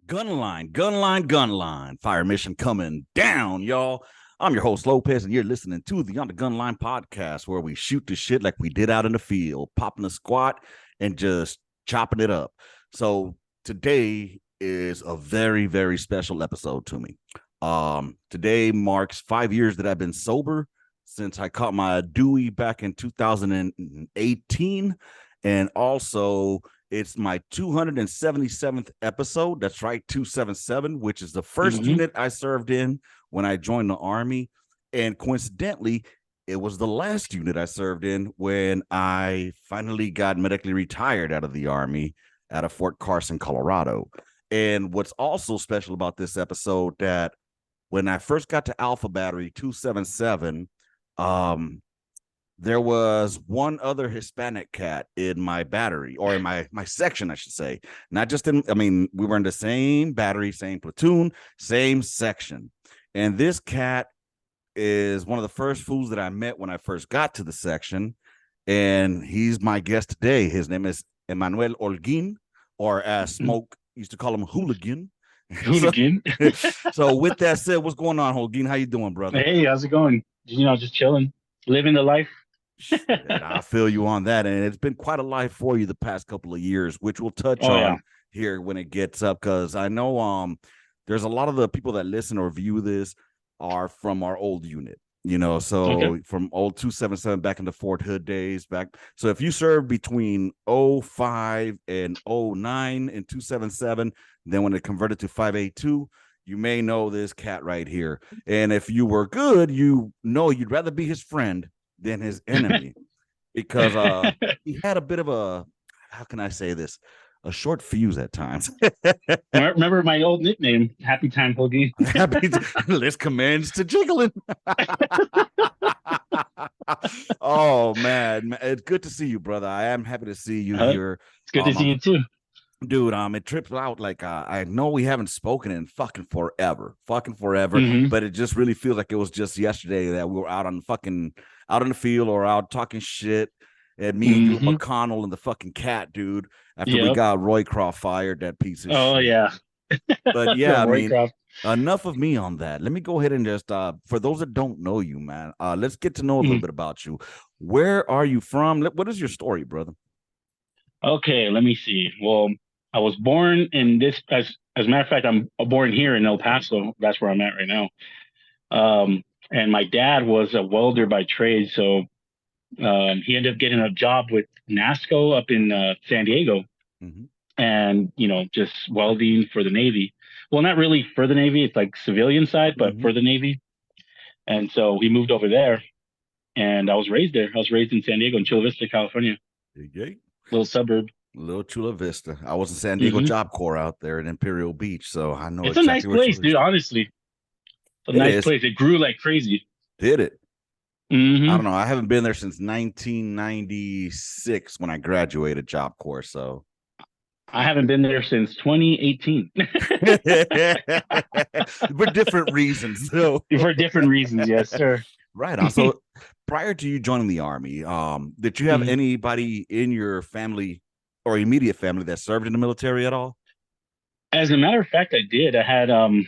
Gunline. Fire mission coming down, y'all. I'm your host, Lopez, and you're listening to the On the Gunline podcast, where we shoot the shit like we did out in the field, popping a squat and just chopping it up. So today is a very, very special episode to me. Today marks 5 years that I've been sober since I caught my Dewey back in 2018, and also it's my 277th episode. That's right, 277, which is the first unit I served in when I joined the Army. And coincidentally, it was the last unit I served in when I finally got medically retired out of the Army out of Fort Carson, Colorado. And what's also special about this episode, that when I first got to Alpha Battery 277, there was one other Hispanic cat in my battery, or in my section, I should say. Not just in, we were in the same battery, same platoon, same section. And this cat is one of the first fools that I met when I first got to the section. And he's my guest today. His name is Emmanuel Holguin, or as Smoke used to call him, Hooligan. Hooligan. So with that said, what's going on, Holguin? How you doing, brother? Hey, how's it going? Just chilling, living the life. I feel you on that, and it's been quite a life for you the past couple of years, which we'll touch on here when it gets up, because I know there's a lot of the people that listen or view this are from our old unit, from old 277 back in the Fort Hood days back. So if you served between 05 and 09 and 277, then when it converted to 582, you may know this cat right here. And if you were good, you'd rather be his friend than his enemy, because he had a bit of a, how can I say this, a short fuse at times. Remember my old nickname, Happy Time Hoagie? List commands to jiggling. Oh man, it's good to see you, brother. I am happy to see you here. It's good to see you too, dude. It trips out like I know we haven't spoken in fucking forever, but it just really feels like it was just yesterday that we were out in the field or out talking shit. And me and you, McConnell, and the fucking cat, dude, after we got Roycroft fired, that piece of shit. Oh, yeah. But yeah, enough of me on that. Let me go ahead and just, for those that don't know you, man, let's get to know a little bit about you. Where are you from? What is your story, brother? Okay, let me see. Well, I was born in this, as a matter of fact, I'm born here in El Paso. That's where I'm at right now. And my dad was a welder by trade, so he ended up getting a job with NASCO up in San Diego, and just welding for the Navy. Well, not really for the Navy; it's like civilian side, but for the Navy. And so he moved over there, and I was raised there. I was raised in San Diego, in Chula Vista, California. Little suburb. Little Chula Vista. I was in San Diego Job Corps out there in Imperial Beach, so I know it's a nice place, dude. Honestly, it's a nice place. It grew like crazy. Did it? I don't know. I haven't been there since 1996 when I graduated Job Corps. So I haven't been there since 2018. For different reasons, though. For different reasons, yes, sir. Right on. So prior to you joining the Army, did you have anybody in your family or immediate family that served in the military at all? As a matter of fact, I did. I had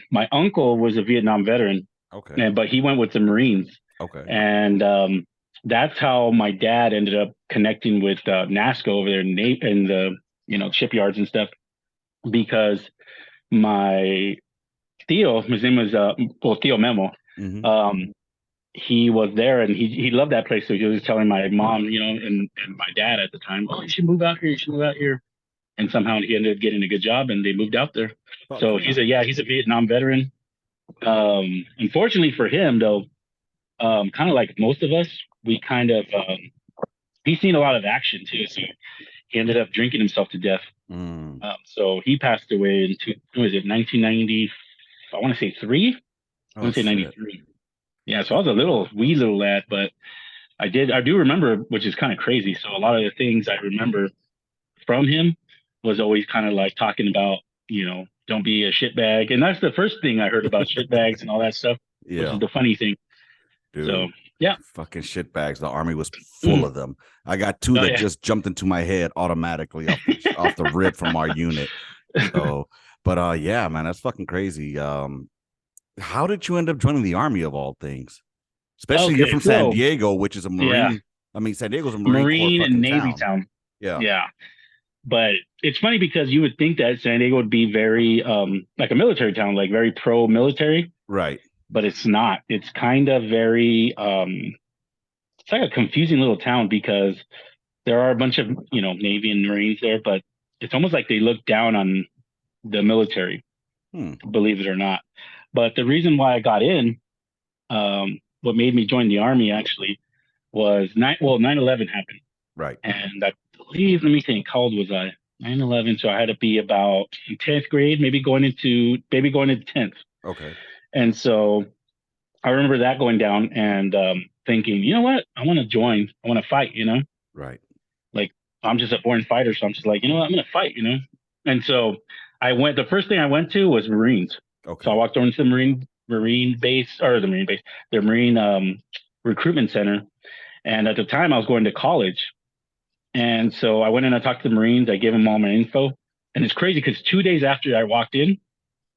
my uncle was a Vietnam veteran. Okay. But he went with the Marines. Okay. And that's how my dad ended up connecting with NASCO over there in the shipyards and stuff, because my Theo, his name was Theo Memo. He was there, and he loved that place. So he was telling my mom, and my dad at the time, oh, you should move out here. You should move out here. And somehow he ended up getting a good job, and they moved out there. So he's a Vietnam veteran. Unfortunately for him, though, kind of like most of us, we kind of he's seen a lot of action too. So he ended up drinking himself to death. So he passed away in 1990. I want to say 3. I want to say 93. Yeah, so I was a wee little lad, but I do remember, which is kind of crazy. So a lot of the things I remember from him was always kind of like talking about, don't be a shitbag. And that's the first thing I heard about shitbags and all that stuff, which is the funny thing. Dude, so, yeah. Fucking shitbags. The Army was full of them. I got 2 that just jumped into my head automatically off the rip from our unit. So, But yeah, man, that's fucking crazy. How did you end up joining the army of all things? Especially you're Okay, from San so Diego, which is a yeah, Marine. I mean, San Diego's a Marine Corps Marine and fucking Navy town. town. Yeah. Yeah. But it's funny because you would think that San Diego would be very like a military town, like very pro military, Right. but it's not. It's kind of very it's like a confusing little town because there are a bunch of, Navy and Marines there, but it's almost like they look down on the military, believe it or not. But the reason why I got in, what made me join the army actually was 9/11 happened. Right. And I believe, let me think, how old was I? 9/11. So I had to be about in 10th grade, maybe going into 10th. Okay. And so I remember that going down and thinking, you know what? I want to join. I want to fight, Right. like I'm just a born fighter. So I'm just like, you know what? I'm going to fight. And so the first thing I went to was Marines. Okay. So I walked over to the Marine base, or the Marine base, the Marine recruitment center. And at the time I was going to college. And so I went in and talked to the Marines. I gave them all my info. And it's crazy because 2 days after I walked in,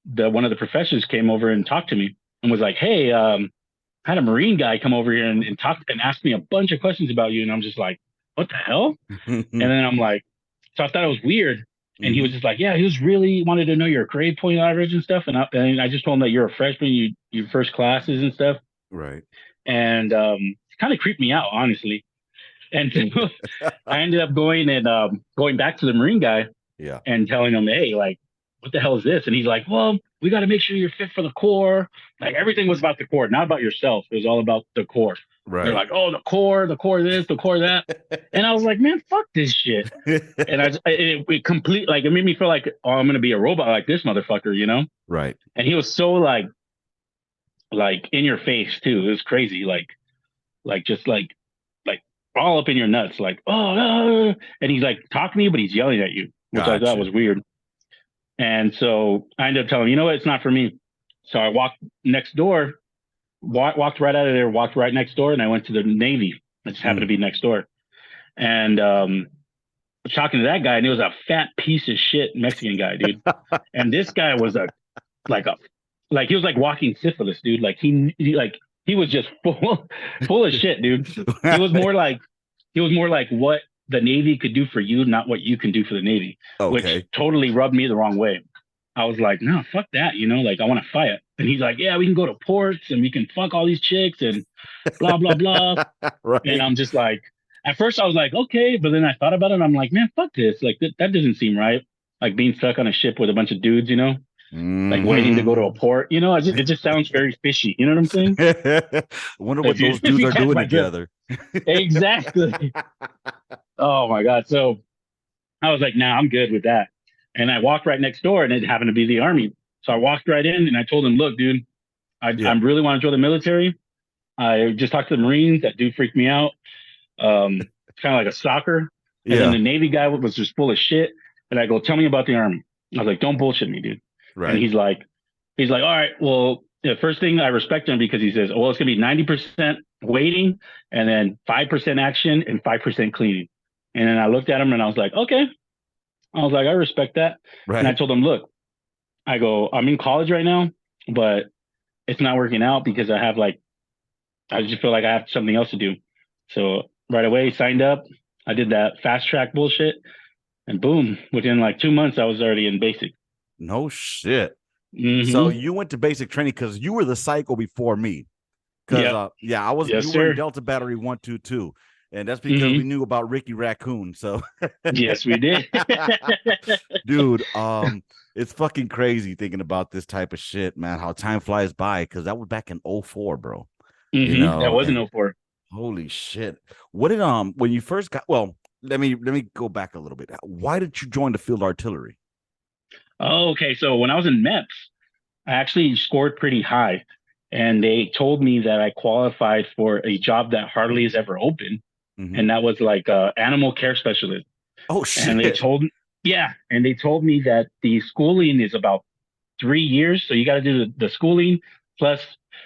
one of the professors came over and talked to me and was like, hey, I had a Marine guy come over here and talk and ask me a bunch of questions about you. And I'm just like, what the hell? And then I'm like, so I thought it was weird. And he was just like, yeah, he was really wanted to know your grade point average and stuff. And I just told him that you're a freshman, your first classes and stuff. Right. And it kind of creeped me out, honestly. And so I ended up going back to the Marine guy Yeah. and telling him, hey, like, what the hell is this? And he's like, well, we got to make sure you're fit for the Corps. Like everything was about the Corps, not about yourself. It was all about the Corps. Right. They're like, oh, the Corps this, the Corps that. And I was like, man, fuck this shit. And it made me feel like, oh, I'm going to be a robot like this motherfucker, Right. And he was so like in your face too. It was crazy. Just all up in your nuts, like, oh, and he's like talking to you, but he's yelling at you, which I thought was weird. And so I ended up telling him, you know what, it's not for me. So I walked next door, walked right out of there, walked right next door, and I went to the Navy. I just happened to be next door. And I was talking to that guy, and he was a fat piece of shit Mexican guy, dude. And this guy was he was like walking syphilis, dude. Like he was just full of shit, dude. He was more like what the Navy could do for you, not what you can do for the Navy, which totally rubbed me the wrong way. I was like, no, fuck that, like I want to fight. And he's like, yeah, we can go to ports and we can fuck all these chicks and blah, blah, blah. Right. And I'm just like, at first I was like, okay, but then I thought about it and I'm like, man, fuck this. Like that doesn't seem right. Like being stuck on a ship with a bunch of dudes, like waiting to go to a port, it just sounds very fishy. You know what I'm saying? Wonder what those dudes are doing together. Exactly. Oh my God. So I was like, nah, I'm good with that. And I walked right next door and it happened to be the army. So I walked right in and I told him, look, dude, I really want to join the military. I just talked to the Marines. That dude freaked me out. It's kind of like a stalker. And then the Navy guy was just full of shit. And I go, tell me about the army. I was like, don't bullshit me, dude. Right. And he's like, all right, well, the first thing, I respect him because he says, well, it's going to be 90% waiting and then 5% action and 5% cleaning. And then I looked at him and I was like, okay. I was like, I respect that. Right. And I told him, look, I go, I'm in college right now, but it's not working out because I just feel like I have something else to do. So right away, signed up. I did that fast track bullshit and boom, within like 2 months, I was already in basic. No shit. Mm-hmm. So you went to basic training because you were the psycho before me. Because I was. Yes, you were in Delta Battery 122, and that's because we knew about Ricky Raccoon. So yes, we did, dude. It's fucking crazy thinking about this type of shit, man. How time flies by because that was back in 2004, bro. That was in 2004. Holy shit! What did when you first got? Well, let me go back a little bit. Why did you join the field artillery? Oh, okay. So when I was in MEPS, I actually scored pretty high. And they told me that I qualified for a job that hardly is ever open. Mm-hmm. And that was like animal care specialist. Oh, shit. And they told me that the schooling is about 3 years. So you got to do the schooling plus.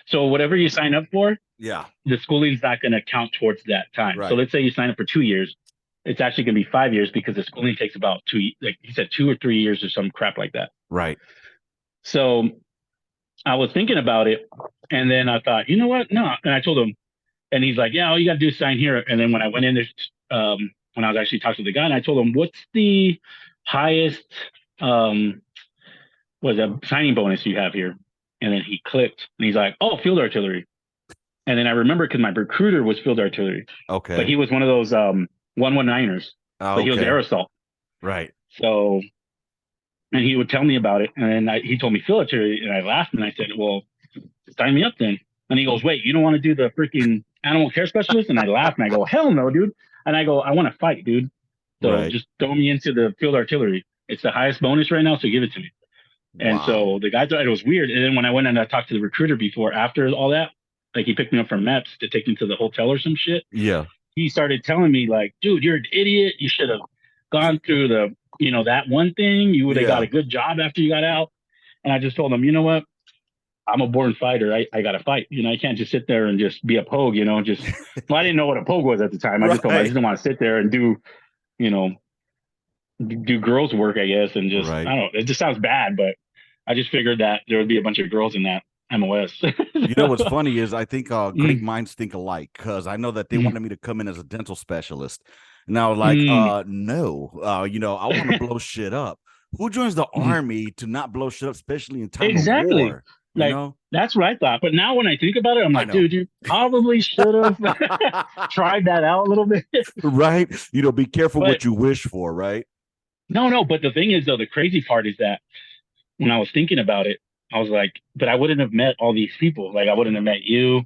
So whatever you sign up for, the schooling's not going to count towards that time. Right. So let's say you sign up for 2 years. It's actually going to be 5 years because the schooling takes about like he said, 2 or 3 years or some crap like that. Right. So I was thinking about it, and then I thought, you know what? No. And I told him, and he's like, yeah, all you got to do is sign here. And then when I went in there, when I was actually talking to the guy, and I told him, what's the highest um, was a signing bonus you have here? And then he clicked, and he's like, oh, field artillery. And then I remember because my recruiter was field artillery, but Okay. he was one of those 119ers, but he was Okay. air assault. Right. So, and he would tell me about it. And then he told me field artillery, and I laughed and I said, well, sign me up then. And he goes, wait, you don't want to do the freaking animal care specialist? And I laugh and I go, hell no, dude. And I go, I want to fight, dude. So Right. just throw me into the field artillery. It's the highest bonus right now, so give it to me. And so Wow. the guy thought it was weird. And then when I went and I talked to the recruiter before, after all that, like he picked me up from MEPS to take me to the hotel or some shit. Yeah. He started telling me like, dude, you're an idiot. You should have gone through that one thing. You would have got Yeah. a good job after you got out. And I just told him, you know what? I'm a born fighter. I got to fight. I can't just sit there and just be a pogue, well, I didn't know what a pogue was at the time. I just told him I just Right. didn't want to sit there and you know, do girls work, I guess. And just, Right. I don't know. It just sounds bad, but I just figured that there would be a bunch of girls in that MOS. You know what's funny is I think great mm, minds think alike, because I know that they mm, wanted me to come in as a dental specialist. Now, like, mm. no, I want to blow shit up. Who joins the army to not blow shit up, especially in time of Exactly. war? You Like, know, that's what I thought. But now when I think about it, I'm I like, know. dude, you probably should have tried that out a little bit. Right? Be careful But what you wish for, right? no. But the thing is, though, the crazy part is that when I was thinking about it, I was like, but I wouldn't have met all these people. Like, I wouldn't have met you.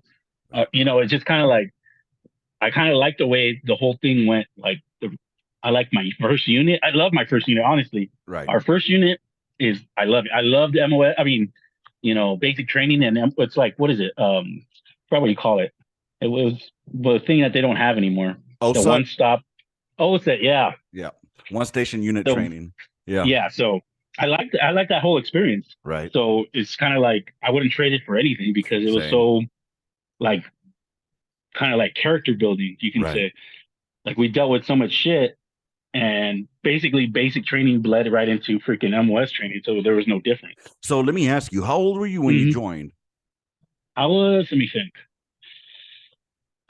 It's just kind of like, I kind of like the way the whole thing went. Like, I like my first unit. I love my first unit, honestly. Right. Our first unit I love it. I love the MOS. I mean, basic training and it's like, what is it? What do you call it? It was the thing that they don't have anymore. The OSUT? one stop. Oh, it's that. Yeah. Yeah. One station unit So training. Yeah. yeah. So I like that whole experience. Right. So it's kind of like I wouldn't trade it for anything because it was Same. so like kind of like character building, you can Right. say. Like we dealt with so much shit and basically basic training bled right into freaking MOS training. So there was no difference. So let me ask you, how old were you when you hmm joined? let me think.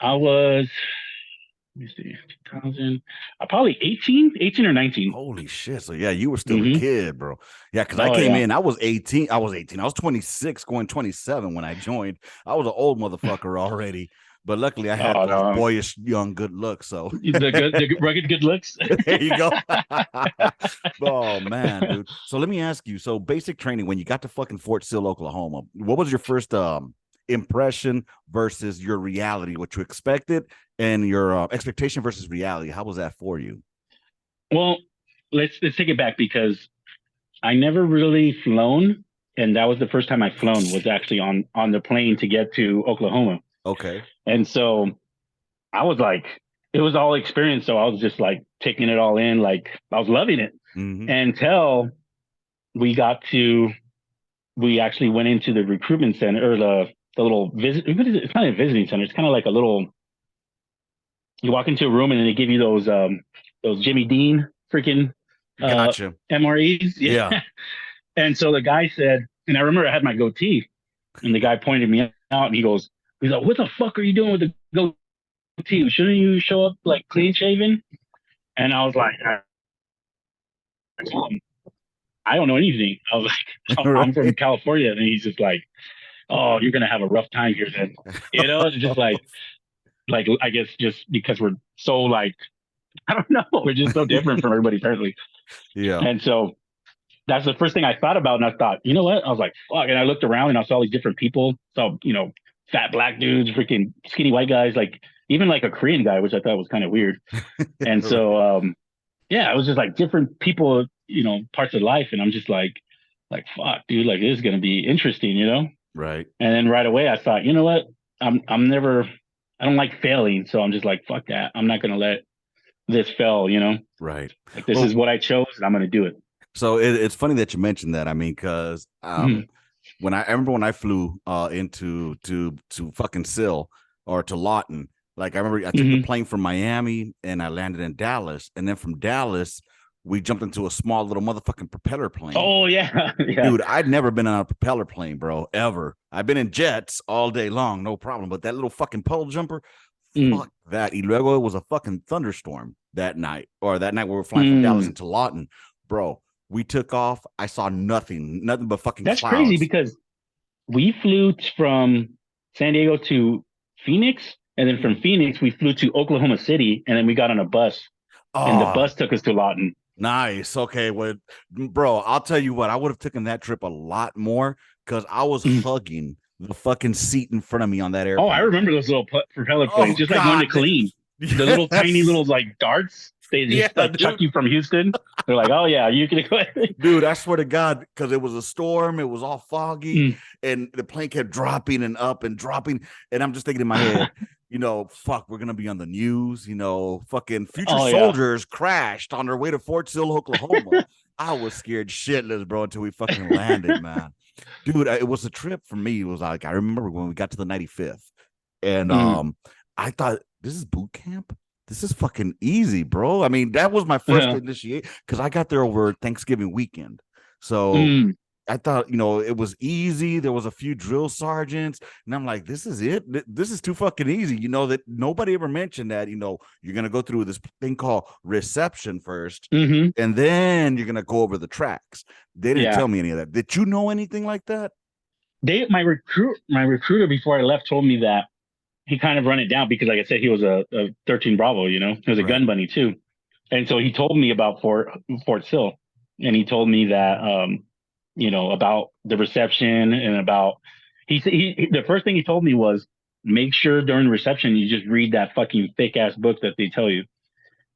Let me see, 2000, probably 18 or 19. Holy shit. So yeah, you were still a hmm kid, bro. Yeah, because I Oh, came yeah. in, I was 18. I was 26 going 27 when I joined. I was an old motherfucker already. But luckily I had Oh, those no. boyish young good looks. So The rugged good looks. there you go. Oh man, dude. So let me ask you. So basic training, when you got to fucking Fort Sill, Oklahoma, what was your first impression versus your reality, what you expected, and your expectation versus reality? How was that for you? Well, let's take it back because I never really flown, and that was the first time I flown was actually on the plane to get to Oklahoma. Okay. And so I was like, it was all experience. So I was just like taking it all in. Like I was loving it Mm-hmm. until we got to, we actually went into the recruitment center or the little visit. What is it? It's not a visiting center. It's kind of like a little, you walk into a room and then they give you those Jimmy Dean freaking, uh, Gotcha. MREs. Yeah. Yeah. And so the guy said, and I remember I had my goatee and the guy pointed me out and he's like, what the fuck are you doing with the goatee? Shouldn't you show up like clean shaven? And I was like, I don't know anything. I was like, I'm from Right. California. And he's just like, oh, you're going to have a rough time here then. It's just like, I guess just because we're so like, I don't know, we're just so different from everybody apparently. Yeah. And so that's the first thing I thought about. And I thought, you know what? I was like, fuck. And I looked around and I saw all these different people. So, fat black dudes, freaking skinny white guys, like even like a Korean guy, which I thought was kind of weird. And Right. so, yeah, it was just like different people, parts of life. And I'm just like, fuck, dude, like this is going to be interesting. Right. And then right away I thought, you know what? I'm never, I don't like failing. So I'm just like, fuck that. I'm not going to let this fail. Right. Like this Well, is what I chose and I'm going to do it. so it's funny that you mentioned that. I mean, because Mhm. when I remember when I flew into to fucking Sill or to Lawton, like I remember I took the Mhm. plane from Miami and I landed in Dallas, and then from Dallas we jumped into a small little motherfucking propeller plane. Oh yeah, yeah. Dude, I'd never been on a propeller plane, bro, ever. I've been in jets all day long, no problem. But that little fucking puddle jumper, Mm, fuck that. Y luego, it was a fucking thunderstorm that night, or that night we were flying from Dallas mm. into Lawton. Bro, we took off. I saw nothing but fucking That's crazy clouds. because we flew from San Diego to Phoenix, and then from Mm. Phoenix we flew to Oklahoma City, and then we got on a bus, and the Oh, bus took us to Lawton. nice. Okay, well, bro, I'll tell you what, I would have taken that trip a lot more because I was Mm. hugging the fucking seat in front of me on that Oh, I airplane. remember those little propeller planes, Oh just like going to God. Killeen. The little tiny Yes. little like darts. They just Yeah, like chuck dude. you from Houston. They're like, oh yeah, you can go. Dude, I swear to God, because it was a storm, it was all foggy, Mm. and the plane kept dropping and up and dropping. And I'm just thinking in my head, fuck, we're gonna be on the news, fucking future Oh yeah. soldiers crashed on their way to Fort Sill, Oklahoma. I was scared shitless, bro, until we fucking landed, man. Dude, it was a trip for me. It was like, I remember when we got to the 95th, and Mm. I thought, this is boot camp. This is fucking easy, bro. I mean, that was my first Yeah. initiate because I got there over Thanksgiving weekend. So Mm. I thought, it was easy. There was a few drill sergeants, and I'm like, this is it. This is too fucking easy. That nobody ever mentioned that, you're gonna go through this thing called reception first, Hmm. and then you're gonna go over the tracks. They didn't Yeah. tell me any of that. Did you know anything like that? My recruiter before I left told me that he kind of run it down because, like I said, he was a 13 Bravo. He was a Right. gun bunny too, and so he told me about Fort Sill, and he told me that about the reception and about the first thing he told me was make sure during reception you just read that fucking thick ass book that they tell you.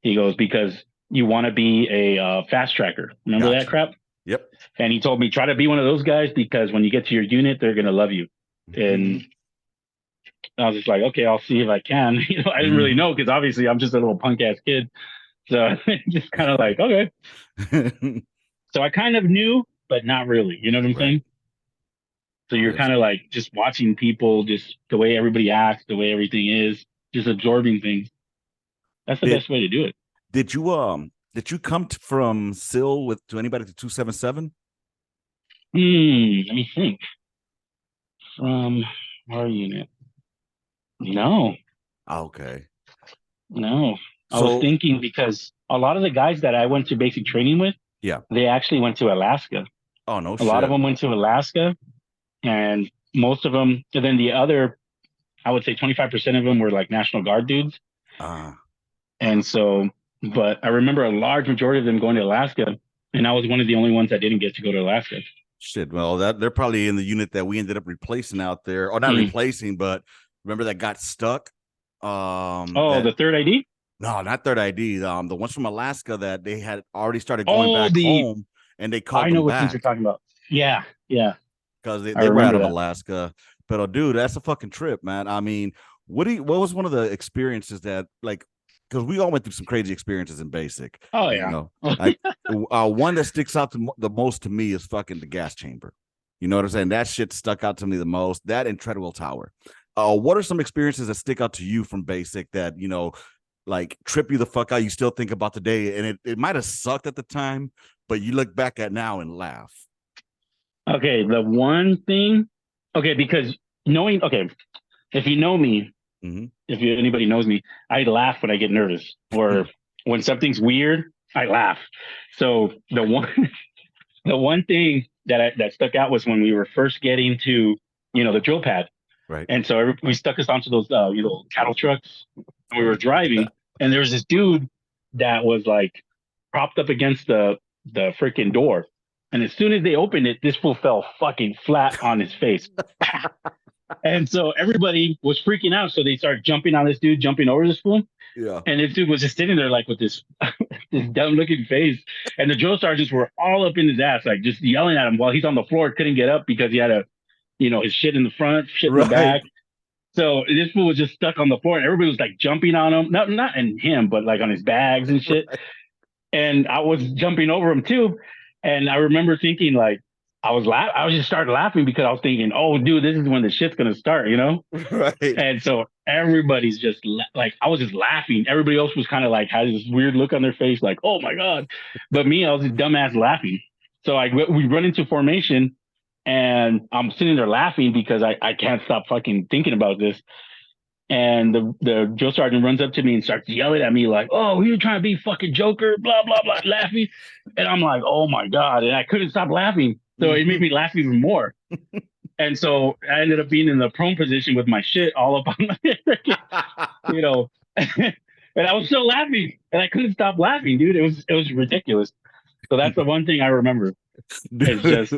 He goes because you want to be a fast tracker. Remember that Gotcha. crap? Yep. And he told me try to be one of those guys because when you get to your unit, they're gonna love you. Mm-hmm. And I was just like, okay, I'll see if I can. I didn't really Mm-hmm. know because obviously I'm just a little punk ass kid. So just kind of like, okay. So I kind of knew, but not really. You know what I'm Right. saying? So you're Yes. kind of like just watching people, just the way everybody acts, the way everything is, just absorbing things. That's the Did best way to do it. did you come from Sill with to anybody to 277? Let me think. From our unit. No, Okay. no. I was So thinking because a lot of the guys that I went to basic training with, yeah. they actually went to Alaska. Oh no A lot of shit. them went to Alaska, and most of them, and then the other, I would say 25% of them were like National Guard dudes. Ah, And so, but I remember a large majority of them going to Alaska, and I was one of the only ones that didn't get to go to Alaska. shit. Well, that they're probably in the unit that we ended up replacing out there, or not Hmm. replacing, but remember that got stuck. Oh, That the third ID. No, not third ID. The ones from Alaska that they had already started going Oh, back home, and they called I know them what ones you're back talking about. Yeah, yeah, because they, I they were out remember of that. Alaska. But dude, that's a fucking trip, man. I mean, what was one of the experiences that like because we all went through some crazy experiences in basic, Oh you yeah. know, like one that sticks out the most to me is fucking the gas chamber. You know what I'm saying? That shit stuck out to me the most. That and Treadwell Tower. What are some experiences that stick out to you from basic that like trip you the fuck out? You still think about today, and it might have sucked at the time, but you look back at now and laugh. Okay, the one thing. Okay, because knowing. Okay, if you know me, Mm-hmm. if anybody knows me, I laugh when I get nervous or when something's weird. I laugh. So the one thing that stuck out was when we were first getting to the drill pad, Right. and so we stuck us onto those cattle trucks, and we were driving, and there was this dude that was like propped up against the freaking door, and as soon as they opened it, this fool fell fucking flat on his face. And so everybody was freaking out. So they started jumping on this dude, jumping over this fool. Yeah. And this dude was just sitting there like with this this dumb looking face. And the drill sergeants were all up in his ass, like just yelling at him while he's on the floor, couldn't get up because he had his shit in the front, shit in the Right. back. So this fool was just stuck on the floor and everybody was like jumping on him. Not in him, but like on his bags and shit. Right. And I was jumping over him too. And I remember thinking like I was just started laughing because I was thinking, oh dude, this is when the shit's gonna start. Right. And so everybody's just like, I was just laughing. Everybody else was kind of like had this weird look on their face, like, oh my god. But me, I was just dumbass laughing. So we run into formation, and I'm sitting there laughing because I can't stop fucking thinking about this. And the drill sergeant runs up to me and starts yelling at me like, "Oh, you're trying to be fucking Joker," blah blah blah, laughing. And I'm like, "Oh my god!" And I couldn't stop laughing, so it made me laugh even more. And so I ended up being in the prone position with my shit all up on my, you know, and I was still laughing, and I couldn't stop laughing, dude. It was ridiculous. So that's the one thing I remember. It's just.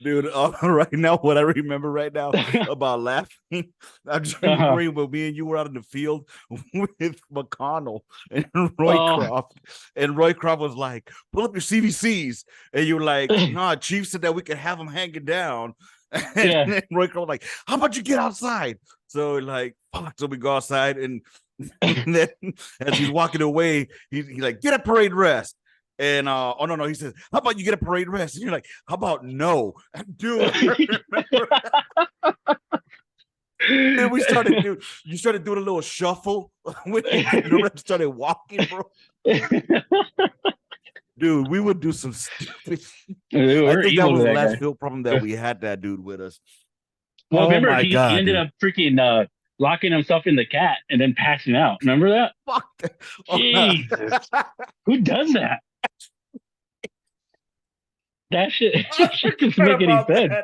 Dude, right now, what I remember right now about laughing, I just remember when me and you were out in the field with McConnell and Roycroft, and Roycroft was like, "Pull up your CVCs," and you were like, "Nah, Chief said that we could have them hanging down." And Roycroft was like, "How about you get outside?" So like, fuck. So we go outside, and then as he's walking away, he's like, "Get a parade rest." And oh no, he says, "How about you get a parade rest?" And you're like, "How about no?" Dude, remember? Then we started doing, you started doing a little shuffle when the rest started walking, bro. Dude, we would do some stupid. I think that was the last field problem that we had that dude with us. Well, remember, he ended up freaking locking himself in the cat and then passing out. Remember that? Fuck that. Jesus. Who does that? That shit doesn't make any sense.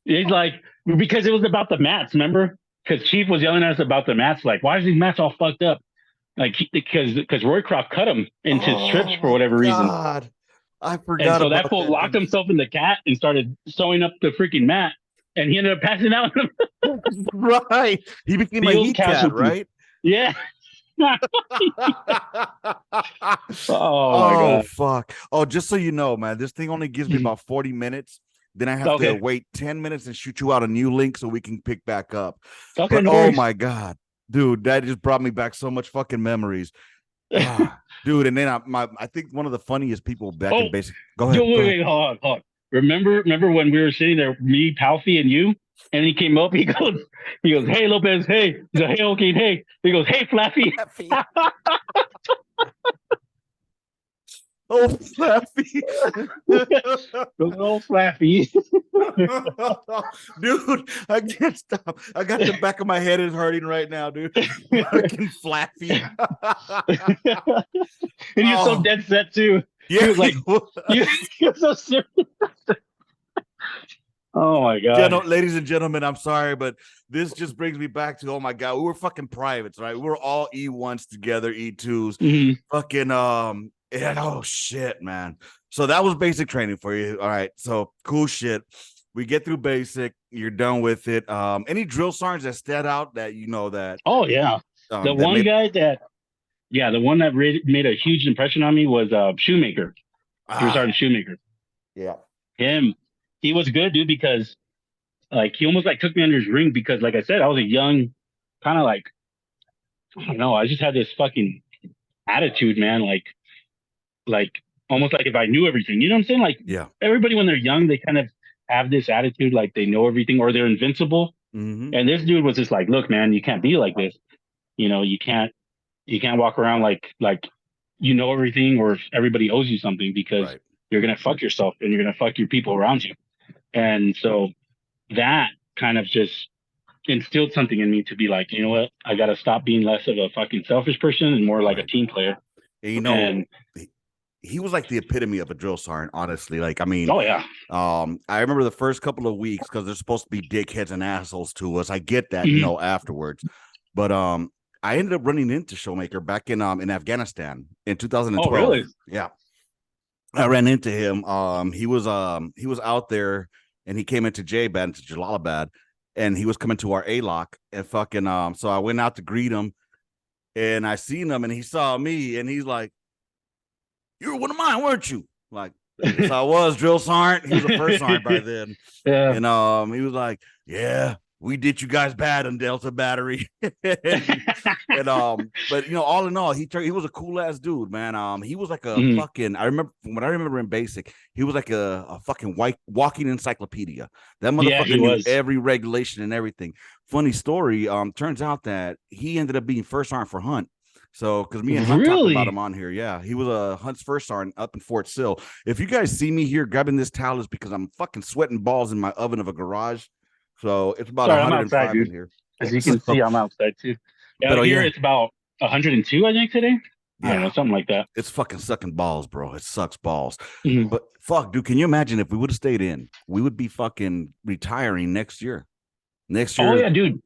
It's like, because it was about the mats, remember? Because Chief was yelling at us about the mats, like, why is these mats all fucked up? Like, because Roycroft cut them into strips for whatever reason. I forgot. And so that fool locked himself in the cat and started sewing up the freaking mat, and he ended up passing out. Right. He became a heat cat, right? Yeah. Oh my God. Fuck. Oh, just so you know, man, this thing only gives me about 40 minutes. Then I have to wait 10 minutes and shoot you out a new link so we can pick back up. But, oh my God, dude, that just brought me back so much fucking memories. Dude, and then I think one of the funniest people back in basic. Go ahead. Wait, hold on. Remember when we were sitting there, me, Palfy, and you? And he came up, he goes, "Hey, Lopez, hey." He's like, "Hey, okay, hey." He goes, "Hey, Flaffy." Oh, Flaffy. Oh, Flaffy. Dude, I can't stop. I got the back of my head is hurting right now, dude. Fucking Flaffy. And you're so dead set, too. Yeah. He was like, you're so serious. Oh my God. Ladies and gentlemen, I'm sorry, but this just brings me back to, oh my God, we were fucking privates, right? We were all E1s together, E2s. Fucking and oh shit, man. So that was basic training for you. All right. So cool shit. We get through basic, you're done with it. Any drill sergeants that stand out that you know that? Oh yeah. The one that made a huge impression on me was Shoemaker. Drill Sergeant Shoemaker. Yeah. Him. He was good, dude, because like he almost like took me under his wing because, like I said, I was a young, kind of like, I don't know, I just had this fucking attitude, man. Like almost like if I knew everything, you know what I'm saying? Like, everybody when they're young, they kind of have this attitude like they know everything or they're invincible. And this dude was just like, "Look, man, you can't be like this. You know, you can't walk around like you know everything or everybody owes you something because you're gonna fuck yourself and you're gonna fuck your people around you." And so that kind of just instilled something in me to be like, you know what, I gotta stop being less of a fucking selfish person and more like a team player. And, you know, he was like the epitome of a drill sergeant, honestly. Like, I mean, I remember the first couple of weeks because they're supposed to be dickheads and assholes to us. I get that, you know, afterwards. But I ended up running into Shoemaker back in Afghanistan in 2012. Oh, really? Yeah. I ran into him. He was out there and he came into J-Bad, to Jalalabad, and he was coming to our A-lock and fucking so I went out to greet him and I seen him and he saw me and he's like, "You were one of mine, weren't you?" Like, yes, I was, drill sergeant. He was a first sergeant by then. And he was like, "Yeah." we did you guys bad on Delta Battery. But all in all, he was a cool ass dude, man. He was like a fucking, I remember in basic, he was like a fucking walking encyclopedia. That motherfucker knew every regulation and everything. Funny story, turns out that he ended up being first sergeant for Hunt. So, because me and Hunt talked about him on here, yeah, he was a Hunt's first sergeant up in Fort Sill. If you guys see me here grabbing this towel, is because I'm fucking sweating balls in my oven of a garage. So it's about 105 outside, in here. As you can see, I'm outside too. Yeah, but here it's about 102, I think, today. Yeah. I don't know, something like that. It's fucking sucking balls, bro. It sucks balls. But fuck, dude, can you imagine if we would have stayed in? We would be fucking retiring next year. Oh yeah, dude.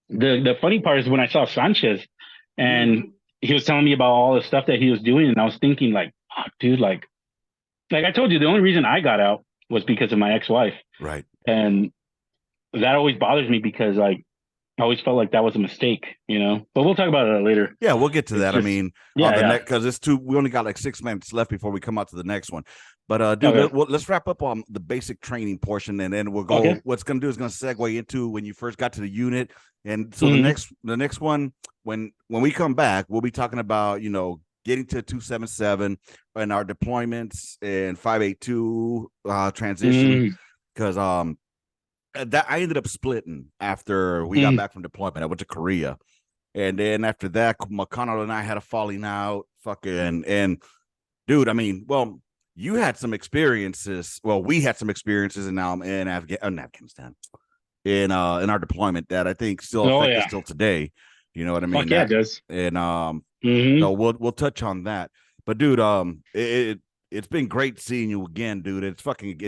The funny part is when I saw Sanchez and he was telling me about all the stuff that he was doing, and I was thinking like, oh, dude, like I told you, the only reason I got out was because of my ex-wife. Right. And that always bothers me because like I always felt like that was a mistake, but we'll talk about it later. Yeah, we'll get to that. I mean, because we only got like 6 minutes left before we come out to the next one. But dude, let's wrap up on the basic training portion, and then we'll go. Okay. What's going to do is going to segue into when you first got to the unit, and so the next one, when we come back, we'll be talking about getting to 277 and our deployments and 582 transition, because that I ended up splitting after we got back from deployment. I went to Korea, and then after that, McConnell and I had a falling out. And dude, I mean, well, you had some experiences. Well, we had some experiences in Afghanistan, in our deployment that I think still affect us still today. You know what I mean? Fuck yeah, it does. And so we'll touch on that. But dude, it's been great seeing you again, dude. It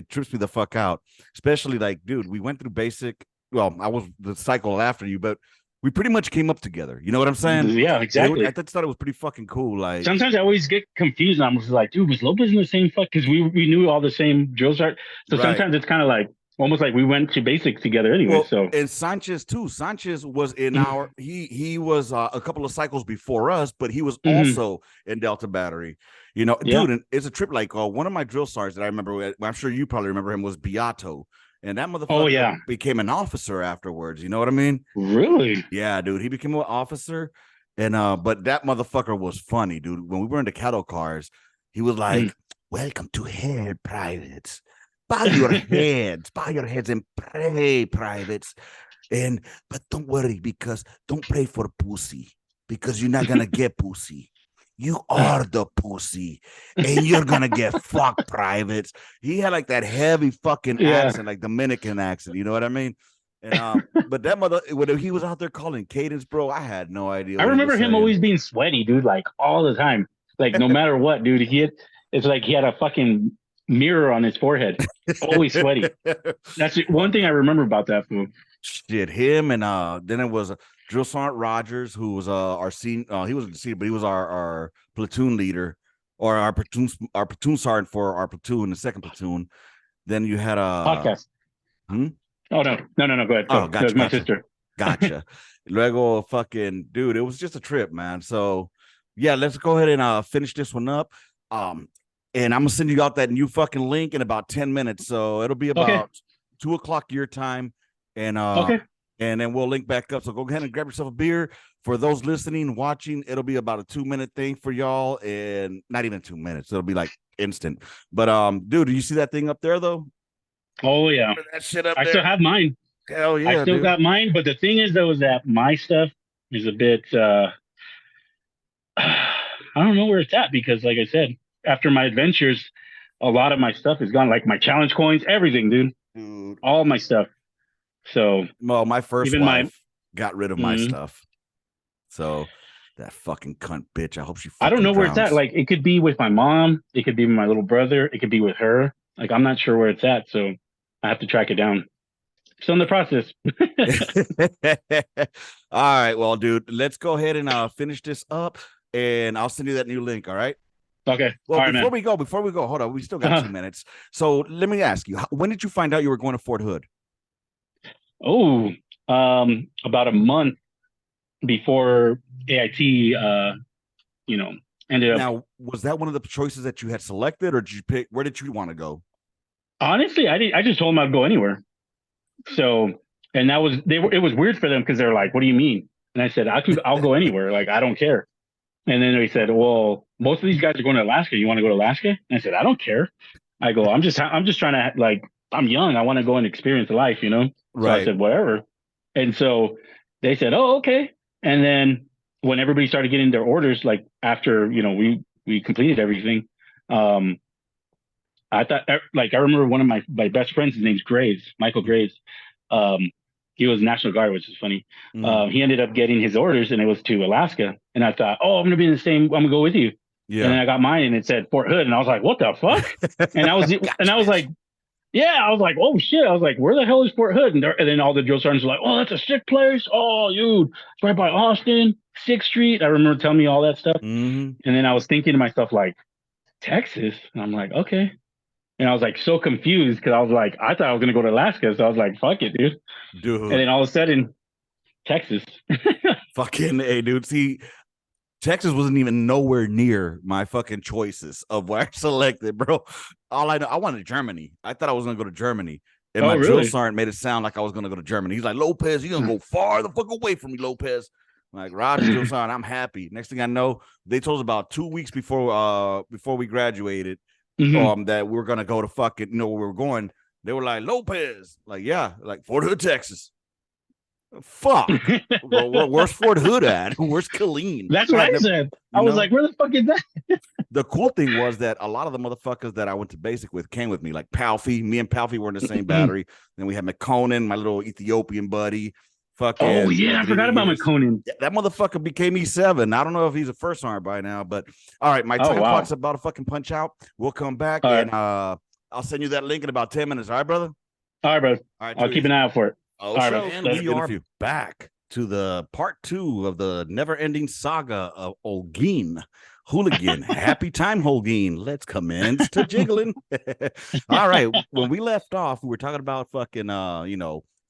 trips me the fuck out. Especially like, dude, we went through basic. Well, I was the cycle after you, but we pretty much came up together. You know what I'm saying? Yeah, exactly. I thought it was pretty fucking cool. Like sometimes I always get confused. And I'm just like, dude, was Lopez in the same fuck? Because we knew all the same drill start. So sometimes it's kind of like almost like we went to basic together anyway. Well, so and Sanchez too. Sanchez was in our he was a couple of cycles before us, but he was also in Delta Battery. Dude, and it's a trip. Like one of my drill sergeants that I remember, I'm sure you probably remember him, was Beato. And that motherfucker became an officer afterwards. You know what I mean? Really? Yeah, dude. He became an officer. And but that motherfucker was funny, dude. When we were in the cattle cars, he was like, welcome to hell, privates. Bow your heads and pray, privates. But don't worry, because don't pray for pussy, because you're not gonna get pussy. You are the pussy, and you're gonna get fucked, privates. He had like that heavy fucking accent, like Dominican accent. You know what I mean? And but that when he was out there calling cadence, bro, I had no idea. I remember him always being sweaty, dude, like all the time, like no matter what, dude. It's like he had a fucking mirror on his forehead, always sweaty. That's one thing I remember about that fool. Shit, him, and then it was Drill Sergeant Rogers, who was our senior. He wasn't senior, but he was our platoon leader, or our platoon sergeant for our platoon, the second platoon. Then you had a podcast. Oh no, go ahead. Oh, gotcha. My sister. Gotcha. Luego, fucking dude, it was just a trip, man. So yeah, let's go ahead and finish this one up. And I'm gonna send you out that new fucking link in about 10 minutes. So it'll be about 2:00 your time. And and then we'll link back up. So go ahead and grab yourself a beer. For those listening, watching, it'll be about a 2-minute thing for y'all, and not even 2 minutes. It'll be like instant. But dude, do you see that thing up there though? Oh yeah, that shit up I there. still have mine. Hell yeah, I still got mine. But the thing is, though, is that my stuff is a bit. I don't know where it's at, because, like I said, after my adventures, a lot of my stuff is gone. Like my challenge coins, everything, dude. All my stuff. So, well, my first wife got rid of my stuff. So that fucking cunt bitch. I hope she. I don't know where it's at. Like it could be with my mom. It could be with my little brother. It could be with her. Like I'm not sure where it's at. So I have to track it down. Still in the process. All right, well, dude, let's go ahead and finish this up, and I'll send you that new link. All right. Okay. Well, before we go, hold on. We still got 2 minutes. So let me ask you, when did you find out you were going to Fort Hood? Oh, about a month before AIT, ended up. Now, was that one of the choices that you had selected, or did you pick? Where did you want to go? Honestly, I just told him I'd go anywhere. So And it was weird for them because they're like, what do you mean? And I said, I'll go anywhere. Like, I don't care. And then they said, well, most of these guys are going to Alaska. You want to go to Alaska? And I said, I don't care. I go, I'm just trying to like, I'm young. I want to go and experience life, you know? So I Right. said, whatever. And so they said, oh, okay. And then when everybody started getting their orders, like after, you know, we completed everything, um, I thought, like, I remember one of my best friends, his name's Graves, Michael Graves. Um, he was National Guard, which is funny. Mm. He ended up getting his orders and it was to Alaska. And I thought, oh, I'm going to be in the same, I'm going to go with you. And Yeah. then I got mine and it said Fort Hood. And I was like, what the fuck? And Gotcha, I was bitch. like, yeah, I was like, oh shit. I was like, where the hell is Fort Hood? And then all the drill sergeants were like, oh, that's a sick place. Oh, dude, it's right by Austin, 6th Street. I remember telling me all that stuff. Mm-hmm. And then I was thinking to myself, like, Texas? And I'm like, okay. And I was like so confused because I was like, I thought I was gonna go to Alaska, so I was like, fuck it, dude. And Dude, then all of a sudden, Texas. fucking hey, dude. See, Texas wasn't even nowhere near my fucking choices of where I selected, bro. All I know, I wanted Germany. I thought I was gonna go to Germany. And Oh, my drill really? sergeant made it sound like I was gonna go to Germany. He's like, Lopez, you're gonna go far the fuck away from me, Lopez. I'm like, Roger, drill sergeant, I'm happy. Next thing I know, they told us about 2 weeks before we graduated, Hmm. that we were gonna go to fucking, where we were going. They were like, Lopez, like, yeah, like Fort Hood, Texas. Fuck. Well, where's Fort Hood at? Where's Killeen? That's I what had I never, said. I you was know. like, where the fuck is that? The cool thing was that a lot of the motherfuckers that I went to basic with came with me, like Palfy. Me and Palfy were in the same battery. Then we had McConan, my little Ethiopian buddy. Oh Fucking yeah, I forgot about Rodriguez. McConan. Yeah, that motherfucker became E7. I don't know if he's a first sergeant by now, but all right, my Oh time wow. clock's about to fucking punch out. We'll come back All right, and I'll send you that link in about 10 minutes. All right, brother? all right, bro. All right, I'll too keep an easy. eye out for it. Oh, All right, bro. show. And Later. we are back to the part 2 of the never-ending saga of Holguin. Hooligan. Happy time, Holguin. Let's commence to jiggling. All right. When we left off, we were talking about fucking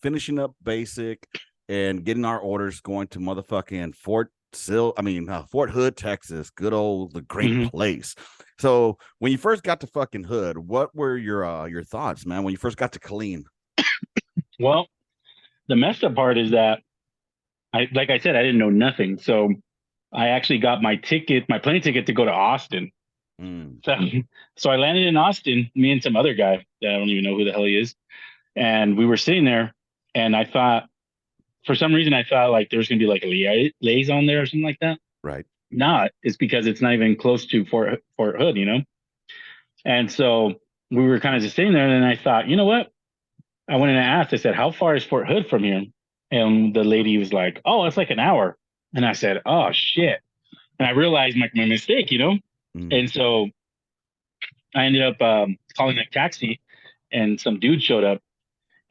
finishing up basic and getting our orders going to motherfucking Fort Hood, Texas. Good old the great Hmm. place. So when you first got to fucking Hood, what were your thoughts, man? When you first got to Killeen? Well, the messed up part is that like I said, I didn't know nothing. So I actually got my plane ticket to go to Austin. Mm, So, so I landed in Austin, me and some other guy that I don't even know who the hell he is. And we were sitting there, and I thought, for some reason, I thought like there was going to be like a liaison there or something like that. right. Not, it's because it's not even close to Fort Hood, you know? And so we were kind of just sitting there, and then I thought, you know what? I went and asked, I said, how far is Fort Hood from here? And the lady was like, oh, it's like an hour. And I said, oh, shit. And I realized my mistake, you know? Mm, And so I ended up calling a taxi, and some dude showed up,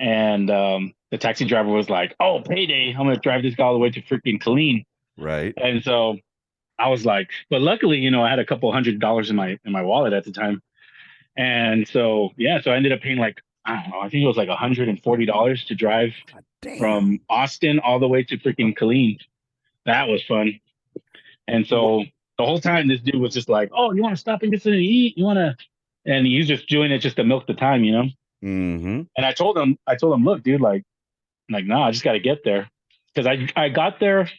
and the taxi driver was like, "Oh, payday! I'm gonna drive this guy all the way to freaking Killeen." right. And so I was like, but luckily, you know, I had a couple $100 in my wallet at the time, and so yeah, so I ended up paying like, I don't know, I think it was like $140 to drive God damn. from Austin all the way to freaking Killeen. That was fun. And so the whole time, this dude was just like, "Oh, you want to stop and get something to eat? You want to?" And he was just doing it just to milk the time, you know. Mm-hmm. And I told him, look, dude, like, no, I just got to get there because I got there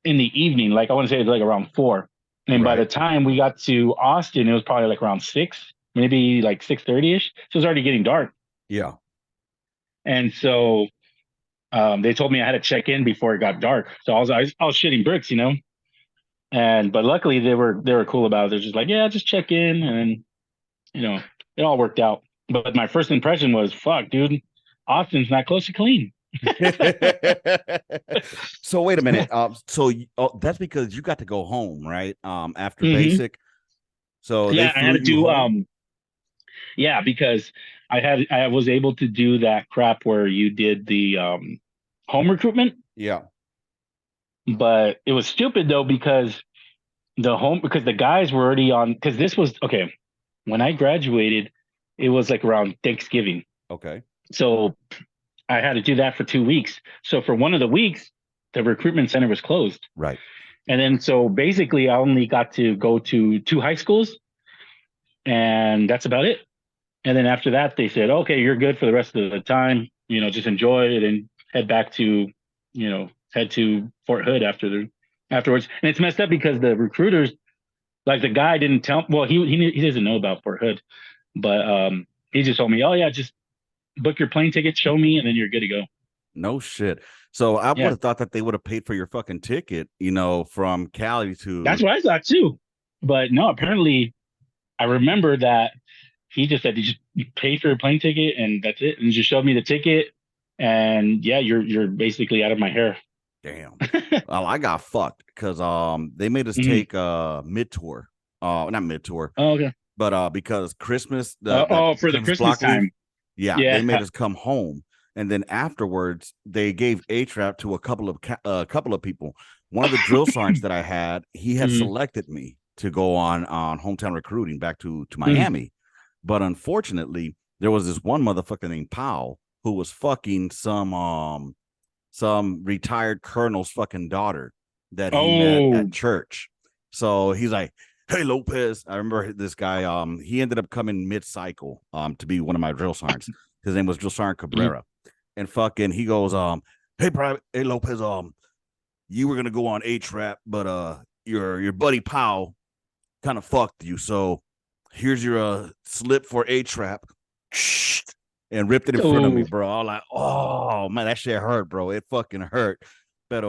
in the evening, like I want to say it's like around 4, and by the Right. time we got to Austin, it was probably like around 6, maybe like 6:30 ish. So it was already getting dark, Yeah. and so they told me I had to check in before it got dark. So I was shitting bricks, you know. And but luckily they were cool about it. They're just like, yeah, just check in, and then, you know, it all worked out. But my first impression was, fuck, dude, Austin's not close to clean. So wait a minute. That's because you got to go home, right? After Hmm. basic. So they Yeah, I had flew to you do home? yeah, because I was able to do that crap where you did the home recruitment, Yeah. but it was stupid though because the guys were already on, because this was okay. When I graduated, it was like around Thanksgiving. Okay. So I had to do that for 2 weeks. So for one of the weeks, the recruitment center was closed. Right. And then so basically I only got to go to 2 high schools, and that's about it. And then after that, they said, okay, you're good for the rest of the time. You know, just enjoy it. And head back to, head to Fort Hood afterwards. And it's messed up because the recruiters, like the guy didn't tell. Well, he doesn't know about Fort Hood, but he just told me, oh yeah, just book your plane ticket, show me, and then you're good to go. No shit. So I would Yeah, have thought that they would have paid for your fucking ticket, from Cali that's to. what I thought too. But no, apparently, I remember that he just said, you pay for your plane ticket and that's it, and he just showed me the ticket, and yeah, you're basically out of my hair. Damn. Well, I got fucked because they made us Mhm. take mid tour. Not mid tour, Oh, okay. but because Christmas, that For the Christmas Christmas block leave, time. yeah, they Yeah. made us come home, and then afterwards they gave A-Trap to a couple of people. One of the drill sergeants that I had, he had Mhm. selected me to go on hometown recruiting back to Mhm. Miami, but unfortunately, there was this one motherfucker named Powell who was fucking some retired colonel's fucking daughter that he met Oh. at church. So he's like, "Hey Lopez," I remember this guy. He ended up coming mid-cycle to be one of my drill sergeants. His name was Drill Sergeant Mhm. Cabrera, and fucking he goes, "Hey private, hey Lopez, you were gonna go on A-Trap, but your buddy Powell kind of fucked you. So here's your slip for A-Trap." And ripped it in front of me, Oh. bro. I was like, oh man, that shit hurt, bro. It fucking hurt. But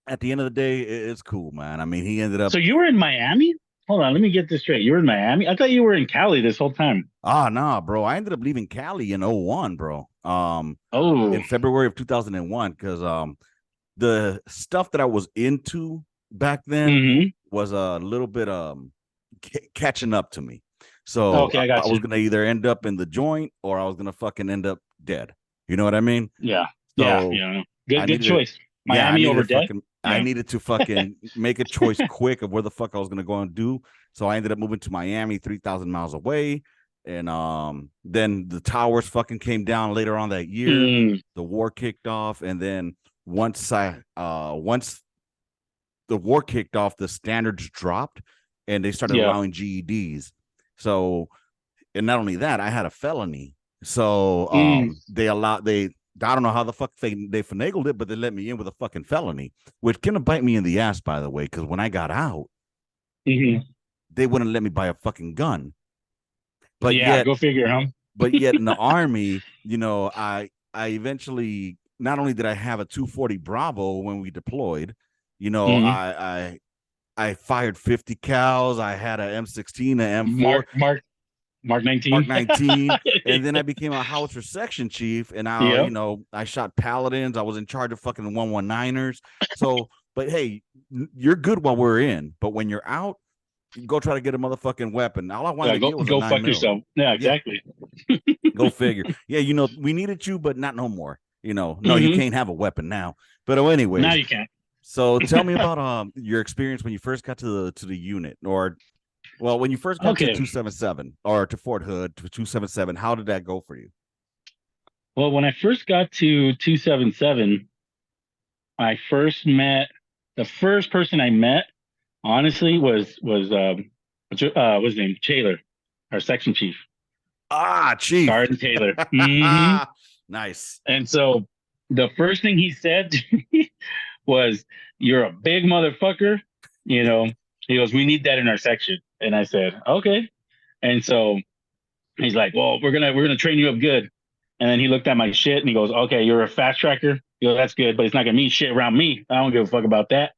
at the end of the day, it's cool, man. I mean, he ended up. So you were in Miami? Hold on, let me get this straight. You were in Miami? I thought you were in Cali this whole time. Nah, bro. I ended up leaving Cali in '01, bro. Oh. In February of 2001, because the stuff that I was into back then Hmm. was a little bit catching up to me. So Okay, I I got was you. gonna either end up in the joint or I was gonna fucking end up dead. You know what I mean? Yeah. Yeah. So Yeah. I Good needed choice. yeah, Miami over death. I Yeah. needed to fucking make a choice quick of where the fuck I was gonna go and do. So I ended up moving to Miami, 3,000 miles away. And then the towers fucking came down later on that year. Mm. The war kicked off, and then once the war kicked off, the standards dropped, and they started Yeah. allowing GEDs. So, and not only that, I had a felony. So Mm. they I don't know how the fuck they finagled it, but they let me in with a fucking felony, which gonna bite me in the ass, by the way, because when I got out, Hmm. they wouldn't let me buy a fucking gun. But Yeah. yet, Go figure, huh? in the army, I eventually, not only did I have a 240 Bravo when we deployed, you know, Hmm. I fired 50 cows. I had a M16, a M4, Mark Mark 19. 19, and then I became a Howitzer Section chief. And now, Yep. I shot Paladins. I was in charge of fucking 119ers. So, but hey, you're good while we're in, but when you're out, you go try to get a motherfucking weapon. All I wanted Yeah, to go get was a go 9 fuck mil. yourself. Yeah, Yeah, exactly. go figure. Yeah, we needed you, but not no more. No, you Hmm. can't have a weapon now. But Now anyways, you can't. so tell me about your experience when you first got to the unit, or well, when you first got to Okay. 277 or to Fort Hood to 277. How did that go for you? Well, when I first got to 277, I first met the first person I met, honestly, was his name? Taylor, our section chief, Ah, chief. Sergeant Taylor. Hmm. Nice. And so the first thing he said to me was, "You're a big motherfucker." You know, he goes, "We need that in our section." And I said, "Okay." And so he's like, "Well, we're gonna train you up good." And then he looked at my shit and he goes, "Okay, you're a fast tracker." He goes, "That's good, but it's not gonna mean shit around me. I don't give a fuck about that."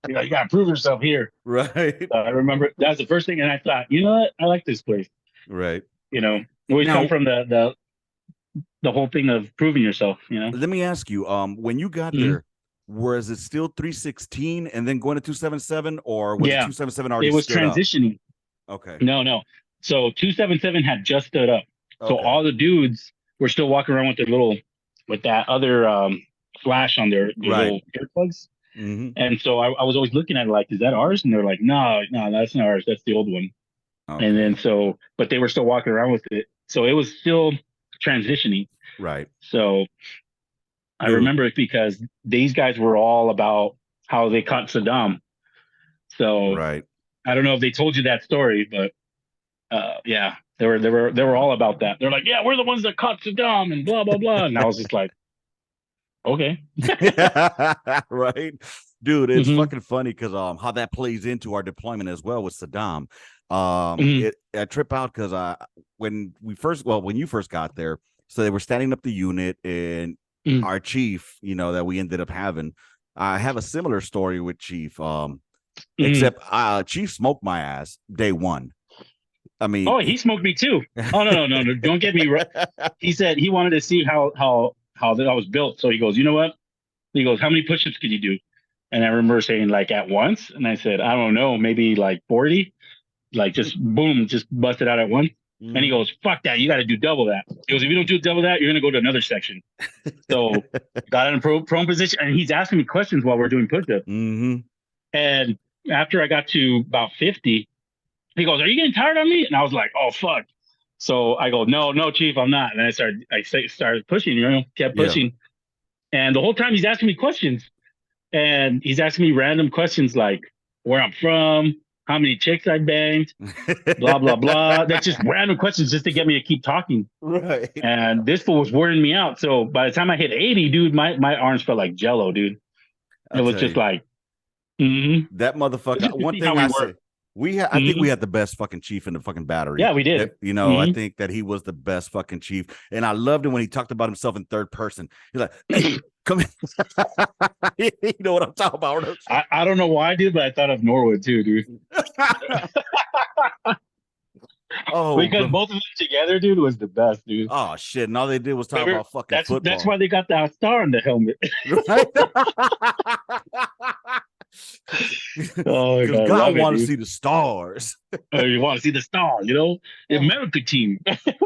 You gotta prove yourself here. Right. I remember that was the first thing, and I thought, you know what? I like this place. Right. We always come Now, from the whole thing of proving yourself. let me ask you, when you got Mhm. there, was it still 316 and then going to 277, or was it Yeah, 277 it already was stood up? transitioning. Okay. No, no. So 277 had just stood up. So Okay. all the dudes were still walking around with with that other flash on their Right. little earplugs. Mm-hmm. And so I was always looking at it like, is that ours? And they're like, no, no, that's not ours. That's the old one. And then Okay. but they were still walking around with it. So it was still transitioning. Right. So I Dude. remember it because these guys were all about how they caught Saddam. So Right. I don't know if they told you that story, but yeah, they were all about that. They're like, yeah, we're the ones that caught Saddam and blah blah blah. And I was just like, Okay. Right, dude. It's Mm-hmm. fucking funny because how that plays into our deployment as well with Saddam. Mm-hmm. It I trip out because when you first got there, so they were standing up the unit and Mm-hmm. our chief, that we ended up having. I have a similar story with Chief, Mm-hmm. except Chief smoked my ass day one. I mean, Oh, he smoked me too. Oh no! Don't get me wrong. He said he wanted to see how that I was built. So he goes, you know what? He goes, how many push-ups could you do? And I remember saying like at once, and I said, I don't know, maybe like 40. Like just boom, just bust it out at once. And he mhm. goes, fuck that, you got to do double that. He goes, if you don't do double that, you're gonna go to another section. So got in a prone position, and he's asking me questions while we're doing push-ups. Mm-hmm. And after I got to about 50, he goes, "Are you getting tired of me?" And I was like, "Oh fuck." So I go, "No, chief, I'm not." And I started pushing, kept Yeah. pushing, and the whole time he's asking me questions, and he's asking me random questions like where I'm from, how many chicks I banged, blah blah blah. That's just random questions just to get me to keep talking. Right. And this fool was wearing me out. So by the time I hit 80, dude, my arms felt like jello, dude. I It was tell just you, like, mm-hmm. that motherfucker. Just to One see how thing we I were. say, I think Mm-hmm. we had the best fucking chief in the fucking battery. Yeah, we did. I Mm-hmm. think that he was the best fucking chief, and I loved it when he talked about himself in third person. He's like, "Hey, come here." You know what I'm talking about? I don't know why, dude, but I thought of Norwood too, dude. Oh, Because God. both of them together, dude, was the best, dude. Oh shit! And all they did was talk Remember, about fucking that's football, why they got that star on the helmet. right? Oh my Because god, God love it, wanted to dude. see the stars. You want to see the star, the Oh, America team.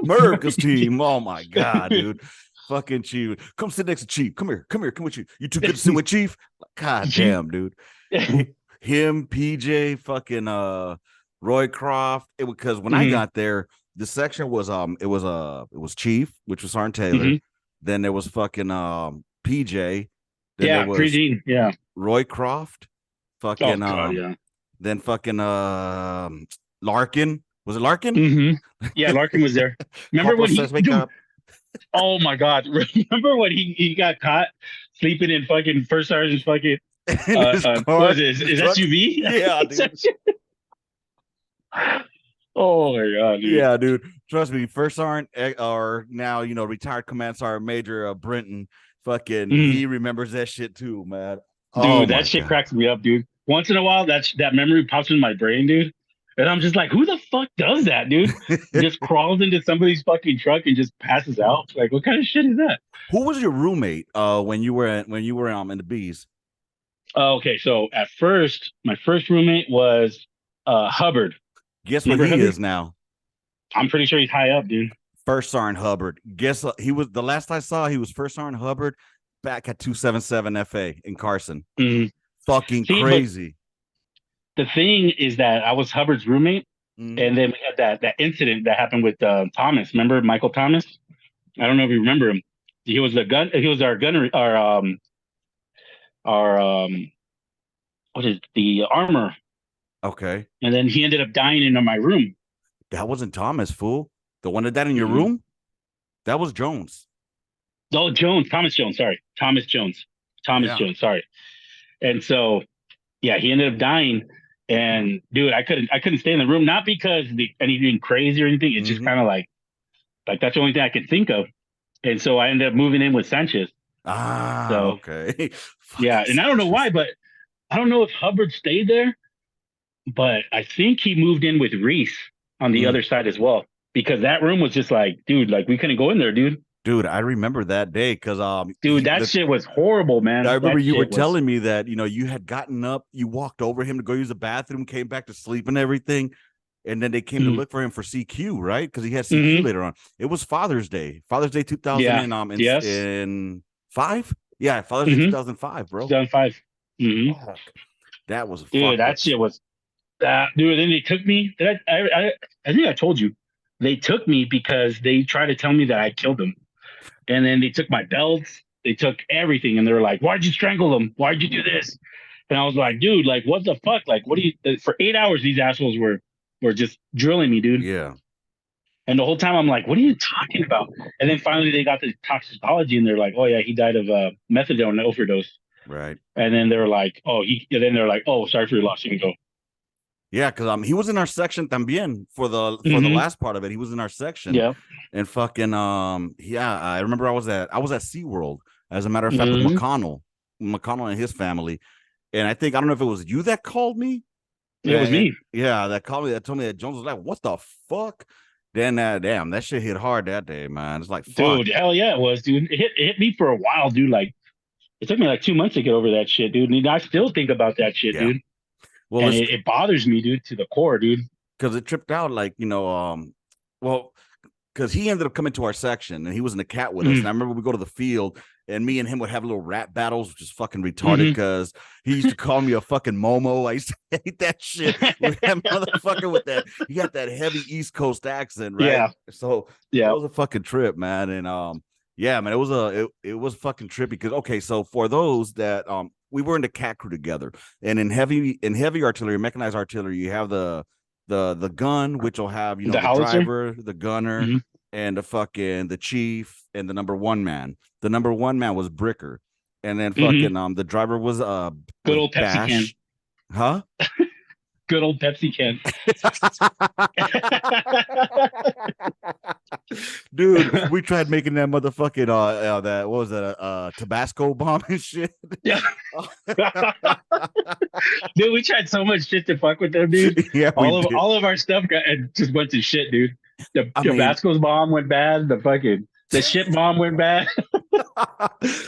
America's team. Oh my God, dude. Fucking Chief. Come sit next to Chief. Come here. Come here. Come with you. You too good to sit with Chief? God Chief. damn, dude. Him, PJ, fucking Roy Croft. It because when I Hmm. got there, the section was it was Chief, which was Sergeant Taylor. Hmm. Then there was fucking PJ. Then there Yeah, was pre-Dean. Yeah. Roy Croft. Oh Fucking god, yeah. then fucking Larkin. Was it Larkin? Hmm. Yeah, Larkin was there. Remember Corporal when says wake dude? up. Oh my god, remember when he got caught sleeping in fucking first sergeant's fucking In his what car, is it? his Is truck. SUV? Yeah, dude. Oh my god, dude. Yeah, dude. Trust me. First Sergeant or now retired Command Sergeant Major Brenton. Fucking, Mm. he remembers that shit too, man. Oh Dude, my that shit God. cracks me up, dude. Once in a while, that memory pops in my brain, dude. And I'm just like, who the fuck does that, dude? Just crawls into somebody's fucking truck and just passes out. Like, what kind of shit is that? Who was your roommate when you were in the bees? Okay, so at first, my first roommate was Hubbard. Guess what Remember he Hubbard? is now? I'm pretty sure he's high up, dude. First Sergeant Hubbard. Guess he was the last I saw. He was First Sergeant Hubbard back at 277 FA in Carson. Mm. Fucking See, but crazy. the thing is that I was Hubbard's roommate, Mm-hmm. and then we had that incident that happened with Thomas. Remember Michael Thomas? I don't know if you remember him. He was the gun. He was our gunner, our what is the armor, Okay. and then he ended up dying in my room. That wasn't Thomas, fool. The one that died in your Mm-hmm. room? That was Jones. Oh, Jones, Thomas Jones. Sorry, Thomas Jones. Thomas Yeah. Jones. Sorry. And so, yeah, he ended up dying. And dude, I couldn't stay in the room, not because anything crazy or anything. It's just Mm-hmm. kind of like that's the only thing I could think of. And so I ended up moving in with Sanchez. Ah, So okay. yeah, Fucking and I don't know Sanchez. why, but I don't know if Hubbard stayed there, but I think he moved in with Reese on the Mm. other side as well. Because that room was just like, dude, like we couldn't go in there, dude. Dude, I remember that day because Dude, that shit was horrible, I man. remember That you were shit was. telling me that you had gotten up, you walked over him to go use the bathroom, came back to sleep and everything, and then they came to Mm-hmm. look for him for CQ, right? Because he had CQ Mm-hmm. later on. It was Father's Day 2000 Yeah. and Yes. in five, yeah, Father's Day Mm-hmm. 2005, bro. 2005. Mm-hmm. Fuck, that was a Dude, fucked up. that shit was that. Dude, then they took me. I think I told you. They took me because they tried to tell me that I killed them. And then they took my belts. They took everything. And they were like, why'd you strangle them? Why'd you do this? And I was like, dude, like, what the fuck? Like, what do you, for 8 hours, these assholes were just drilling me, dude. Yeah, And the whole time I'm like, what are you talking about? And then finally they got the toxicology and they're like, oh yeah, he died of methadone overdose. Right. And then they're like, then they're like, oh, sorry for your loss. You can go. Yeah, because he was in our section también for the last part of it. He was in our section. Yeah. And fucking yeah, I remember I was at SeaWorld, as a matter of fact, with Mm-hmm. McConnell and his family. And I don't know if it was you that called me. It was me. Yeah, that called me, that told me that Jones was like, what the fuck? Then damn, that shit hit hard that day, man. It's like, fuck. Dude, hell yeah, it was, dude. It hit me for a while, dude. Like, it took me like 2 months to get over that shit, dude. And I still think about that shit, dude. Well, and it bothers me, dude, to the core, dude. Because it tripped out, like, well, because he ended up coming to our section and he was in the cat with us. And I remember we go to the field and me and him would have little rap battles, which is fucking retarded because he used to call me a fucking Momo. I used to hate that shit with that motherfucker with that. He got that heavy East Coast accent, right? Yeah. So it was a fucking trip, man. And yeah, man, it was fucking trippy because, okay, so for those that we were in the cat crew together, and in heavy artillery, mechanized artillery, you have the gun, which will have, the driver, the gunner, and the chief, and the number one man. The number one man was Bricker, and then fucking the driver was good old Pepsi Bash. Can. Huh? Good old Pepsi Can. Dude, we tried making that motherfucking that, what was that, Tabasco bomb and shit. Yeah. Dude, we tried so much shit to fuck with them, dude. Yeah, all of our stuff just went to shit, dude. The Tabasco's bomb went bad. The shit bomb went bad.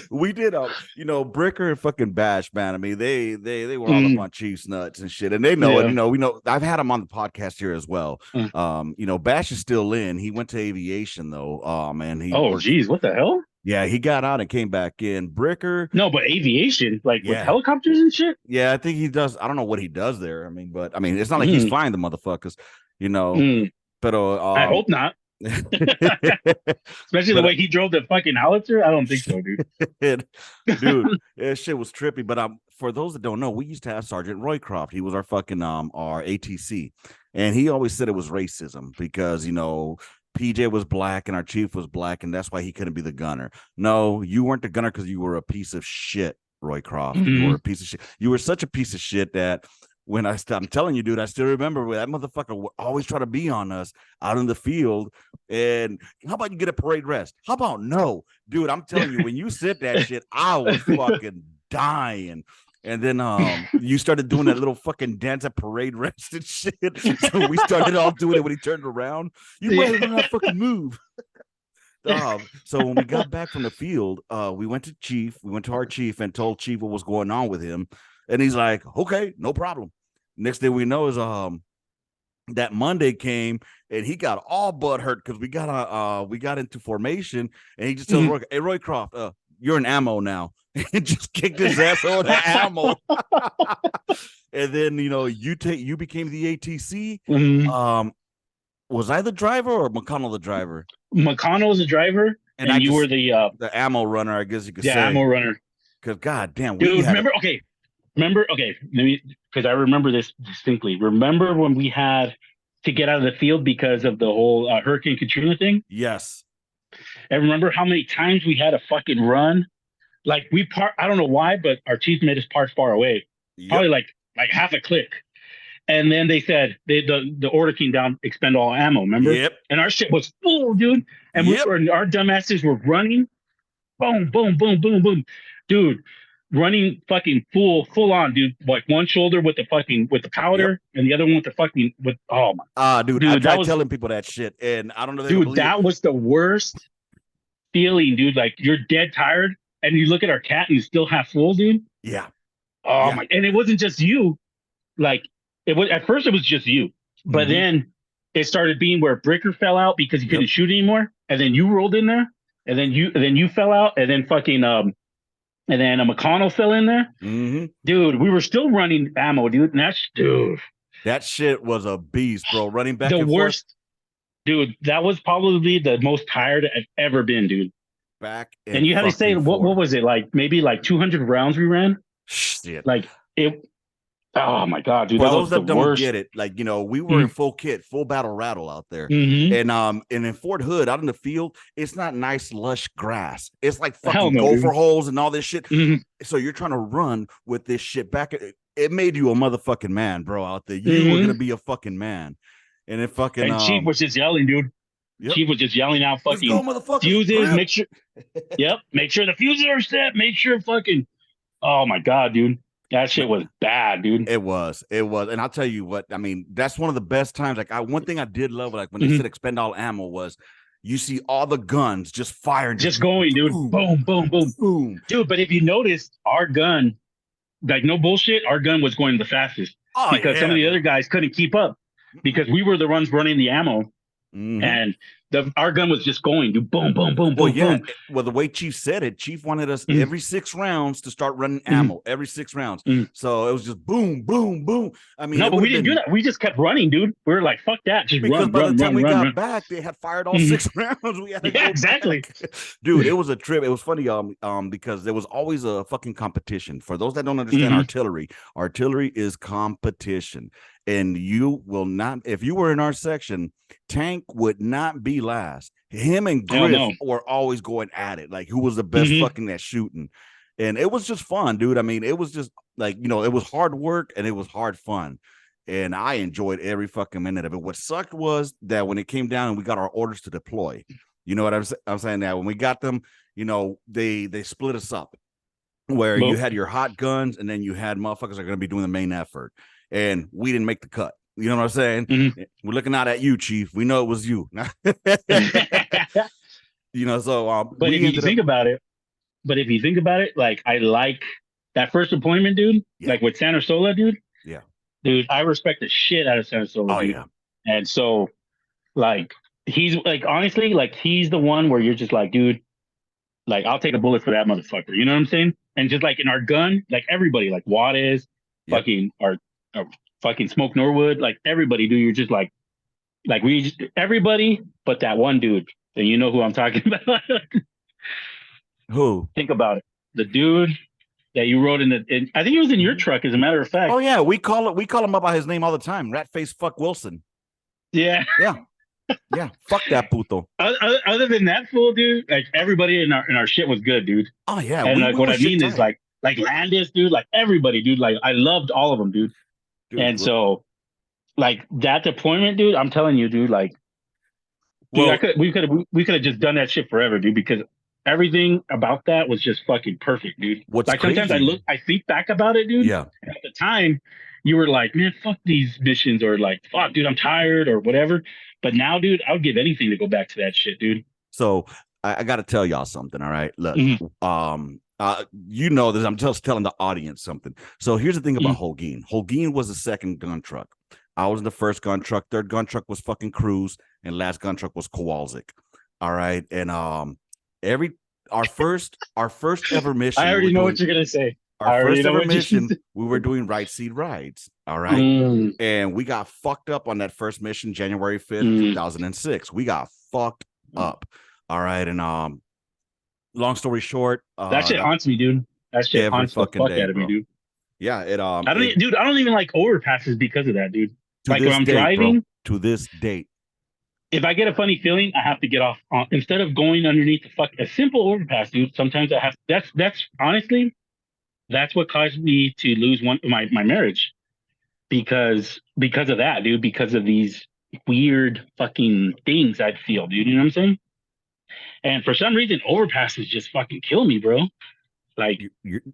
We did Bricker and fucking Bash, man. I mean, they were all up on Chiefs nuts and shit, and they know it. We know. I've had him on the podcast here as well. Bash is still in. He went to aviation though. Geez, what the hell? Yeah, he got out and came back in. Bricker. No, but aviation, like with helicopters and shit. Yeah, I think he does. I don't know what he does there. I mean, it's not like he's flying the motherfuckers, But I hope not. Especially the way he drove the fucking Howitzer. I don't think so, dude. Dude, that shit was trippy. But for those that don't know, we used to have Sergeant Roycroft. He was our fucking our ATC, and he always said it was racism because PJ was black and our chief was black, and that's why he couldn't be the gunner. No, you weren't the gunner because you were a piece of shit, Roycroft. You were a piece of shit. You were such a piece of shit that when I'm telling you, dude, I still remember that motherfucker would always try to be on us out in the field. And how about you get a parade rest? How about no? Dude, I'm telling you, when you said that shit, I was fucking dying. And then you started doing that little fucking dance at parade rest and shit. So we started all doing it when he turned around. You might have not fucking move. So when we got back from the field, we went to our chief and told Chief what was going on with him. And he's like, okay, no problem. Next thing we know is that Monday came and he got all butt hurt because we got into formation and he just tells Roy, hey, Roycroft, you're in ammo now. And just kicked his ass on the ammo. And then you became the ATC. Was I the driver or McConnell the driver? McConnell was the driver, and you were the ammo runner, I guess you could say. The ammo runner. Because goddamn, dude, remember? Okay, maybe because I remember this distinctly. Remember when we had to get out of the field because of the whole Hurricane Katrina thing? Yes. And remember how many times we had to fucking run? Like I don't know why, but our chief made us park far away, probably like half a click. And then they said the order came down, expend all ammo. Remember? Yep. And our shit was full, dude. And our dumbasses were running, boom, boom, boom, boom, boom, dude. Running fucking full on, dude. Like one shoulder with the powder, and the other one with oh my. Dude, I tried telling people that shit, and I don't know. Dude, that was the worst feeling, dude. Like you're dead tired, and you look at our cat, and you still half full, dude. Yeah. Oh my! And it wasn't just you. Like it was at first, it was just you, but then it started being where Bricker fell out because he couldn't shoot anymore, and then you rolled in there, and then you fell out, and then fucking and then a McConnell fell in there. Dude, we were still running ammo, dude. And that shit was a beast, bro. Running back the and worst, forth. Dude. That was probably the most tired I've ever been, dude. Back and you had to say what was it like? Maybe like 200 rounds we ran. Shit. Like it. Oh my god, dude, For that those was the that don't worst. get it, like, we were in full kit, full battle rattle out there. Mm-hmm. And in Fort Hood, out in the field, it's not nice, lush grass. It's like Hell fucking no, gopher dude. holes and all this shit. Mm-hmm. So you're trying to run with this shit back. It made you a motherfucking man, bro, out there. You were Mm-hmm. gonna be a fucking man. And it fucking And Chief was just yelling, dude. yep. Chief was just yelling out Let's go, fucking motherfuckers. fuses. Grip. Make sure, yep, make sure the fuses are set. Make sure fucking. Oh my god, dude, that shit was bad, dude. It was, and I'll tell you what. I mean, that's one of the best times. Like, one thing I did love, like when they Mm-hmm. said expend all ammo, was you see all the guns just firing, Just going, dude. Boom, boom, boom, boom. dude. But if you noticed, our gun, like no bullshit, our gun was going the fastest because some of the other guys couldn't keep up because we were the ones running the ammo, and our gun was just going, dude. Boom, boom, boom, boom, boom. Well, the way Chief said it, Chief wanted us every 6 rounds to start running ammo every 6 rounds. So it was just boom, boom, boom. I mean, no, but we didn't do that. We just kept running, dude. We were like, fuck that, just because run, by run, the time run, we run, got run. back, they had fired all 6 rounds. We had to go exactly, back. Dude. It was a trip. It was funny, because there was always a fucking competition. For those that don't understand artillery is competition, and you will not. If you were in our section, Tank would not be last. Him and Griff were always going at it, like who was the best fucking at shooting. And it was just fun, dude. I mean, it was just like, it was hard work and it was hard fun. And I enjoyed every fucking minute of it. What sucked was that when it came down and we got our orders to deploy, you know what I'm saying? That when we got them, they split us up where you had your hot guns and then you had motherfuckers that are going to be doing the main effort. And we didn't make the cut. You know what I'm saying? We're looking out at you, Chief. We know it was you. But if you think about it, like I like that first deployment, dude. Yeah. Like with Santa Sola, dude. Yeah. Dude, I respect the shit out of Santa Sola, dude. Yeah. And so, like, he's like, honestly, like he's the one where you're just like, dude, like I'll take a bullet for that motherfucker. You know what I'm saying? And just like in our gun, like everybody, like Juarez, fucking our fucking Smoke Norwood, like everybody, dude. You're just like everybody, but that one dude, and you know who I'm talking about. Who? Think about it. The dude that you rode in I think he was in your truck, as a matter of fact. Oh yeah, we call him up by his name all the time. Ratface fuck Wilson. Yeah. Yeah. Fuck that puto. Other than that fool, dude, like everybody in our shit was good, dude. Oh yeah. And like what I mean is like Landis, dude, like everybody, dude. Like I loved all of them, dude. And so like that deployment, dude, I'm telling you, dude, like we could have just done that shit forever, dude, because everything about that was just fucking perfect, dude. Like sometimes I think back about it, dude. Yeah. At the time, you were like, man, fuck these missions, or like, fuck, dude, I'm tired, or whatever. But now, dude, I would give anything to go back to that shit, dude. So I got to tell y'all something. All right, look, you know this. I'm just telling the audience something. So here's the thing about Holguin. Holguin was the second gun truck. I was in the first gun truck. Third gun truck was fucking Cruz, and last gun truck was Kowalczyk. All right, and our first ever mission. I already know what you're gonna say. Our first ever mission, we were doing right seat rides. All right, and we got fucked up on that first mission, January 5th, 2006. We got fucked up. All right, and long story short, that shit haunts me, dude. That shit haunts the fuck out of me, dude. Yeah, I don't even like overpasses because of that, dude. Like when I'm driving, to this date, if I get a funny feeling, I have to get off instead of going underneath a simple overpass, dude. Sometimes I have. That's honestly, that's what caused me to lose my marriage, because of that, dude. Because of these weird fucking things I'd feel, dude. You know what I'm saying? And for some reason, overpasses just fucking kill me, bro. Like,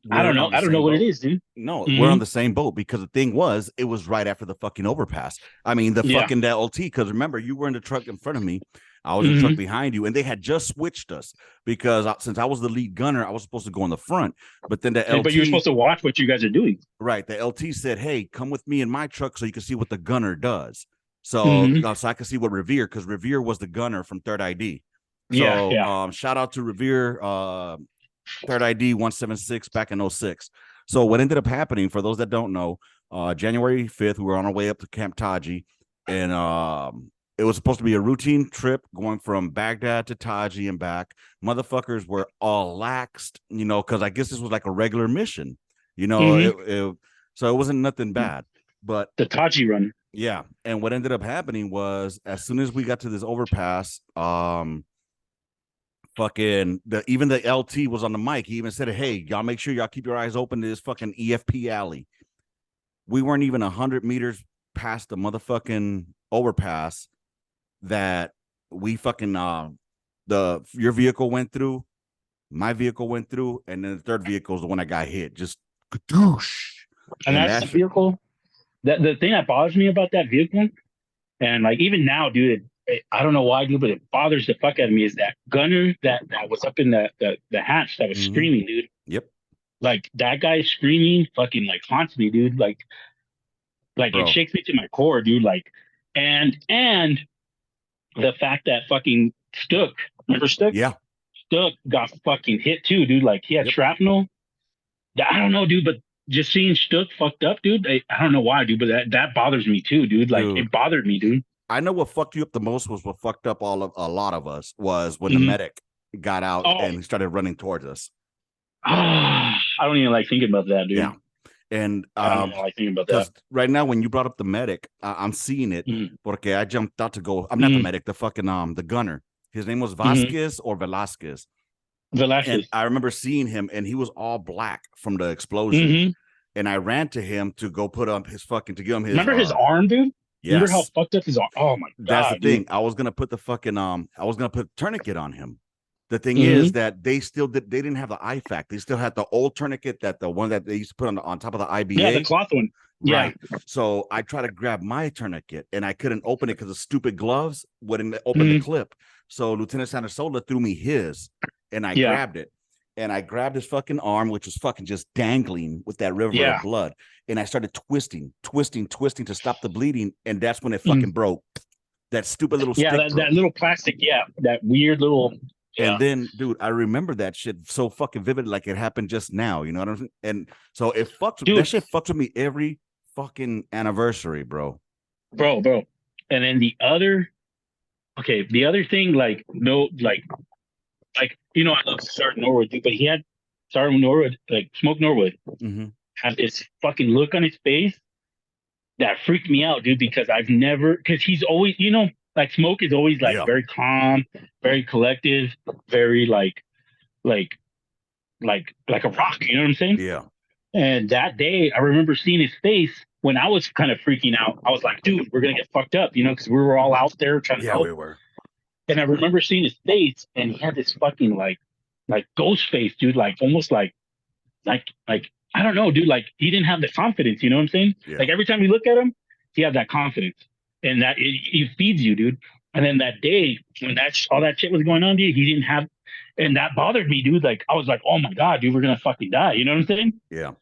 I don't know what it is, dude. No, we're on the same boat, because the thing was, it was right after the fucking overpass. I mean, the fucking LT, because remember, you were in the truck in front of me. I was in the truck behind you, and they had just switched us because since I was the lead gunner, I was supposed to go in the front. But then the LT... But you're supposed to watch what you guys are doing. Right. The LT said, hey, come with me in my truck so you can see what the gunner does. So, so I could see what Revere, because Revere was the gunner from Third ID. So shout out to Revere, Third ID 176 back in 06. So what ended up happening, for those that don't know, January 5th, we were on our way up to Camp Taji, and it was supposed to be a routine trip going from Baghdad to Taji and back. Motherfuckers were all laxed, because I guess this was like a regular mission. So it wasn't nothing bad. But the Taji run. yeah, and what ended up happening was as soon as we got to this overpass, fucking even the LT was on the mic. He even said, "Hey, y'all make sure y'all keep your eyes open to this fucking EFP alley." We weren't even 100 meters past the motherfucking overpass that we fucking your vehicle went through, my vehicle went through, and then the third vehicle is the one that got hit. Just kadoosh. And that's the vehicle. That the thing that bothers me about that vehicle, and like even now, dude, I don't know why, dude, but it bothers the fuck out of me is that gunner that was up in the hatch that was screaming, dude. Yep. Like that guy screaming fucking like haunts me, dude. Like it shakes me to my core, dude. Like and the fact that fucking Stuck, remember Stuck? Yeah. Stuck got fucking hit too, dude. Like he had shrapnel. I don't know, dude, but just seeing Stuck fucked up, dude. I don't know why, dude, but that bothers me too, dude. Like it bothered me, dude. I know what fucked you up the most was what fucked up a lot of us was when the medic got out and he started running towards us. I don't even like thinking about that, dude. Yeah. And I don't even like thinking about that. Right now, when you brought up the medic, I'm seeing it porque I jumped out to go. I'm not the medic, the fucking the gunner. His name was Vasquez or Velasquez. And I remember seeing him, and he was all black from the explosion. And I ran to him to go put up his fucking to give him his. Remember his arm, dude? Yes. Remember how fucked up his arm? Oh my god! That's the thing. I was gonna put the fucking I was gonna put tourniquet on him. The thing is that they didn't have the IFAC. They still had the old tourniquet that the one that they used to put on top of the IBA. Yeah, the cloth one. Yeah. Right. So I tried to grab my tourniquet and I couldn't open it because the stupid gloves wouldn't open the clip. So Lieutenant Sandersola threw me his and I grabbed it. And I grabbed his fucking arm, which was fucking just dangling with that river of blood. And I started twisting to stop the bleeding. And that's when it fucking broke. That stupid little stick that little plastic, that weird little. And then, dude, I remember that shit so fucking vivid, like it happened just now. You know what I'm saying? And so it fucks with that shit fucks with me every fucking anniversary, bro. And then the other thing, like you know, I love Sergeant Norwood, dude, but he had Sergeant Norwood, like Smoke Norwood, had this fucking look on his face that freaked me out, dude, because he's always, you know, like Smoke is always like very calm, very collective, very like a rock, you know what I'm saying? Yeah. And that day, I remember seeing his face when I was kind of freaking out. I was like, dude, we're gonna get fucked up, you know, because we were all out there trying to help. We were. And I remember seeing his face, and he had this fucking like ghost face, dude, like almost like I don't know, dude, like he didn't have the confidence, you know what I'm saying? Yeah. Like every time you look at him, he had that confidence. And that it feeds you, dude. And then that day when all that shit was going on, dude, he didn't have, and that bothered me, dude. Like I was like, oh my god, dude, we're gonna fucking die. You know what I'm saying? Yeah.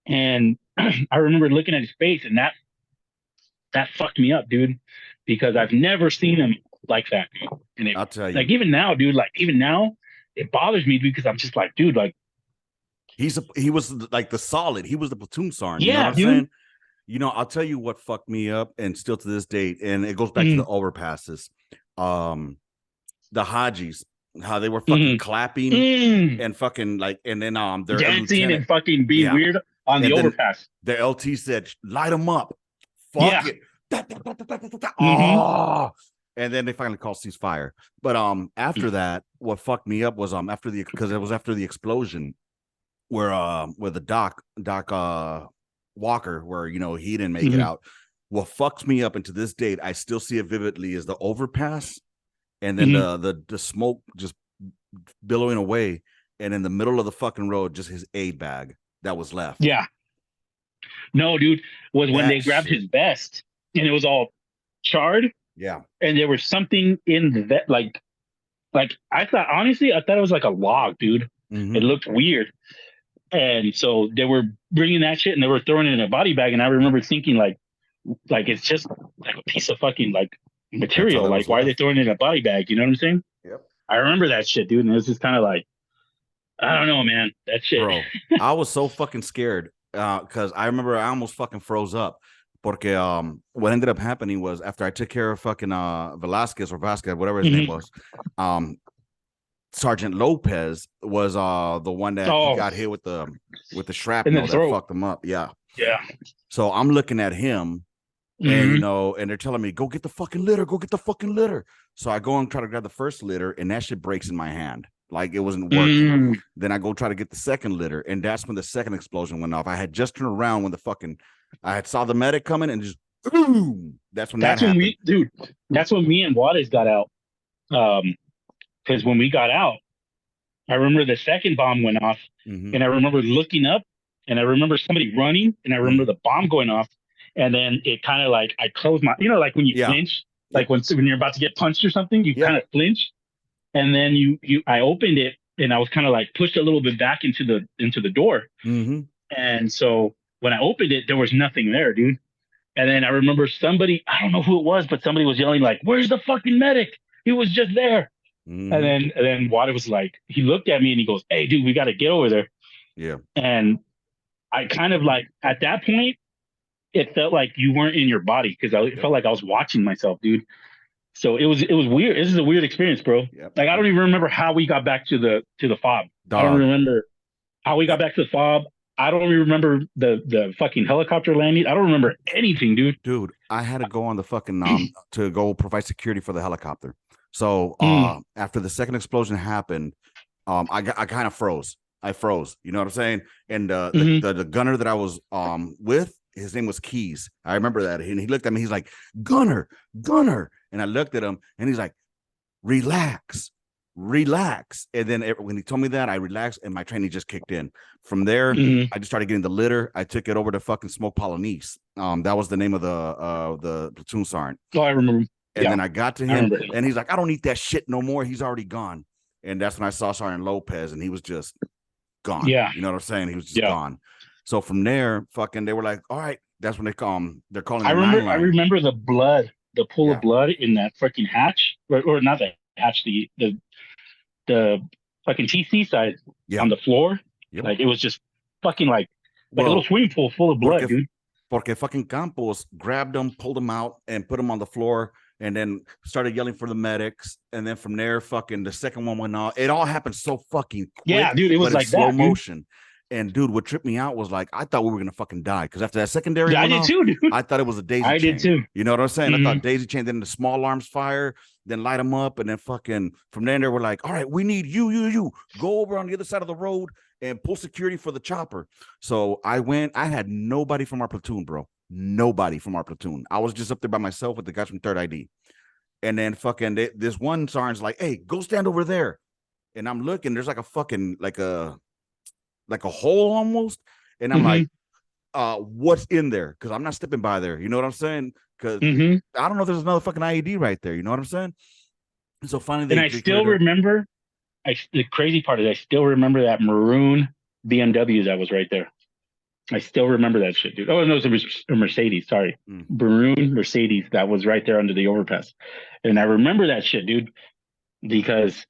And I remember looking at his face, and that fucked me up, dude, because I've never seen him like that. And I'll tell you, like even now, dude, it bothers me because I'm just like, dude, like he was like the solid. He was the platoon sergeant. Yeah, you know what I'm dude. saying? You know, I'll tell you what fucked me up, and still to this date, and it goes back to the overpasses. The Hajis, how they were fucking clapping and fucking like, and then they're dancing and fucking being weird on the overpass. The LT said, "Light them up, fuck it." And then they finally called ceasefire. But after that, what fucked me up was because it was after the explosion where the Doc Walker, where you know he didn't make it out. What fucks me up, and to this date I still see it vividly, is the overpass, and then the smoke just billowing away, and in the middle of the fucking road, just his aid bag that was left. Yeah. No, dude, was when they grabbed his vest and it was all charred. Yeah. And there was something in the vet, like I thought it was like a log, dude. It looked weird. And so they were bringing that shit and they were throwing it in a body bag. And I remember thinking like it's just like a piece of fucking like material. Like, why are they throwing it in a body bag? You know what I'm saying? Yep. I remember that shit, dude. And it was just kind of like, I don't know, man. That shit. Bro, I was so fucking scared because I remember I almost fucking froze up. Porque what ended up happening was after I took care of fucking Velasquez, whatever his name was, Sergeant Lopez was the one that got hit with the shrapnel that fucked him up. Yeah. Yeah. So I'm looking at him, and and they're telling me, go get the fucking litter, go get the fucking litter. So I go and try to grab the first litter, and that shit breaks in my hand. Like it wasn't working. Then I go try to get the second litter, and that's when the second explosion went off. I had just turned around when I had saw the medic coming, and just boom. That's when that happened. That's when me and Waters got out. Because when we got out, I remember the second bomb went off, and I remember looking up, and I remember somebody running, and I remember the bomb going off, and then it kind of like I closed my, like when you flinch, like when you're about to get punched or something, you kind of flinch, and then I opened it, and I was kind of like pushed a little bit back into the door, and so when I opened it, there was nothing there, dude. And then I remember somebody, I don't know who it was, but somebody was yelling like, "Where's the fucking medic? He was just there." And then Water was like, he looked at me and he goes, "Hey, dude, we got to get over there." Yeah. And I kind of like, at that point, it felt like you weren't in your body because I felt like I was watching myself, dude. So it was weird. This is a weird experience, bro. Yep. Like I don't even remember how we got back to the fob. I don't remember how we got back to the fob. I don't even remember the fucking helicopter landing. I don't remember anything, dude. Dude, I had to go on the fucking to go provide security for the helicopter. So after the second explosion happened, I kind of froze. I froze. You know what I'm saying? And the gunner that I was with, his name was Keys. I remember that. And he looked at me. He's like, Gunner. And I looked at him, and he's like, relax. And then when he told me that, I relaxed, and my training just kicked in. From there, I just started getting the litter. I took it over to fucking Smoke Polonese. That was the name of the platoon sergeant. Oh, I remember. And then I got to him, and he's like, I don't need that shit no more. He's already gone. And that's when I saw Sergeant Lopez, and he was just gone. Yeah. You know what I'm saying? He was just gone. So from there, fucking, they were like, all right. That's when they're calling. I remember the blood, the pool of blood in that fucking hatch, or not the hatch, the fucking TC side on the floor. Yep. Like it was just fucking like a little swimming pool full of blood, dude. Porque fucking Campos grabbed him, pulled him out, and put him on the floor, and then started yelling for the medics. And then from there, fucking the second one went off. It all happened so fucking quick. Yeah, dude, it was like slow that, motion. And dude, what tripped me out was like I thought we were gonna fucking die because after that secondary, I did too, dude. I thought it was a daisy chain. I did too. You know what I'm saying? I thought daisy chain. Then the small arms fire, then light them up, and then fucking from there they were like, all right, we need you go over on the other side of the road and pull security for the chopper. So I went. I had nobody from our platoon, bro. Nobody from our platoon. I was just up there by myself with the guys from Third ID. And then fucking this one sergeant's like, hey, go stand over there. And I'm looking. There's like a fucking like a hole almost. And I'm like, what's in there? Because I'm not stepping by there. You know what I'm saying? Because I don't know if there's another fucking IED right there. You know what I'm saying? And so finally, I still remember. The crazy part is I still remember that maroon BMW that was right there. I still remember that shit, dude. Oh no, it was a Mercedes. Sorry, maroon Mercedes that was right there under the overpass, and I remember that shit, dude, because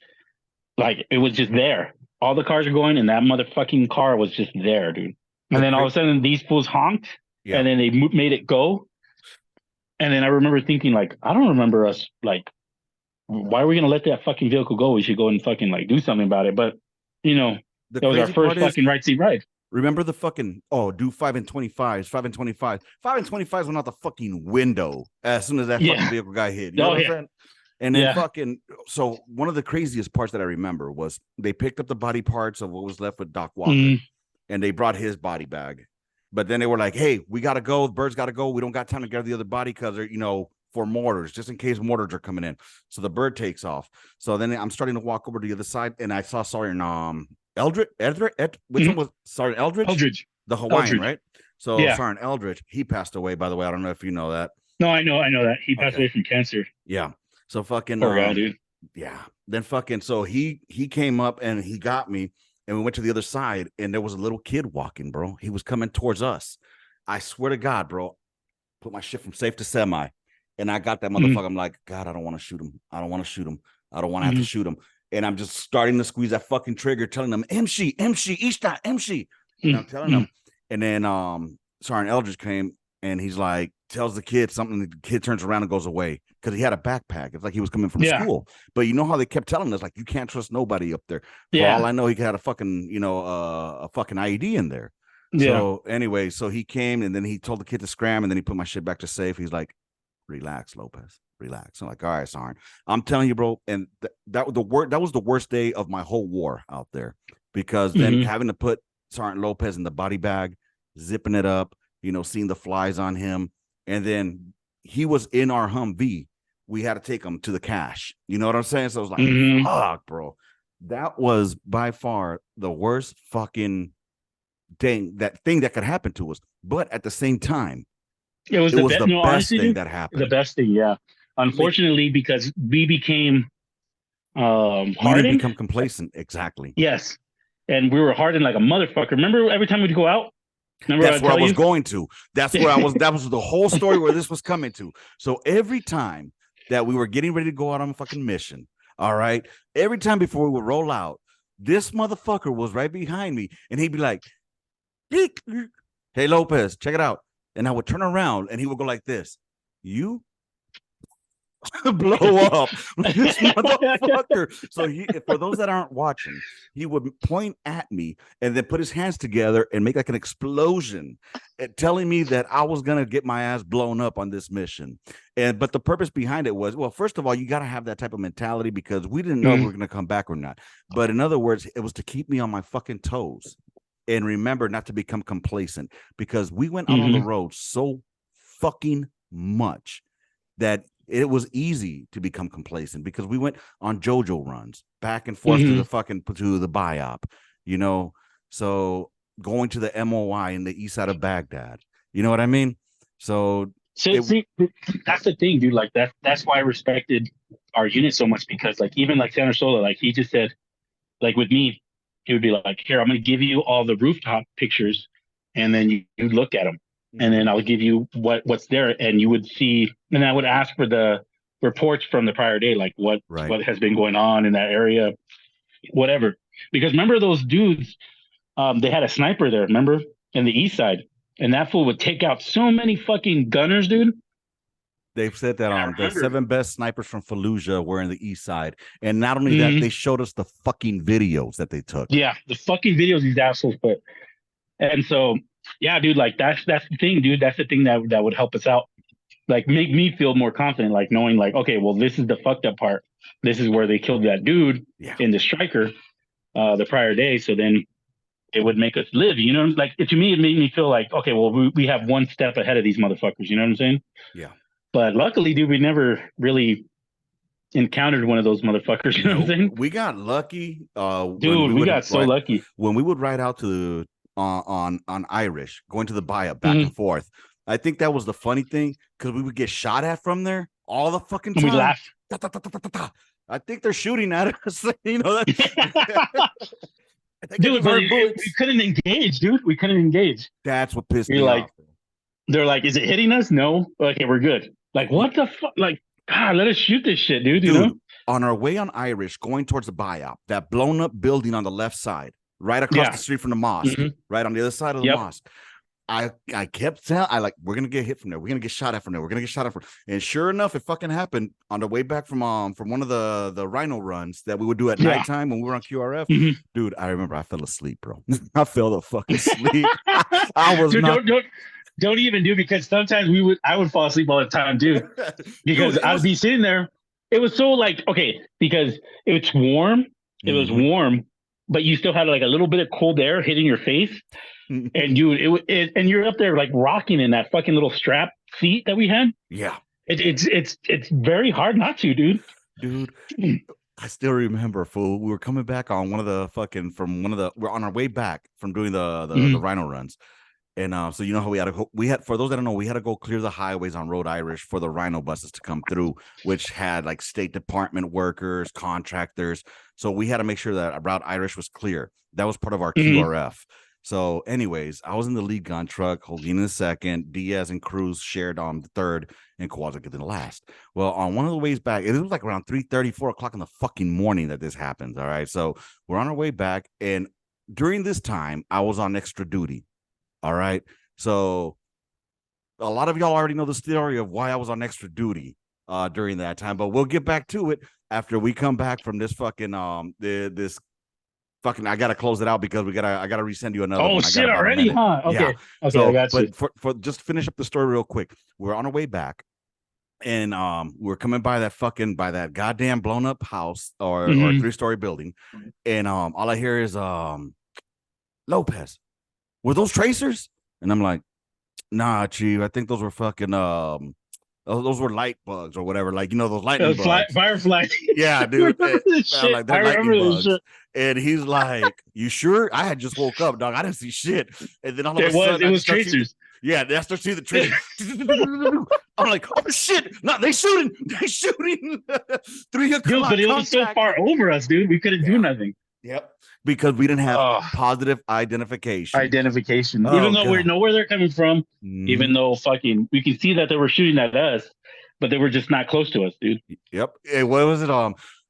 like it was just there. All the cars are going, and that motherfucking car was just there, dude. And then all of a sudden, these fools honked, and then they made it go. And then I remember thinking, like, I don't remember us, like, why are we gonna let that fucking vehicle go? We should go and fucking like do something about it. But that was our first fucking right seat ride. Remember the fucking do 5 and 25s, 5 and 25. 5 and 25s went out the fucking window as soon as that fucking vehicle got hit. You know what I'm saying? And then fucking, so one of the craziest parts that I remember was they picked up the body parts of what was left with Doc Walker, and they brought his body bag. But then they were like, hey, we got to go. The birds got to go. We don't got time to get the other body because they're, for mortars, just in case mortars are coming in. So the bird takes off. So then I'm starting to walk over to the other side, and I saw Sergeant Eldridge. Which one was Sergeant Eldridge? Eldridge. The Hawaiian, right? So Sergeant Eldridge, he passed away, by the way. I don't know if you know that. No, I know that. He passed away from cancer. Yeah. So fucking poor guy, dude. Yeah. Then fucking so he came up and he got me, and we went to the other side, and there was a little kid walking, bro. He was coming towards us. I swear to God, bro. Put my shit from safe to semi. And I got that motherfucker. I'm like, God, I don't want to shoot him. I don't want to shoot him. I don't want to have to shoot him. And I'm just starting to squeeze that fucking trigger, telling them, MC, Ishta, MC. And I'm telling them. And then Sergeant Eldridge came, and he's like, tells the kid something. The kid turns around and goes away because he had a backpack. It's like he was coming from school. But you know how they kept telling us, like, you can't trust nobody up there. For all I know, he had a fucking, a fucking IED in there. So anyway, so he came and then he told the kid to scram and then he put my shit back to safe. He's like, relax, Lopez, relax. I'm like, all right, Sarn. I'm telling you, bro. And that was the worst day of my whole war out there, because then having to put Sergeant Lopez in the body bag, zipping it up, seeing the flies on him. And then he was in our Humvee. We had to take him to the cache. You know what I'm saying? So I was like, fuck, bro. That was by far the worst fucking thing that could happen to us. But at the same time, it was the best honestly, thing that happened. The best thing, yeah. Unfortunately, because we became hardened. We didn't become complacent. Exactly. Yes. And we were hardened like a motherfucker. Remember every time we'd go out? That's where I was going to. That's where I was. That was the whole story where this was coming to. So every time that we were getting ready to go out on a fucking mission, all right, every time before we would roll out, this motherfucker was right behind me, and he'd be like, "Hey, Lopez, check it out." And I would turn around, and he would go like this, "You blow up this motherfucker." So for those that aren't watching, he would point at me and then put his hands together and make like an explosion, telling me that I was gonna get my ass blown up on this mission. But the purpose behind it was, well, first of all, you got to have that type of mentality, because we didn't know if we were gonna come back or not. But in other words, it was to keep me on my fucking toes and remember not to become complacent, because we went out on the road so fucking much that it was easy to become complacent, because we went on JoJo runs back and forth to the BIOP, so going to the MOI in the east side of Baghdad, you know what I mean? So see, that's the thing, dude. Like that's why I respected our unit so much, because like even like Senator Sola, like he just said, like with me, he would be like, "Here, I'm going to give you all the rooftop pictures, and then you look at them, and then I'll give you what's there," and you would see. And I would ask for the reports from the prior day, like what has been going on in that area, whatever. Because remember those dudes, they had a sniper there, remember, in the east side, and that fool would take out so many fucking gunners, dude. They've said that the 7 best snipers from Fallujah were in the east side. And not only that, they showed us the fucking videos that they took. Yeah, the fucking videos these assholes put. And so, yeah, dude, like that's the thing, dude. That's the thing that would help us out. Like make me feel more confident, like knowing like, okay, well, this is the fucked up part. This is where they killed that dude in the striker the prior day. So then it would make us live, like to me, it made me feel like, okay, well, we have one step ahead of these motherfuckers. You know what I'm saying? Yeah. But luckily, dude, we never really encountered one of those motherfuckers. You know what I'm saying? We got lucky. Dude, we got so lucky. When we would ride out to on Irish, going to the BIOP back and forth. I think that was the funny thing, because we would get shot at from there all the fucking time. And we laughed. I think they're shooting at us. Dude, we couldn't engage, dude. We couldn't engage. That's what pissed me off. They're like, "Is it hitting us?" No. Okay, we're good. Like, what the fuck? Like, God, let us shoot this shit, dude. You know? On our way on Irish, going towards the BIOP, that blown up building on the left side, right across the street from the mosque, right on the other side of the mosque. I kept telling, we're gonna get hit from there. We're gonna get shot at from there. We're gonna get shot at from. And sure enough, it fucking happened on the way back from one of the rhino runs that we would do at nighttime when we were on QRF. Dude, I remember I fell asleep, bro. I fell the fucking asleep. I was Don't even do, because sometimes I would fall asleep all the time, dude. Because I'd be sitting there. It was so like, okay, because it's warm. It was warm, but you still had like a little bit of cold air hitting your face. And and you're up there like rocking in that fucking little strap seat that we had. Yeah. It's very hard not to, dude. Dude. I still remember, fool. We were coming back on we're on our way back from doing the rhino runs. And so you know how we had for those that don't know, we had to go clear the highways on Road Irish for the rhino buses to come through, which had like State Department workers, contractors. So we had to make sure that Route Irish was clear. That was part of our QRF. So anyways, I was in the lead gun truck, Holguin in the second, Diaz and Cruz shared on the third, and Kowalczyk in the last. Well, on one of the ways back, it was like around 3:30, 4 o'clock in the fucking morning that this happens. All right. So we're on our way back. And during this time, I was on extra duty. All right. So a lot of y'all already know the story of why I was on extra duty during that time, but we'll get back to it after we come back from this fucking this fucking, I gotta close it out because I gotta resend you another one. I got shit, about a already, minute. huh? Okay. Yeah. Okay, So, I got you. but for just finish up the story real quick. We're on our way back, and we're coming by that goddamn blown up house or 3-story building, and all I hear is Lopez, were those tracers? And I'm like, nah, Chief, I think those were fucking those were light bugs or whatever, like, you know, those lightning bugs. Firefly. Yeah, dude. Shit. Like, they're lightning remember bugs. And he's like, you sure? I had just woke up, dog. I didn't see shit. And then all of a sudden, it was tracers. Yeah, I start seeing the tracers. I'm like, oh shit! No, they shooting! 3 o'clock. Dude, but it was so far over us, dude. We couldn't do nothing. Yep, because we didn't have positive identification. Even though we know where they're coming from, even though fucking we can see that they were shooting at us, but they were just not close to us, dude. Yep. Hey, what was it?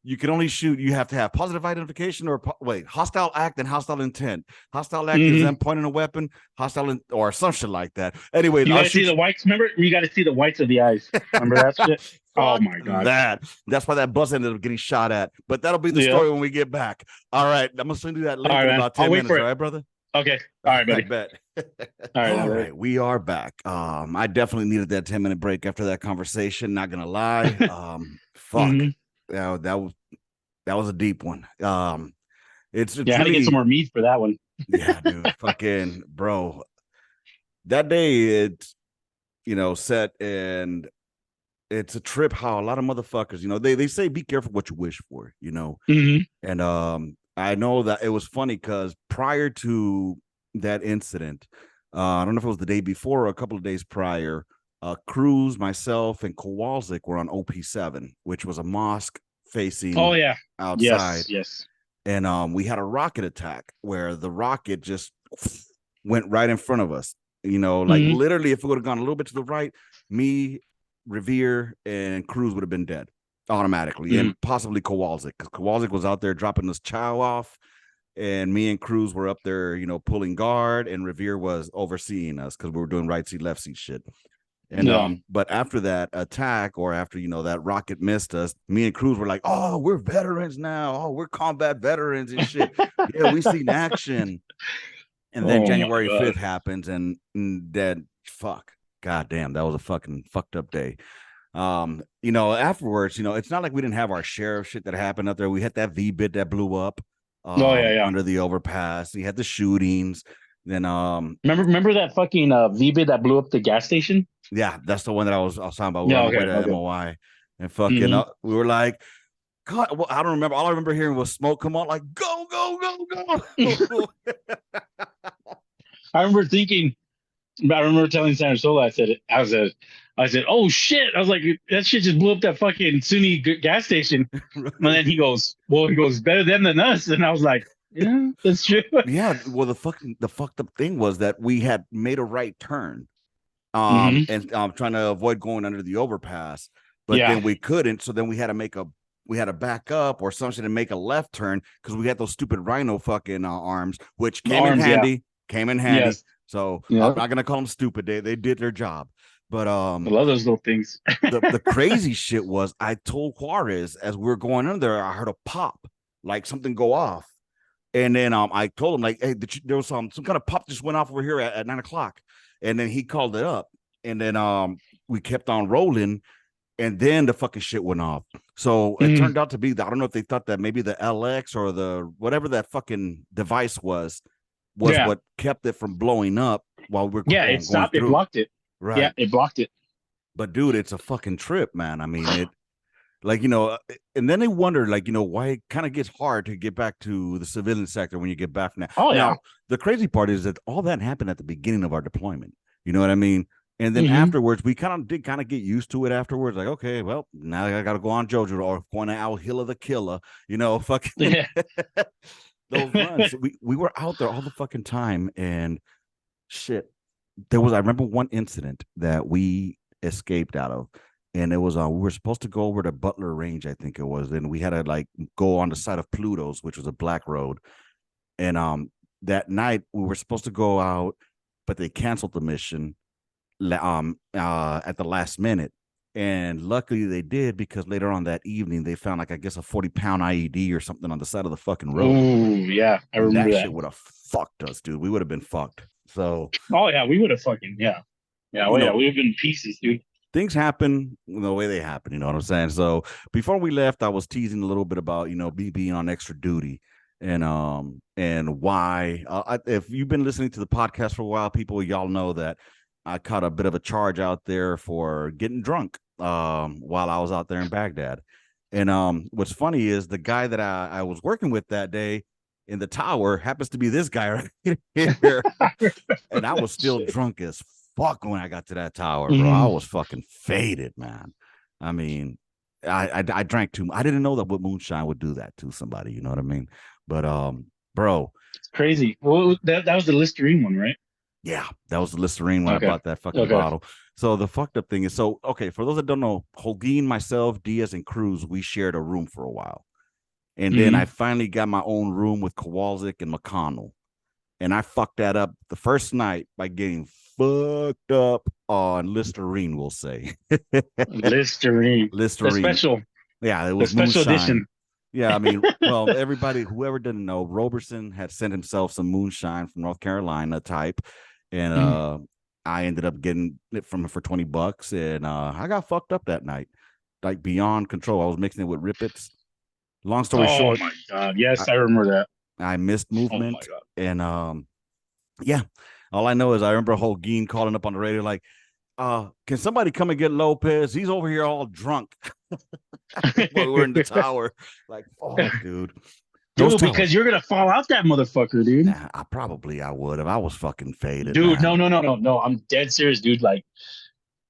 You can only shoot. You have to have positive identification or hostile act and hostile intent. Hostile act is them pointing a weapon. Or some shit like that. Anyway, you gotta see the whites. Remember, you gotta see the whites of the eyes. Remember that shit? Oh my god. That's why that bus ended up getting shot at. But that'll be the story when we get back. All right, I'm gonna send you that link in about 10 minutes. All right, brother. Okay. All right, buddy. I bet. All right, we are back. I definitely needed that 10-minute break after that conversation. Not gonna lie. Fuck. That was a deep one. It's I had to get some more meat for that one. Yeah, dude. Fucking bro. That day it's set, and it's a trip how a lot of motherfuckers, they say be careful what you wish for, and I know that it was funny because prior to that incident, I don't know if it was the day before or a couple of days prior, Cruz, myself, and Kowalczyk were on OP7, which was a mosque facing outside. Yes. And we had a rocket attack where the rocket just went right in front of us. Literally, if it would have gone a little bit to the right, me, Revere, and Cruz would have been dead automatically, and possibly Kowalczyk, because Kowalczyk was out there dropping this chow off, and me and Cruz were up there, pulling guard, and Revere was overseeing us because we were doing right seat, left seat shit. And but after that attack, or after that rocket missed us, me and Cruz were like, "Oh, we're veterans now. Oh, we're combat veterans and shit. Yeah, we seen action." And then January 5th happens, and then goddamn, that was a fucking fucked up day. Afterwards, it's not like we didn't have our share of shit that happened up there. We had that V-bit that blew up under the overpass. We had the shootings. Then remember that fucking V-bit that blew up the gas station? Yeah, that's the one that I was talking about. We're on the way to MOI, and fucking we were like, God, well, I don't remember. All I remember hearing was smoke come on, like go, go, go, go. I remember telling Sandra Sola, I said, oh shit. I was like, that shit just blew up that fucking Sunni gas station. And then he goes, better them than us. And I was like, yeah, that's true. Yeah, well, the fucked up thing was that we had made a right turn, and trying to avoid going under the overpass, but then we couldn't. So then we had to back up or something and make a left turn because we had those stupid rhino fucking arms, which came in handy. Yes. So I'm not gonna call them stupid. They did their job. But I love those little things. the crazy shit was, I told Juarez as we were going under there, I heard a pop, like something go off. And then I told him, like, hey, there was some kind of pop just went off over here at 9 o'clock. And then he called it up. And then we kept on rolling. And then the fucking shit went off. So it turned out to be, I don't know if they thought that maybe the LX or the whatever that fucking device was what kept it from blowing up while we're it stopped. It blocked it. Right. Yeah, it blocked it. But dude, it's a fucking trip, man. I mean, it like, and then they wonder, like, why it kind of gets hard to get back to the civilian sector when you get back now. Oh, yeah. Now, the crazy part is that all that happened at the beginning of our deployment. You know what I mean? And then afterwards, we kind of get used to it afterwards. Like, okay, well, now I got to go on JoJo or going to Al Hilla the Killer, fucking those runs. We were out there all the fucking time, and shit. I remember one incident that we escaped out of. And it was we were supposed to go over to Butler Range, I think it was. And we had to go on the side of Pluto's, which was a black road. And that night we were supposed to go out, but they canceled the mission at the last minute. And luckily they did, because later on that evening they found like, I guess, a 40-pound IED or something on the side of the fucking road. Oh yeah, I And remember that that. shit would have fucked us, dude. We would have been fucked. So, Oh yeah, we would have fucking you oh yeah, know, we would have been pieces, dude. things happen the way they happen. You know what I'm saying? So before we left, I was teasing a little bit about, me being on extra duty, and why. If you've been listening to the podcast for a while, people, y'all know that I caught a bit of a charge out there for getting drunk while I was out there in Baghdad. And what's funny is the guy that I was working with that day in the tower happens to be this guy right here. And I was still drunk as fuck when I got to that tower, bro. I was fucking faded, man. I mean, I drank too much. I didn't know that what moonshine would do that to somebody. You know what I mean? But bro, It's crazy. Well, that was the Listerine one, right? yeah, that was the Listerine when I Okay. bought that fucking bottle. So the fucked up thing is, so okay, for those that don't know, Holguin, myself, Diaz, and Cruz, we shared a room for a while. And then I finally got my own room with Kowalczyk and McConnell. And I fucked that up the first night by getting fucked up on Listerine, we'll say. Listerine. The Listerine. special. Yeah, it The was special moonshine. edition. Yeah, I mean, well, everybody, whoever didn't know, Roberson had sent himself some moonshine from North Carolina type. And I ended up getting it from him for $20. And I got fucked up that night, like beyond control. I was mixing it with Rippets. Long story short. Oh my God. Yes, I remember that. I missed movement. Oh And yeah, all I know is I remember Holguin calling up on the radio like, can somebody come and get Lopez? He's over here all drunk. While we're in the tower. Like, oh, dude. Dude, because you're gonna fall out that motherfucker, dude. Nah, I would have. I was fucking faded. Dude, man. no. I'm dead serious, dude. Like,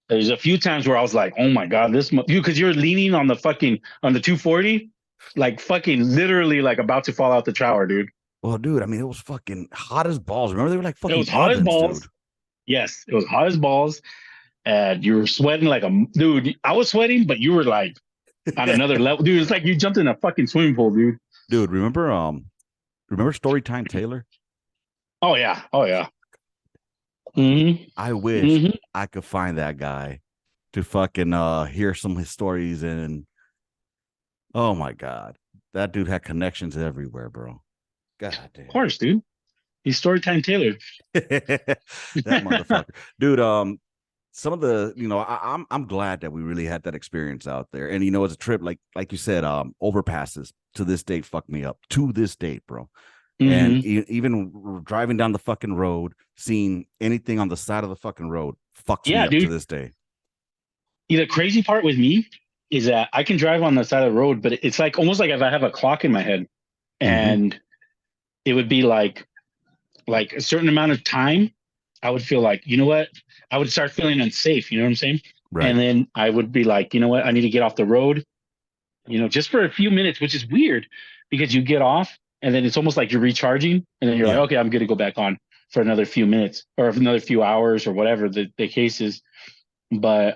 there's a few times where I was like, oh my God, dude, because you're leaning on the 240, like fucking literally like about to fall out the tower, dude. Well, dude, I mean, it was fucking hot as balls. Remember, they were like fucking It was hot ovens, as balls. dude. Yes, it was hot as balls. And you were sweating like a dude. I was sweating, but you were like on another level, dude. It's like you jumped in a fucking swimming pool, dude. Dude, remember Storytime Taylor? Oh yeah. I wish I could find that guy to fucking hear some of his stories. And oh my God, that dude had connections everywhere, bro. God damn. Of course, dude. He's Storytime Taylor. That motherfucker. Dude, some of the, I'm glad that we really had that experience out there. And it's a trip, like you said, overpasses to this date fuck me up. To this date, bro. And even driving down the fucking road, seeing anything on the side of the fucking road fucks me up, dude, to this day. The crazy part with me is that I can drive on the side of the road, but it's like almost like if I have a clock in my head, and it would be like a certain amount of time, I would feel like, you know what? I would start feeling unsafe. You know what I'm saying? Right. And then I would be like, you know what? I need to get off the road, just for a few minutes, which is weird because you get off and then it's almost like you're recharging. And then you're like, okay, I'm going to go back on for another few minutes or another few hours or whatever the case is. But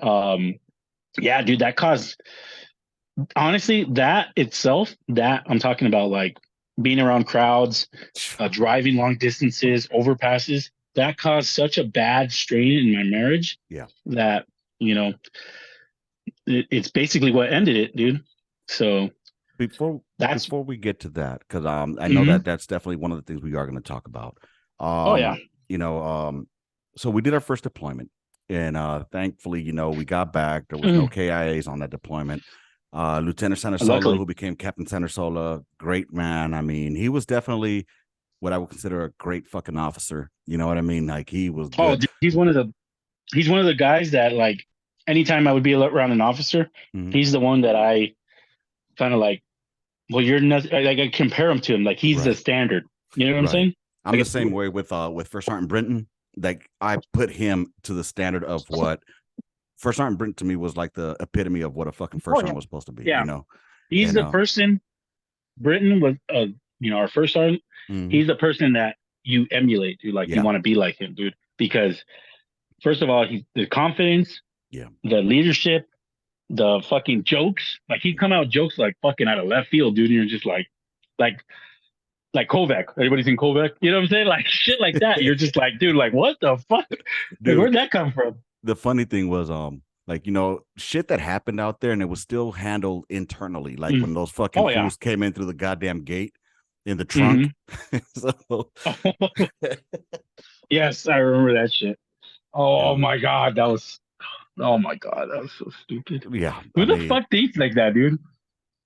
yeah, dude, that caused, honestly, that itself, that I'm talking about, like being around crowds, driving long distances, overpasses, that caused such a bad strain in my marriage. Yeah. That, it's basically what ended it, dude. So before we get to that, because I know that that's definitely one of the things we are going to talk about. Oh yeah. So we did our first deployment, and thankfully, we got back. There was no KIAs on that deployment. Lieutenant Sandersola, who became Captain Sandersola, great man. I mean, he was definitely what I would consider a great fucking officer. You know what I mean? Like, he was good. Oh, dude, he's one of the guys that, like, anytime I would be around an officer, he's the one that I kind of like, well, you're not, like, I compare him to him. Like, he's the standard. You know what I'm saying? I'm the same way with First Sergeant Brinton. Like, I put him to the standard of what First Sergeant Brinton to me was like the epitome of what a fucking first sergeant was supposed to be. Yeah. He's the person. Brinton was, our first sergeant. He's the person that you emulate, dude. Like, you want to be like him, dude. Because first of all, he's the confidence, the leadership, the fucking jokes. Like, he'd come out jokes like fucking out of left field, dude. And you're just like Kovac. Everybody's seen Kovac? You know what I'm saying? Like, shit like that. You're just like, dude, like, what the fuck? Dude, like, where'd that come from? The funny thing was, Like, shit that happened out there, and it was still handled internally. Like when those fucking Oh yeah. fools came in through the goddamn gate in the trunk. Mhm. So, Yes, I remember that shit. Oh yeah, my god, that was. Oh my god, that was so stupid. yeah. I Who the mean, fuck thinks like that, dude?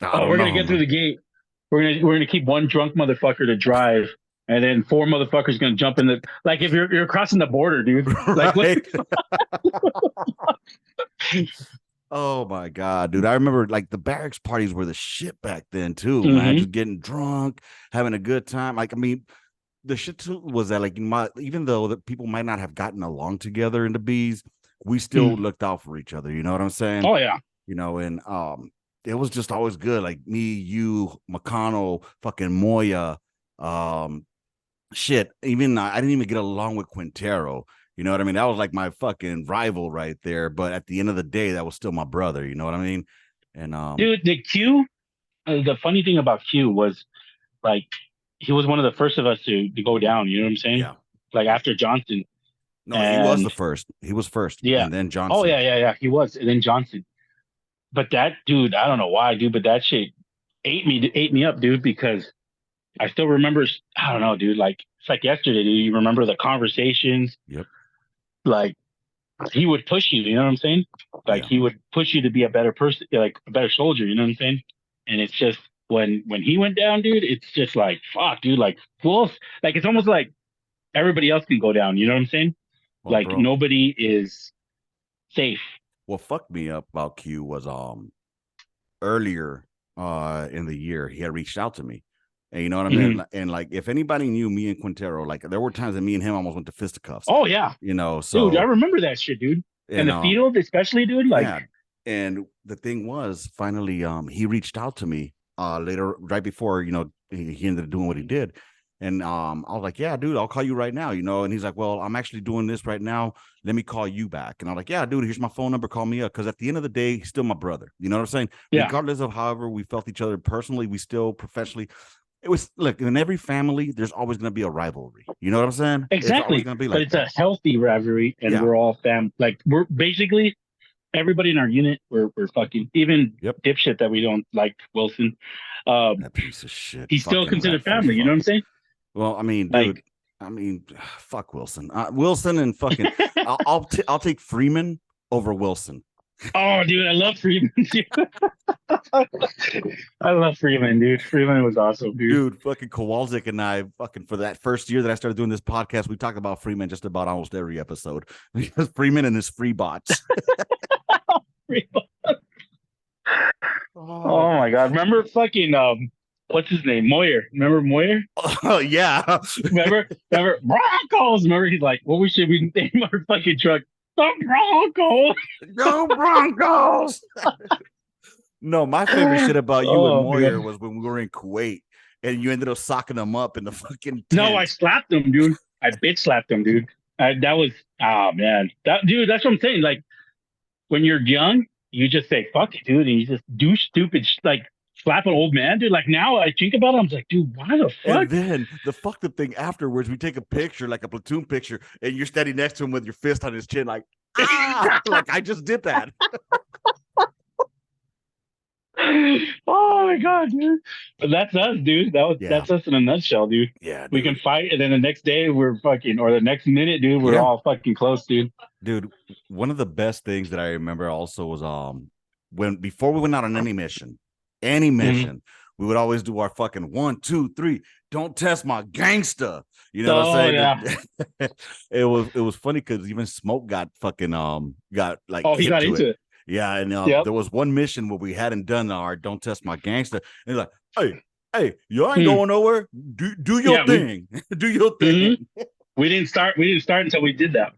I Oh, don't we're gonna know, get through man. the gate. We're gonna keep one drunk motherfucker to drive, and then four motherfuckers gonna jump in the like if you're crossing the border, dude. Like what? Right? Oh my god, dude! I remember like the barracks parties were the shit back then too, man. Mm-hmm. Just getting drunk, having a good time. Like, I mean, the shit too was that like even though that people might not have gotten along together in the bees, we still looked out for each other. You know what I'm saying? Oh yeah. And it was just always good. Like me, you, McConnell, fucking Moya, um, shit. Even I didn't even get along with Quintero. You know what I mean? That was like my fucking rival right there. But at the end of the day, that was still my brother. You know what I mean? And Dude, the Q. The funny thing about Q was like he was one of the first of us to go down. You know what I'm saying? yeah, Like yeah. after Johnson, No, he was the and first. He was first, yeah. and then Oh Johnson. yeah. He was, and then Johnson. But that dude, I don't know why, dude, but that shit ate me up, dude, because I still remember. I don't know, dude. Like it's like yesterday, dude. You remember the conversations? Yep. Like he would push you. You know what I'm saying? Like Yeah. he would push you to be a better person, like a better soldier. You know what I'm saying? And it's just when he went down, dude. It's just like fuck, dude. Like well, like it's almost like everybody else can go down. You know what I'm saying? Well, Like bro. nobody is safe. What fucked me up about Q was earlier in the year he had reached out to me. And you know what I Mm-hmm. mean? And like if anybody knew me and Quintero, like there were times that me and him almost went to fisticuffs. Oh yeah, dude. I So remember that shit, dude. And and the field, especially, dude. Like yeah. And the thing was finally he reached out to me later right before, he ended up doing what he did. And I was like, yeah, dude, I'll call you right now, and he's like, well, I'm actually doing this right now. Let me call you back. And I'm like, yeah, dude, here's my phone number. Call me up. Because at the end of the day, he's still my brother. You know what I'm saying? yeah, Regardless of however we felt each other personally, we still professionally. It was look in every family, there's always going to be a rivalry. You know what I'm saying? It's always exactly. going to be But like it's a that. healthy rivalry, and Yeah. we're all fam. Like we're basically everybody in our unit. We're fucking even Yep. dipshit that we don't like Wilson. That piece of shit. He's still Fucking considered rat face family. You know what fuck. I'm saying? Well, I mean, dude, Like fuck Wilson. Wilson and fucking, I'll take Freeman over Wilson. oh, dude, I love Freeman. I love Freeman, dude. Freeman was awesome, dude. Dude, fucking Kowalczyk and I, fucking for that first year that I started doing this podcast, we talked about Freeman just about almost every episode because Freeman and his free bots. Oh, Oh my god! Remember fucking what's his name? Moyer. Remember Moyer? yeah. Remember Broncos? Remember he's like, what we should we name our fucking truck? The Broncos. Go Broncos. No, my favorite shit about you and Oh Moyer man. was when we were in Kuwait and you ended up socking them up in the fucking No, I tent. slapped him, dude. I bitch slapped him, dude. That was oh man. That dude, that's what I'm saying. Like when you're young, you just say fuck it, dude, and you just do stupid like slap an old man, dude. Like now I think about it, I'm like, dude, why the And fuck? then the fucked up thing afterwards, we take a picture, like a platoon picture, and you're standing next to him with your fist on his chin, like, like I just did that. Oh my god, dude. But that's us, dude. Yeah. That's us in a nutshell, dude. Yeah, We can dude. fight, and then the next day we're fucking, or the next minute, dude, we're Yeah. all fucking close, dude. Dude, one of the best things that I remember also was when before we went out on any mission, we would always do our fucking 1, 2, 3. Don't test my gangster. You know what Oh I'm yeah. saying? It was funny because even Smoke got fucking got like Oh, he hip got to into it. it. Yeah, and Yep. there was one mission where we hadn't done our "Don't Test My Gangster," and he's like, "Hey, you ain't Hmm. going nowhere. Do your Yeah. thing. Do your Mhm. thing, We didn't start. We didn't start until we did that.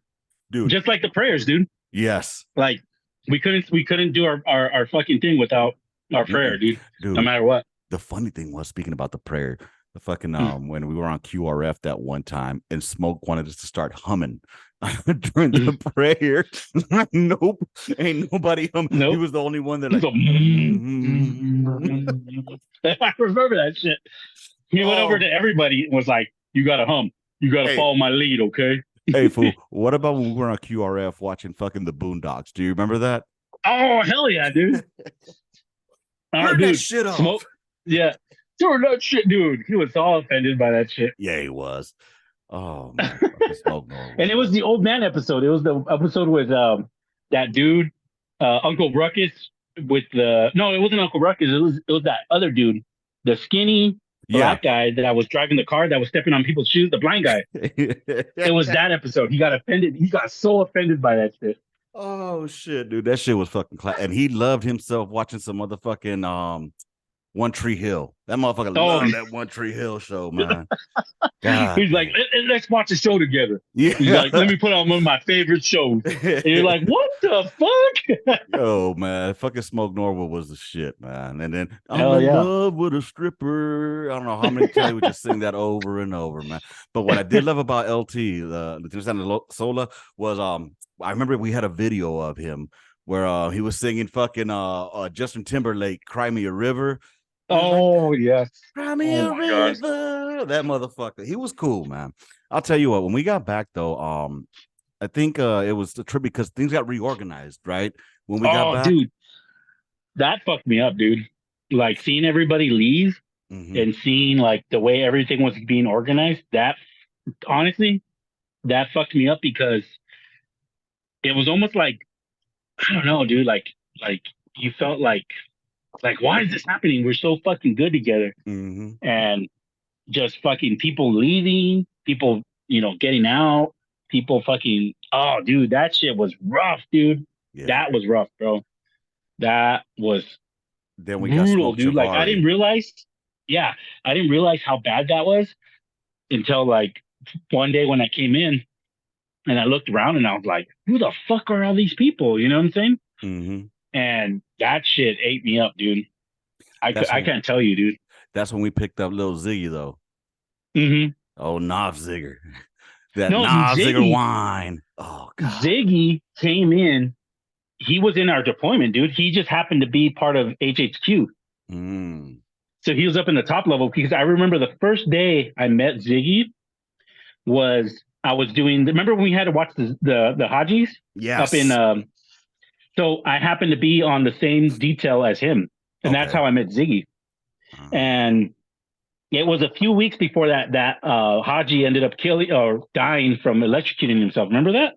dude." Just like the prayers, dude. Yes, Like we couldn't do our fucking thing without our prayer, dude. No dude. matter what. The funny thing was, speaking about the prayer, the fucking Hmm. when we were on QRF that one time, and Smoke wanted us to start humming during the prayer. Nope, ain't nobody hum. He Nope. was the only one that He's like. like, Mm-hmm. I remember that shit. He went over to Oh, everybody and was like, "You gotta hum. You gotta hey, follow my lead, okay?" hey, fool. What about when we were on QRF watching fucking the Boondocks? Do you remember that? Oh hell yeah, dude. Turn that Dude, shit smoke. off. Yeah, turn that shit, dude. He was all offended by that shit. Yeah, he was. Oh man, fucking Smoke And Norwood, it was man. the old man episode. It was the episode with that dude, Uncle Ruckus. With the no, it wasn't Uncle Ruckus. It was that other dude, the skinny Yeah. black guy that was driving the car that was stepping on people's shoes. The blind guy. It was that episode. He got offended. He got so offended by that shit. Oh shit, dude, that shit was fucking and he loved himself watching some motherfucking One Tree Hill. That motherfucker Oh, loved that One Tree Hill show, man. God he's like, damn. Let's watch the show together. He's Yeah. like, let me put on one of my favorite shows. And you're like, what the fuck? Yo, man, fucking Smoke Norwood was the shit, man. And then I'm Hell in yeah. love with a stripper. I don't know how many times we just sing that over and over, man. But what I did love about LT, the Sola, was I remember we had a video of him where he was singing fucking Justin Timberlake, Cry Me a River. Oh yes. Cry me Oh a my god. river. That motherfucker. He was cool, man. I'll tell you what, when we got back though, I think it was the trip because things got reorganized, right? When we got Oh, back. dude, that fucked me up, dude. Like seeing everybody leave Mm-hmm. and seeing like the way everything was being organized. That honestly, that fucked me up because it was almost like I don't know, dude. Like you felt like why is this happening? We're so fucking good together, Mm-hmm. and just fucking people leaving, people getting out, people fucking. Oh, dude, that shit was rough, dude. Yeah. That was rough, bro. That was Then we got brutal, smoked dude. Like I Jabari. didn't realize, yeah, I didn't realize how bad that was until like one day when I came in and I looked around and I was like, who the fuck are all these people? You know what I'm saying? Mm-hmm. And that shit ate me up, dude. That's I when can't tell you, dude. that's when we picked up little Ziggy though. Mm-hmm. Oh, Knob Zigger. That No, Knob Zigger wine. Oh God. Ziggy came in. He was in our deployment, dude. He just happened to be part of HHQ. Mm. So he was up in the top level because I remember the first day I met Ziggy was I was doing. Remember when we had to watch the Hajis up in? Yes. So I happened to be on the same detail as him, and that's Okay. how I met Ziggy. And it was a few weeks before that Haji ended up killing or dying from electrocuting himself. Remember that?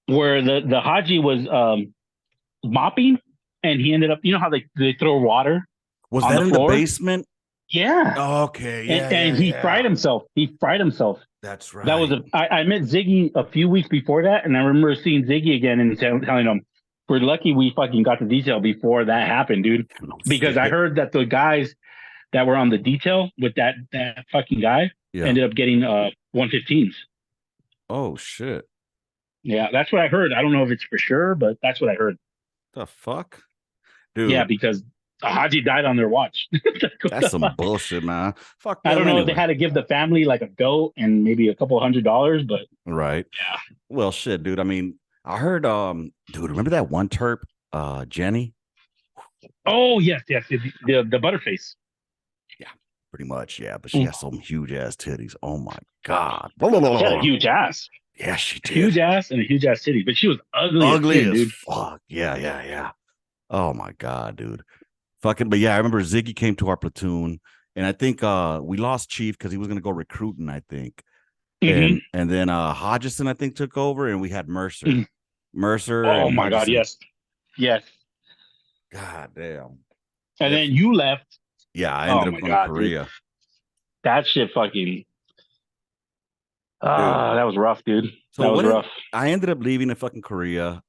Where the Haji was mopping and he ended up, you know how they throw water Was on that the in the floor? basement? Yeah. Okay. Yeah, And yeah, he yeah. fried himself. He fried himself. That's That was right. I met Ziggy a few weeks before that, and I remember seeing Ziggy again and telling him, we're lucky we fucking got the detail before that happened, dude. No Because I shit. heard that the guys that were on the detail with that fucking guy Yeah. ended up getting 115s. Oh shit. Yeah, that's what I heard. I don't know if it's for sure, but that's what I heard. The fuck? Yeah, Dude, because Haji died on their watch. that's some bullshit, man. Fuck I them don't know if they anyway. had to give the family like a goat and maybe a couple $100, but Right. yeah. Well, shit, dude. I mean, I heard dude, remember that one terp, Jenny? Oh yes, yes, the butterface. Yeah, pretty much, yeah. But she Mm. has some huge ass titties. Oh my god. She had a huge ass, Yeah, she did. huge ass, and a huge ass titty, but she was ugly as Ugly sin, as dude. fuck. Yeah, yeah, yeah. Oh my god, dude. Fucking, but yeah, I remember Ziggy came to our platoon, and I think we lost Chief because he was gonna go recruiting, I think. Mm-hmm. And then Hodgson, I think, took over, and we had Mercer. Mm. Mercer Oh and my god, Hodgson. yes, yes. God damn. And Yes. then you left. Yeah, I Oh ended up my going to god, dude, Korea. that shit fucking. Dude. That was rough, dude. So That was rough. I ended up leaving in fucking Korea.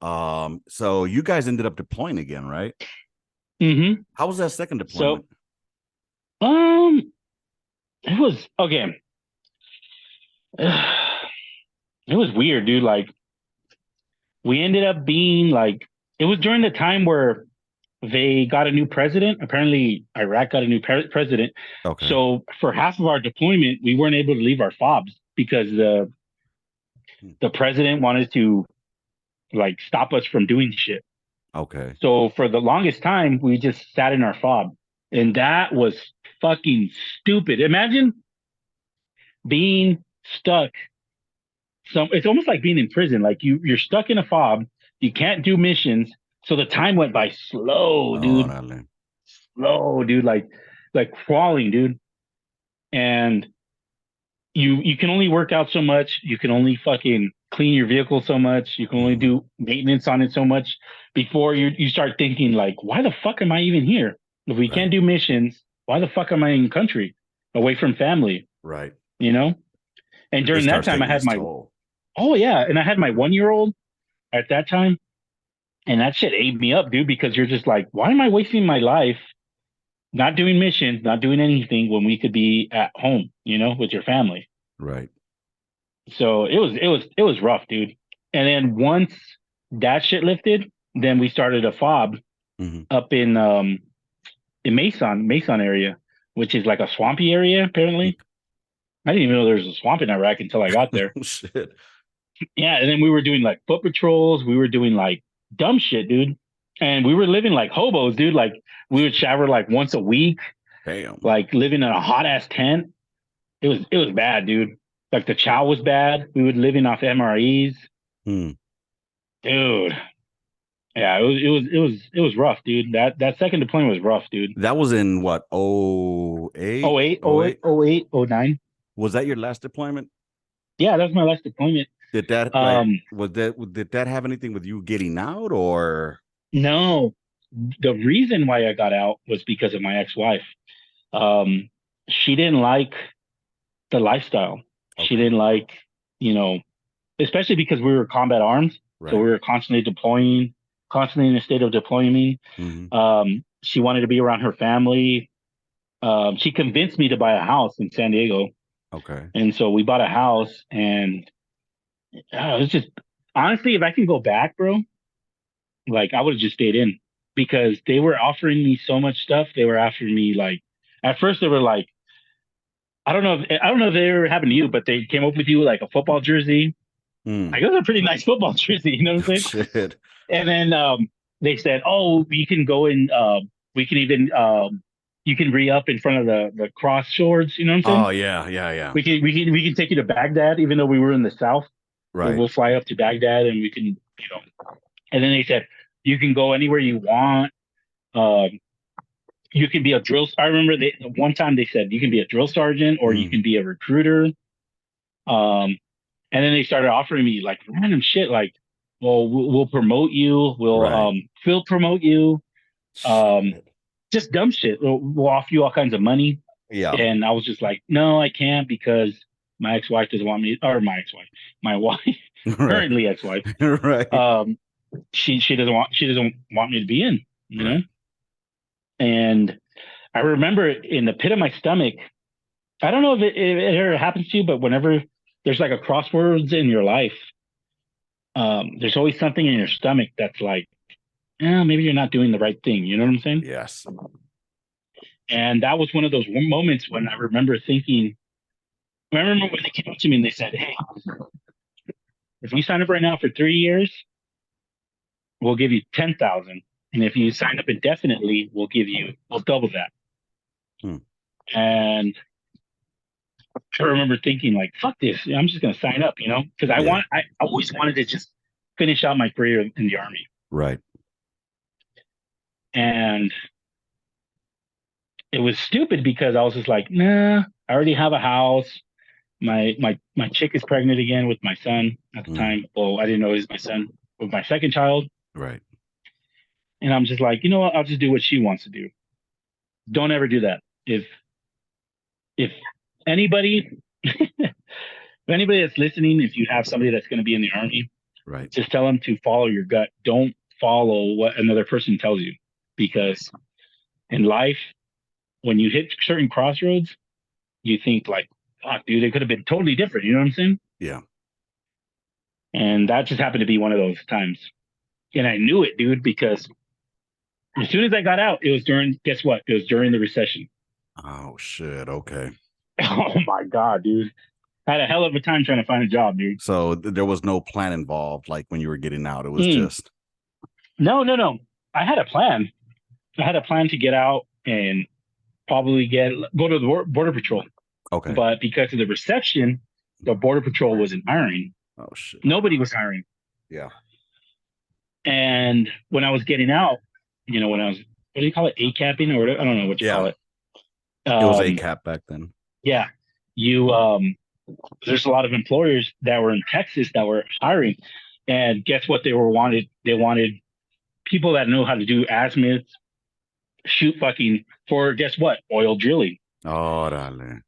So you guys ended up deploying again, right? Mm-hmm. How was that second So, deployment? it was okay. It was weird, dude. Like we ended up being like it was during the time where they got a new president. Apparently, Iraq got a new president. Okay. So for half of our deployment, we weren't able to leave our fobs because the president wanted to like stop us from doing shit. Okay. So for the longest time, we just sat in our fob, and that was fucking stupid. Imagine being stuck. It's almost like being in prison. Like you're stuck in a fob. You can't do missions. So the time went by slow, dude. Órale. Slow, dude. Like crawling, dude. And you can only work out so much. You can only fucking clean your vehicle so much. You can only do maintenance on it so much before you start thinking like, why the fuck am I even here? If we can't do missions, why the fuck am I in country away from family? Right. You know? And It during that starts time I taking had its my toll. oh yeah, and I had my 1 year old at that time. And that shit ate me up, dude, because you're just like, why am I wasting my life not doing missions, not doing anything when we could be at home, with your family? Right. So it was rough, dude. And then once that shit lifted, then we started a fob Mm-hmm. up in Mason area, which is like a swampy area, apparently. I didn't even know there was a swamp in Iraq until I got there. Shit. Yeah, and then we were doing like foot patrols, we were doing like dumb shit, dude. And we were living like hobos, dude. Like we would shower like once a week, Damn. like living in a hot ass tent. It was bad, dude. Like the chow was bad. We would living off MREs. Hmm. Dude. Yeah, it was rough, dude. That second deployment was rough, dude. That was in what? Oh eight. Oh eight, Oh oh eight. eight, oh eight, oh nine. Was that your last deployment? Yeah, that was my last deployment. Did that did that have anything with you getting out or? No. The reason why I got out was because of my ex-wife. Um, she didn't like the lifestyle. She Okay. didn't like, you know, especially because we were combat arms. So Right. we were constantly deploying, constantly in a state of deployment. Mm-hmm. She wanted to be around her family. She convinced me to buy a house in San Diego. Okay. And so we bought a house, and it was just honestly, if I can go back, bro, like I would have just stayed in because they were offering me so much stuff. They were offering me like at first they were like, I don't know if they ever happened to you, but they came up with you like a football jersey. Hmm. Like it was a pretty nice football jersey, you know what I'm saying? Shit. And then they said, "Oh, you can go in. We can even you can re up in front of the cross swords. You know what I'm saying? Oh yeah, yeah, yeah. We can take you to Baghdad, even though we were in the south. Right. We'll fly up to Baghdad, and we can, And then they said you can go anywhere you want. Um, you can be a drill. I remember one time they said you can be a drill sergeant or you Mm. can be a recruiter. Um, and then they started offering me like random shit, like, well, we'll promote you, we'll Right. field promote you, um, Shit. just dumb shit. We'll offer you all kinds of money. Yeah. And I was just like, no, I can't because my ex-wife doesn't want me, or my wife, Right. currently ex-wife. Right. She doesn't want me to be in, Right. And I remember in the pit of my stomach, I don't know if it ever happens to you, but whenever there's like a crossroads in your life, there's always something in your stomach that's like, maybe you're not doing the right thing. You know what I'm saying? Yes. And that was one of those moments when I remember thinking, I remember when they came up to me and they said, "Hey, if you sign up right now for 3 years, we'll give you 10,000. And if you sign up indefinitely, we'll double that." Hmm. And I remember thinking like, fuck this. I'm just going to sign up, because Yeah. I always wanted to just finish out my career in the army. Right. And it was stupid because I was just like, nah, I already have a house. My chick is pregnant again with my son at the time. Well, I didn't know he was my son with my second child. Right. And I'm just like, you know what? I'll just do what she wants to do. Don't ever do that. If anybody, if anybody that's listening, if you have somebody that's going to be in the army, Right. just tell them to follow your gut. Don't follow what another person tells you, because in life, when you hit certain crossroads, you think like, fuck, dude, it could have been totally different. You know what I'm saying? Yeah. And that just happened to be one of those times. And I knew it, dude, because as soon as I got out, guess what? It was during the recession. Oh shit. Okay. Oh my God, dude. I had a hell of a time trying to find a job, dude. So there was no plan involved, like when you were getting out. It was Mm. just No. I had a plan. I had a plan to get out and probably go to the border patrol. okay. But because of the recession, the border patrol wasn't hiring. Oh shit. Nobody was hiring. Yeah. And when I was getting out, when I was, what do you call it? A-capping or whatever? I don't know what you call Yeah, it. it was Um, ACAP back then. yeah, you, there's a lot of employers that were in Texas that were hiring. And guess what they were wanted? They wanted people that know how to do azimuths, shoot fucking for, guess what? Oil drilling. Órale.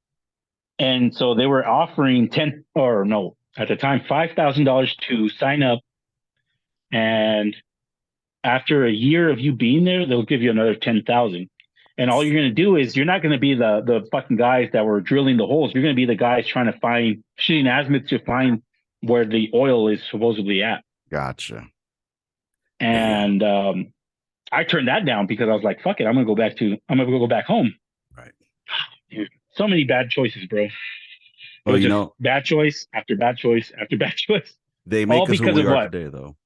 And so they were offering 10 or no, at the time, $5,000 to sign up. And after a year of you being there, they'll give you another 10,000. And all you're going to do is you're not going to be the fucking guys that were drilling the holes. You're going to be the guys trying to find shooting azimuths to find where the oil is supposedly at. Gotcha. Damn. And I turned that down because I was like, fuck it, I'm gonna go back home. Right. Dude, so many bad choices, bro. It Well, was just bad choice after bad choice after bad choice. they All make us who because we of are what? today, though.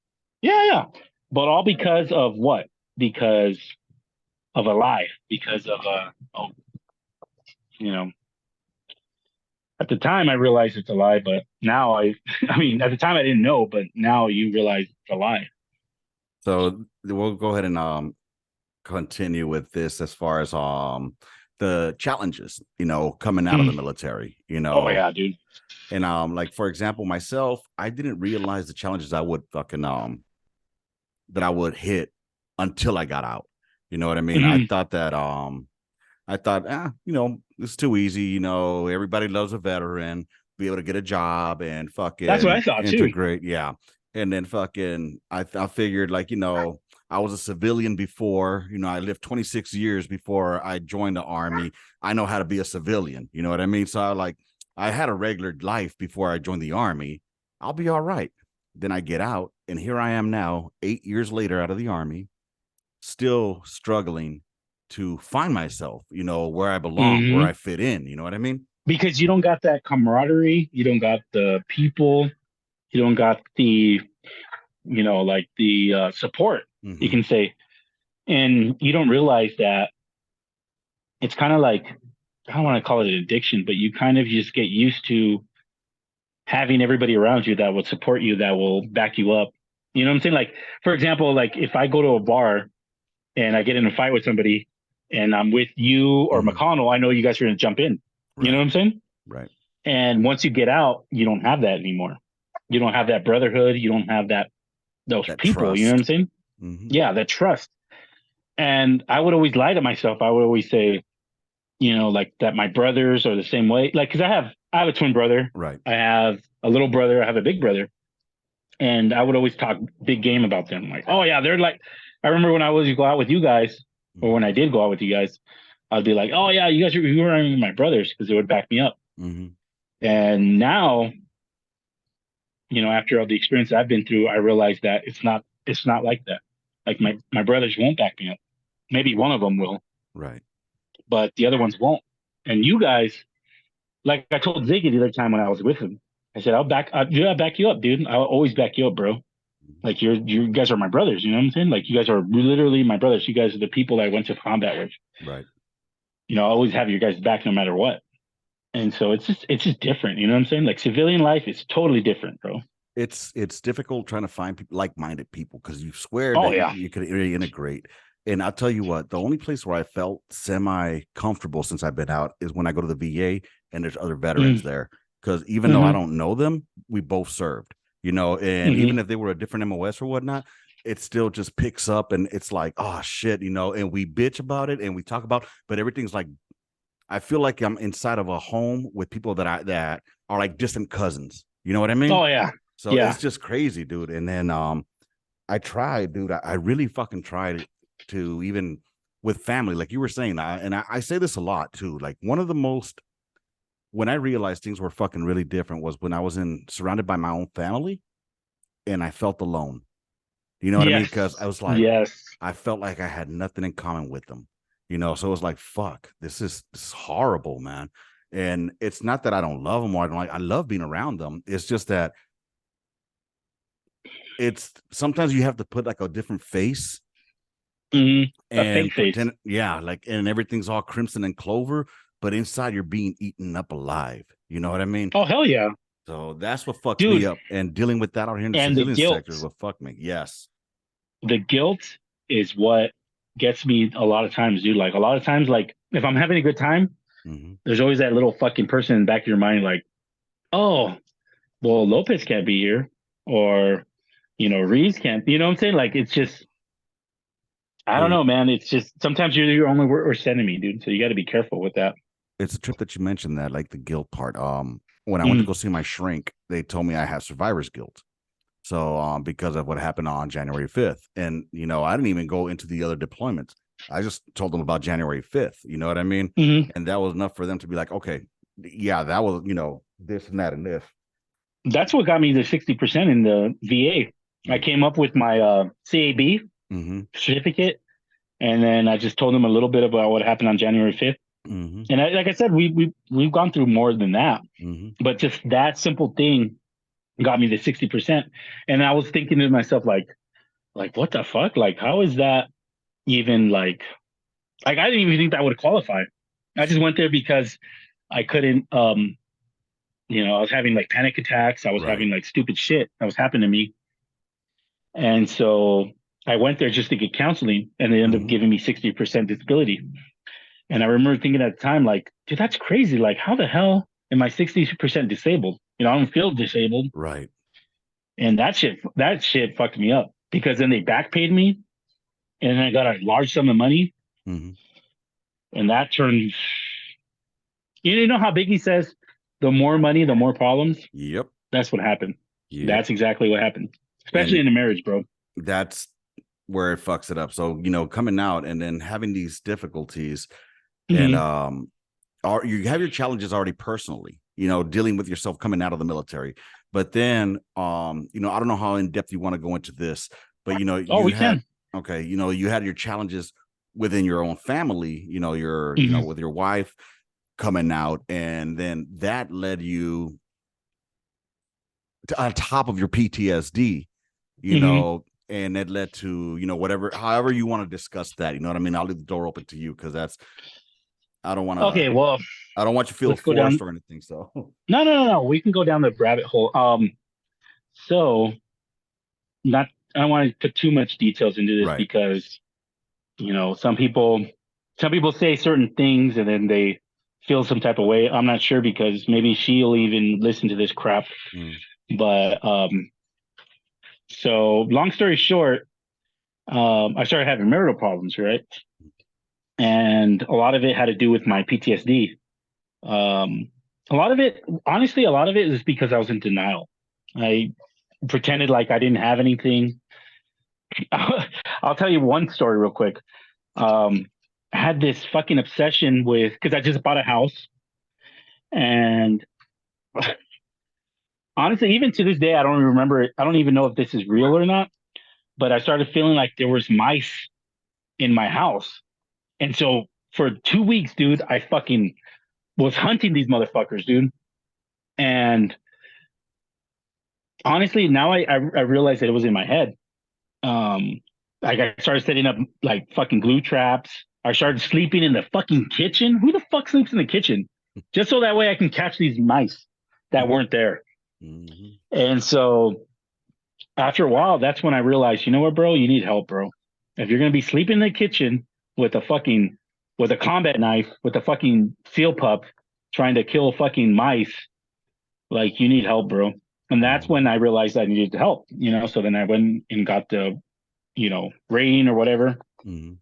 Yeah, yeah. But all because of what? Because of a lie. Because of you know, at the time I realized it's a lie, but now I mean, at the time I didn't know, but now you realize it's a lie. So we'll go ahead and continue with this as far as the challenges, coming out of the military, Oh yeah, dude. and like for example, myself, I didn't realize the challenges I would fucking that I would hit until I got out. You know what I mean? I thought that it's too easy, everybody loves a veteran, be able to get a job and That's what fucking I thought too. integrate, yeah. And then fucking I figured like, I was a civilian before, I lived 26 years before I joined the army. I know how to be a civilian, you know what I mean? So I had a regular life before I joined the army. I'll be all right. Then I get out, and here I am now, 8 years later out of the army, still struggling to find myself, where I belong, where I fit in. You know what I mean? Because you don't got that camaraderie, you don't got the people, you don't got the, like the support, you can say, and you don't realize that it's kind of like, I don't want to call it an addiction, but you kind of just get used to having everybody around you that will support you, that will back you up. You know what I'm saying? Like, for example, like if I go to a bar and I get in a fight with somebody and I'm with you or McConnell, I know you guys are going to jump in. Right. You know what I'm saying? Right. And once you get out, you don't have that anymore. You don't have that brotherhood. You don't have those people. Trust. You know what I'm saying? Yeah, that trust. And I would always lie to myself. I would always say, like that my brothers are the same way. Like, because I have a twin brother. Right. I have a little brother. I have a big brother. And I would always talk big game about them. Like, oh yeah, they're like. I remember when I was go out with you guys, or when I did go out with you guys, I'd be like, oh yeah, you were my brothers, because they would back me up. And now, after all the experience I've been through, I realize that it's not like that. Like my brothers won't back me up. Maybe one of them will. Right. But the other ones won't. And you guys, like I told Ziggy the other time when I was with him, I said, I'll back you up, dude. I'll always back you up, bro. Like you guys are my brothers, you know what I'm saying? Like you guys are literally my brothers. You guys are the people I went to combat with. Right. I always have your guys back no matter what. And so it's just different, you know what I'm saying? Like civilian life is totally different, bro. It's difficult trying to find people, like-minded people, because you swear you could really integrate. And I'll tell you what, the only place where I felt semi-comfortable since I've been out is when I go to the VA and there's other veterans there. Because even though I don't know them, we both served, and even if they were a different MOS or whatnot, it still just picks up and it's like, oh shit, and we bitch about it and we talk about, but everything's like, I feel like I'm inside of a home with people that are like distant cousins. You know what I mean? Oh yeah. So it's just crazy, dude. And then I tried, dude. I really fucking tried to, even with family, like you were saying, I say this a lot too. Like one of the most, when I realized things were fucking really different was when I was surrounded by my own family and I felt alone. You know what I mean? Because I was like, I felt like I had nothing in common with them. So it was like, fuck, this is horrible, man. And it's not that I don't love them or I love being around them. It's just that it's sometimes you have to put like a different face and pretend, like, and everything's all crimson and clover, but inside you're being eaten up alive. You know what I mean? Oh hell yeah. So that's what fucks me up, and dealing with that out here in the civilian sector is what fucked me. Yes. the guilt is what gets me a lot of times, dude. Like a lot of times, like if I'm having a good time, Mm-hmm. there's always that little fucking person in the back of your mind, like, oh, well, Lopez can't be here, or Reeves can't. You know what I'm saying? Like it's just, I don't Dude, know, man. It's just sometimes you're your only worst enemy, dude. So you got to be careful with that. it's a trip that you mentioned that, like the guilt part. When I went to Mm-hmm. go see my shrink, they told me I have survivor's guilt. So, because of what happened on January 5th. And, I didn't even go into the other deployments. I just told them about January 5th. You know what I mean? Mm-hmm. And that was enough for them to be like, okay, yeah, that was, this and that and this. That's what got me the 60% in the VA. I Mm-hmm. came up with my CAB Mm-hmm. certificate, and then I just told them a little bit about what happened on January 5th. Mm-hmm. And like I said, we've gone through more than that, Mm-hmm. but just that simple thing got me the 60%. And I was thinking to myself, like what the fuck? Like how is that even like I didn't even think that would qualify. I just went there because I couldn't I was having like panic attacks. I was Right. having like stupid shit that was happening to me. And so I went there just to get counseling, and they ended up Mm-hmm. giving me 60% disability. And I remember thinking at the time, like, dude, that's crazy. Like, how the hell am I 60% disabled? I don't feel disabled. Right. And that shit fucked me up because then they back paid me, and then I got a large sum of money, Mm-hmm. and that turned. You know how Biggie says, "The more money, the more problems." Yep. That's what happened. Yep. That's exactly what happened, especially And in a marriage, bro. that's where it fucks it up. So, coming out and then having these difficulties and, Hmm. you have your challenges already personally, dealing with yourself coming out of the military. But then, I don't know how in depth you want to go into this, but Oh, you we had can. okay, you had your challenges within your own family, Hmm. with your wife coming out, and then that led you to, on top of your PTSD, Hmm. and it led to, whatever, however you want to discuss that. You know what I mean? I'll leave the door open to you because I don't want to Okay, well, I don't want you to feel let's go down. forced or anything. So, No. We can go down the rabbit hole. So not. I don't want to put too much details into this right. because some people say certain things and then they feel some type of way. I'm not sure because maybe she'll even listen to this crap. Mm, But so long story short, I started having marital problems, right? And a lot of it had to do with my PTSD. Um, a lot of it, honestly, a lot of it is because I was in denial. I pretended like I didn't have anything. I'll tell you one story real quick. Um, I had this fucking obsession with because I just bought a house, and honestly, even to this day, I don't even remember it. I don't even know if this is real or not. But I started feeling like there was mice in my house, and so for 2 weeks, dude, I fucking was hunting these motherfuckers, dude. And honestly, now I realize that it was in my head. Um, like I started setting up like fucking glue traps. I started sleeping in the fucking kitchen. Who the fuck sleeps in the kitchen? Just so that way I can catch these mice that weren't there. mm-hmm. And so after a while, that's when I realized, you know what, bro, you need help, bro. If you're gonna be sleeping in the kitchen with a combat knife with a fucking seal pup trying to kill fucking mice, like you need help, bro. And that's Mm-hmm. when I realized I needed help. So then I went and got the rating or whatever. Mm-hmm.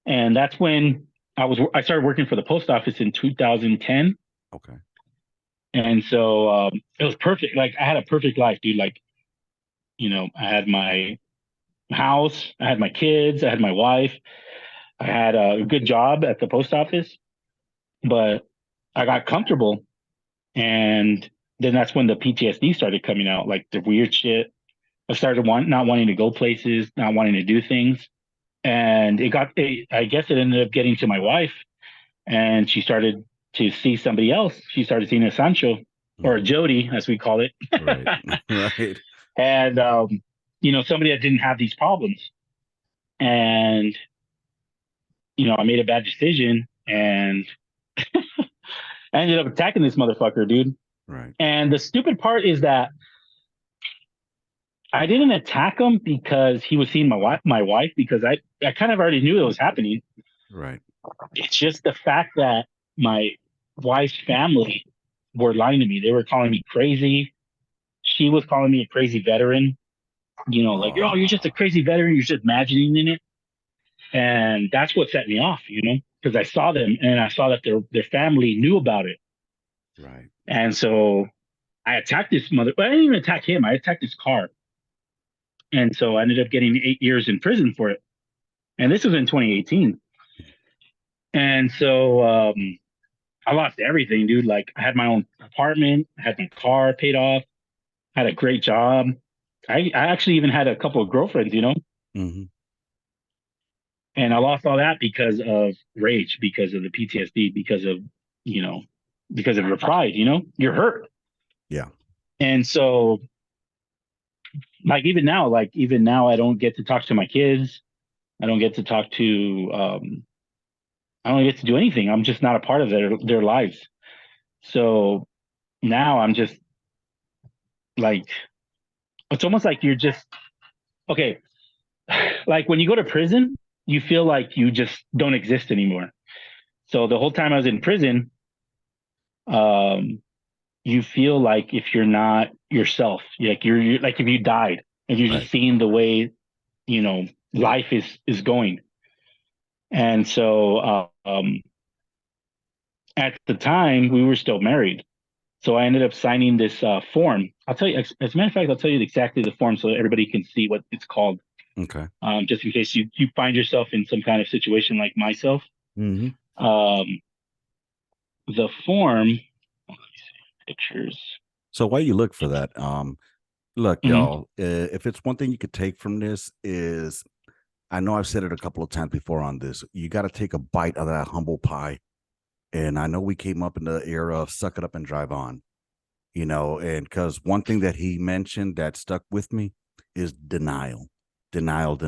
And that's when I started working for the post office in 2010. Okay. And so it was perfect. Like I had a perfect life, dude. Like, I had my house, I had my kids, I had my wife, I had a good job at the post office, but I got comfortable. And then that's when the PTSD started coming out, like the weird shit. I started not wanting to go places, not wanting to do things. And I guess it ended up getting to my wife, and she started to see somebody else. She started seeing a Sancho or a Mm-hmm. Jody, as we call it, Right. Right. and somebody that didn't have these problems. And I made a bad decision, and I ended up attacking this motherfucker, dude. Right. And the stupid part is that I didn't attack him because he was seeing my wife, because I kind of already knew it was happening. Right. It's just the fact that my wife's family were lying to me. They were calling me crazy. She was calling me a crazy veteran. Like, oh, you're just a Oh, crazy veteran. You're just imagining in it. And that's what set me off, because I saw them and I saw that their family knew about it. right. And so I attacked this mother, but I didn't even attack him. I attacked his car. And so I ended up getting 8 years in prison for it. And this was in 2018. And so I lost everything, dude. Like, I had my own apartment, I had my car paid off, had a great job. I actually even had a couple of girlfriends. Mm-hmm. And I lost all that because of rage, because of the PTSD, you know, because of your pride, you're hurt. Yeah. And so, like even now, I don't get to talk to my kids. I don't get to talk to, I don't get to do anything. I'm just not a part of their lives. So now I'm just like, it's almost like you're just, okay. Like when you go to prison, you feel like you just don't exist anymore. So the whole time I was in prison, um, you feel like if you're not yourself, like you're like if you died and you're Right. just seeing the way you know life is going. And so at the time we were still married, so I ended up signing this form. I'll tell you, as a matter of fact, I'll tell you exactly the form so everybody can see what it's called, Okay. just in case you find yourself in some kind of situation like myself. Mm-hmm. um, the form, pictures. So while you look for that, look, Hmm. y'all, if it's one thing you could take from this is, I know I've said it a couple of times before on this, you got to take a bite of that humble pie. And I know we came up in the era of suck it up and drive on, and because one thing that he mentioned that stuck with me is denial, denial,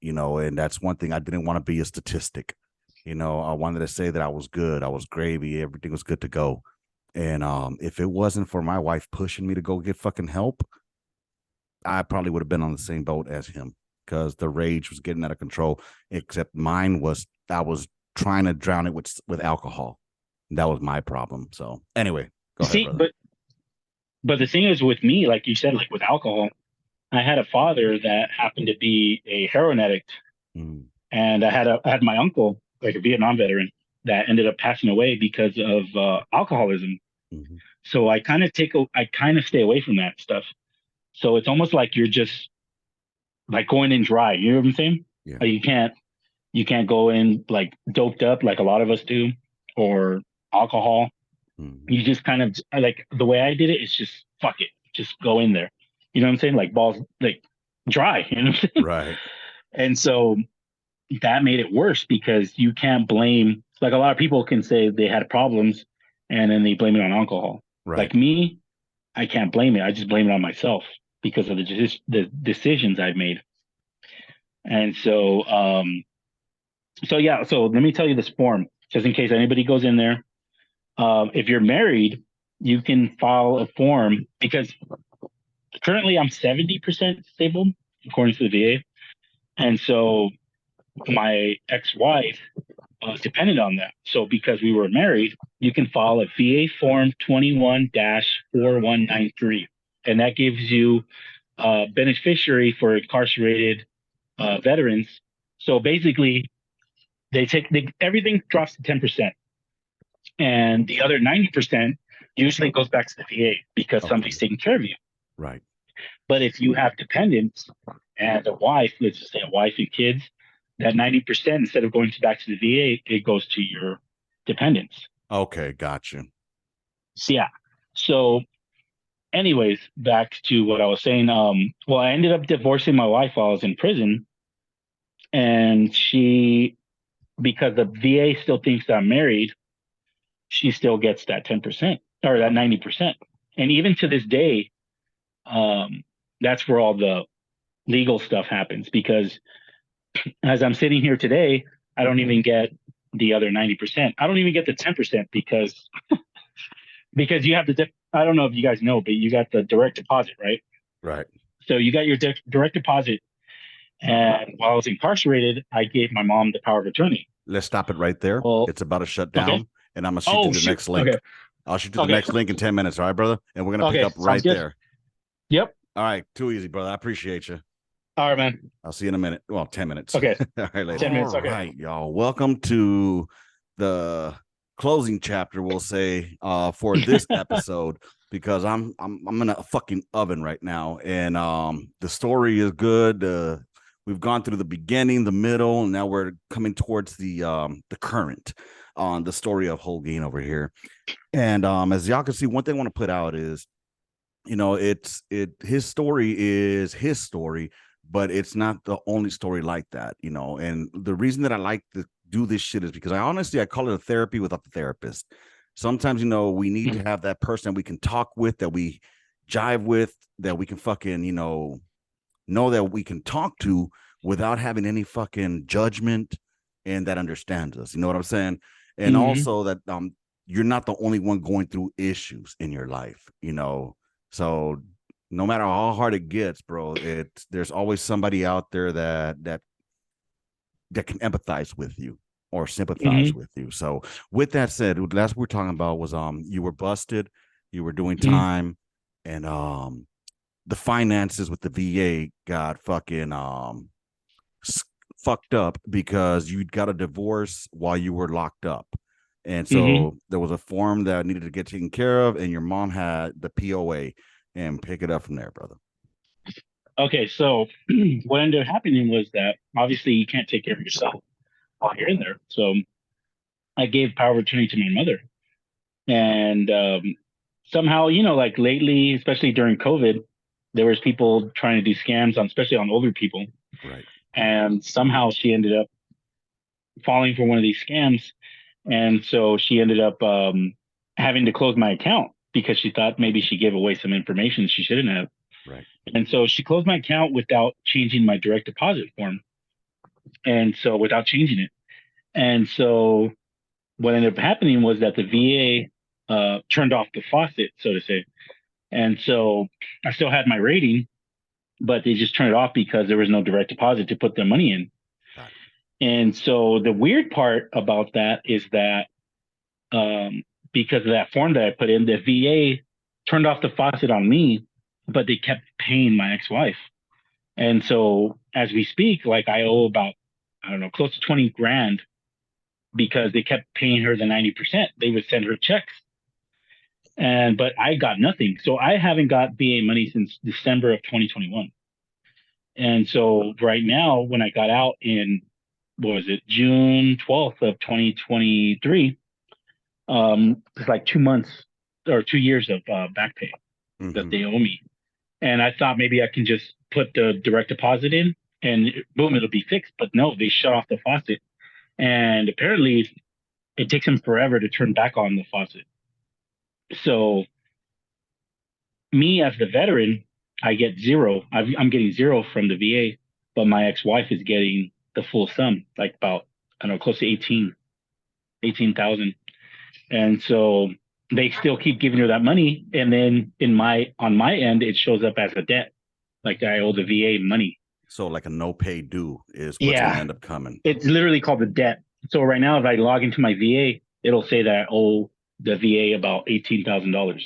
and that's one thing. I didn't want to be a statistic. I wanted to say that I was good, I was gravy, everything was good to go. And if it wasn't for my wife pushing me to go get fucking help, I probably would have been on the same boat as him, because the rage was getting out of control. Except mine was, I was trying to drown it with alcohol. That was my problem. So anyway, go ahead, See, brother. but the thing is with me, like you said, like with alcohol, I had a father that happened to be a heroin addict, Mm, and I had my uncle, like a Vietnam veteran, that ended up passing away because of alcoholism. mhm. So I kind of stay away from that stuff. So it's almost like you're just like going in dry. You know what I'm saying? Yeah. Like you can't go in like doped up like a lot of us do, or alcohol. Mhm. You just kind of like the way I did it is just fuck it, just go in there. You know what I'm saying? Like balls, like dry. You know what I'm saying? Right. And so that made it worse because you can't blame. Like a lot of people can say they had problems, and then they blame it on alcohol. Right. Like me, I can't blame it. I just blame it on myself because of the decisions I've made. And so yeah. So let me tell you this form, just in case anybody goes in there. If you're married, you can file a form because currently I'm 70% stable according to the VA. And so my ex-wife depended on that. So because we were married, you can file a VA form 21-4193. And that gives you beneficiary for incarcerated veterans. So basically, everything drops to 10%. And the other 90% usually goes back to the VA because Okay. somebody's taking care of you. Right. But if you have dependents and a wife, let's just say a wife and kids, that 90%, instead of going back to the VA, it goes to your dependents. Okay. Gotcha. So, yeah. So, anyways, back to what I was saying. Well, I ended up divorcing my wife while I was in prison, and because the VA still thinks that I'm married, she still gets that 10% or that 90%. And even to this day, um, that's where all the legal stuff happens because as I'm sitting here today, I don't even get the other 90%. I don't even get the 10% because you have I don't know if you guys know, but you got the direct deposit, right? Right. So you got your direct deposit. And while I was incarcerated, I gave my mom the power of attorney. Let's stop it right there. Well, It's about to shut okay. down, and I'm gonna shoot Oh, you the shoot. next link. Okay. I'll shoot you the Okay. next link in 10 minutes. All right, brother? And we're gonna pick Okay. up Sounds right good. there. Yep. All right, too easy, brother. I appreciate you. All right, man. I'll see you in a minute. Well, 10 minutes. Okay. All right, later. 10 minutes. Okay. All right, y'all. Welcome to the closing chapter, we'll say, for this episode, because I'm in a fucking oven right now, and the story is good. We've gone through the beginning, the middle, and now we're coming towards the current on the story of Holguin over here. And as y'all can see, one thing I want to put out is, his story is his story, but it's not the only story like that, And the reason that I like to do this shit is because I call it a therapy without the therapist. Sometimes, we need to have that person that we can talk with, that we jive with, that we can fucking, know that we can talk to without having any fucking judgment, and that understands us. You know what I'm saying? And also that you're not the only one going through issues in your life, So no matter how hard it gets, bro, there's always somebody out there that can empathize with you or sympathize with you. So with that said, the last we were talking about was you were busted, you were doing time, and the finances with the VA got fucking fucked up because you got a divorce while you were locked up. And so there was a form that needed to get taken care of, and your mom had the POA, and pick it up from there, brother. Okay, so what ended up happening was that obviously you can't take care of yourself while you're in there. So I gave power of attorney to my mother. And somehow, like lately, especially during COVID, there was people trying to do scams on, especially on older people. Right. And somehow she ended up falling for one of these scams. And so she ended up having to close my account because she thought maybe she gave away some information she shouldn't have. Right. And so she closed my account without changing my direct deposit form. And so without changing it. And so what ended up happening was that the VA turned off the faucet, so to say. And so I still had my rating, but they just turned it off because there was no direct deposit to put their money in. And so the weird part about that is that because of that form that I put in, the VA turned off the faucet on me, but they kept paying my ex-wife. And so as we speak, like I owe about, I don't know, close to 20 grand because they kept paying her the 90%. They would send her checks. But I got nothing. So I haven't got VA money since December of 2021. And so right now, when I got out in, June 12th of 2023, it's like 2 months or 2 years of back pay that they owe me. And I thought maybe I can just put the direct deposit in and boom, it'll be fixed. But no, they shut off the faucet. And apparently it takes them forever to turn back on the faucet. So me as the veteran, I get zero. I'm getting zero from the VA, but my ex-wife is getting the full sum, like about, I don't know, close to 18,000. And so they still keep giving her that money. And then on my end, it shows up as a debt. Like I owe the VA money. So like a no pay due is what's going to end up coming. It's literally called the debt. So right now, if I log into my VA, it'll say that I owe the VA about $18,000.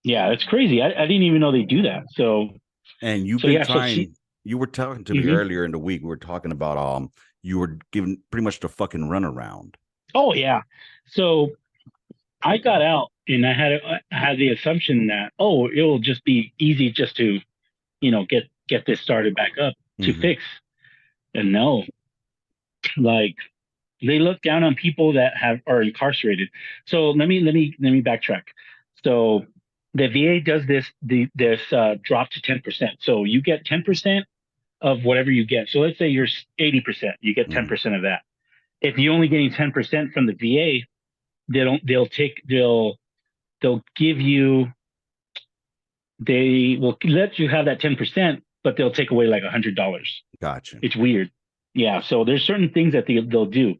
Yeah, it's crazy. I didn't even know they do that. So, and you've been trying. You were talking to me earlier in the week. We were talking about you were given pretty much the fucking runaround. Oh yeah. So I got out and I had the assumption that it will just be easy just to, get this started back up to fix. And no, like they look down on people that are incarcerated. So let me backtrack. So the VA does this drop to 10%. So you get 10% of whatever you get. So let's say you're 80%, you get 10% of that. If you're only getting 10% from the VA, they'll let you have that 10%, but they'll take away like $100. Gotcha. It's weird. Yeah. So there's certain things that they'll do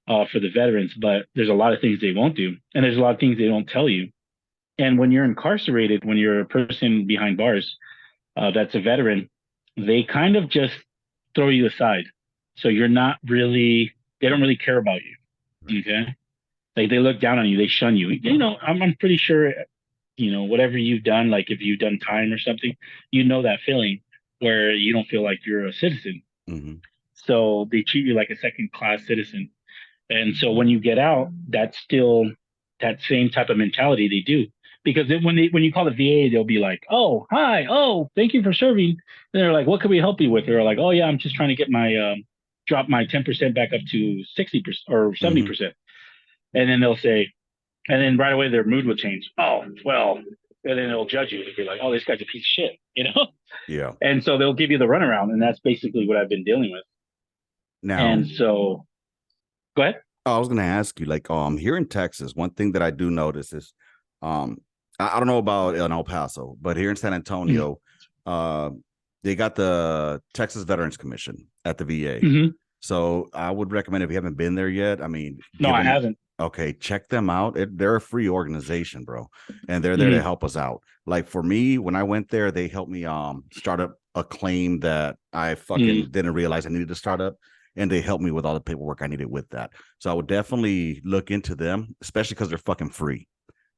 for the veterans, but there's a lot of things they won't do. And there's a lot of things they don't tell you. And when you're incarcerated, when you're a person behind bars, that's a veteran, they kind of just throw you aside. So you're not really, they don't really care about you. Right. Okay. Like they look down on you, they shun you. You know, I'm pretty sure, you know, whatever you've done, like if you've done time or something, you know that feeling where you don't feel like you're a citizen. Mm-hmm. So they treat you like a second class citizen. And so when you get out, that's still that same type of mentality they do. Because when you call the VA, they'll be like, "Oh, hi, oh, thank you for serving." And they're like, "What can we help you with?" They're like, "Oh yeah, I'm just trying to get my drop my 10% back up to 60% or Mm-hmm. 70%." And then they'll say, and then right away their mood will change. Oh well, and then they'll judge you. They'll be like, "Oh, this guy's a piece of shit," you know. Yeah. And so they'll give you the runaround, and that's basically what I've been dealing with. Now, And so, go ahead. I was gonna ask you, like, here in Texas, one thing that I do notice is, um, I don't know about in El Paso, but here in San Antonio, uh, they got the Texas Veterans Commission at the VA. Mm-hmm. So I would recommend if you haven't been there yet, I mean, No, give I them haven't. okay, check them out. They're a free organization, bro, and they're there to Mm-hmm. help us out. Like for me, when I went there, they helped me start up a claim that I Mm-hmm. fucking didn't realize I needed to start up, and they helped me with all the paperwork I needed with that. So I would definitely look into them, especially because they're fucking free.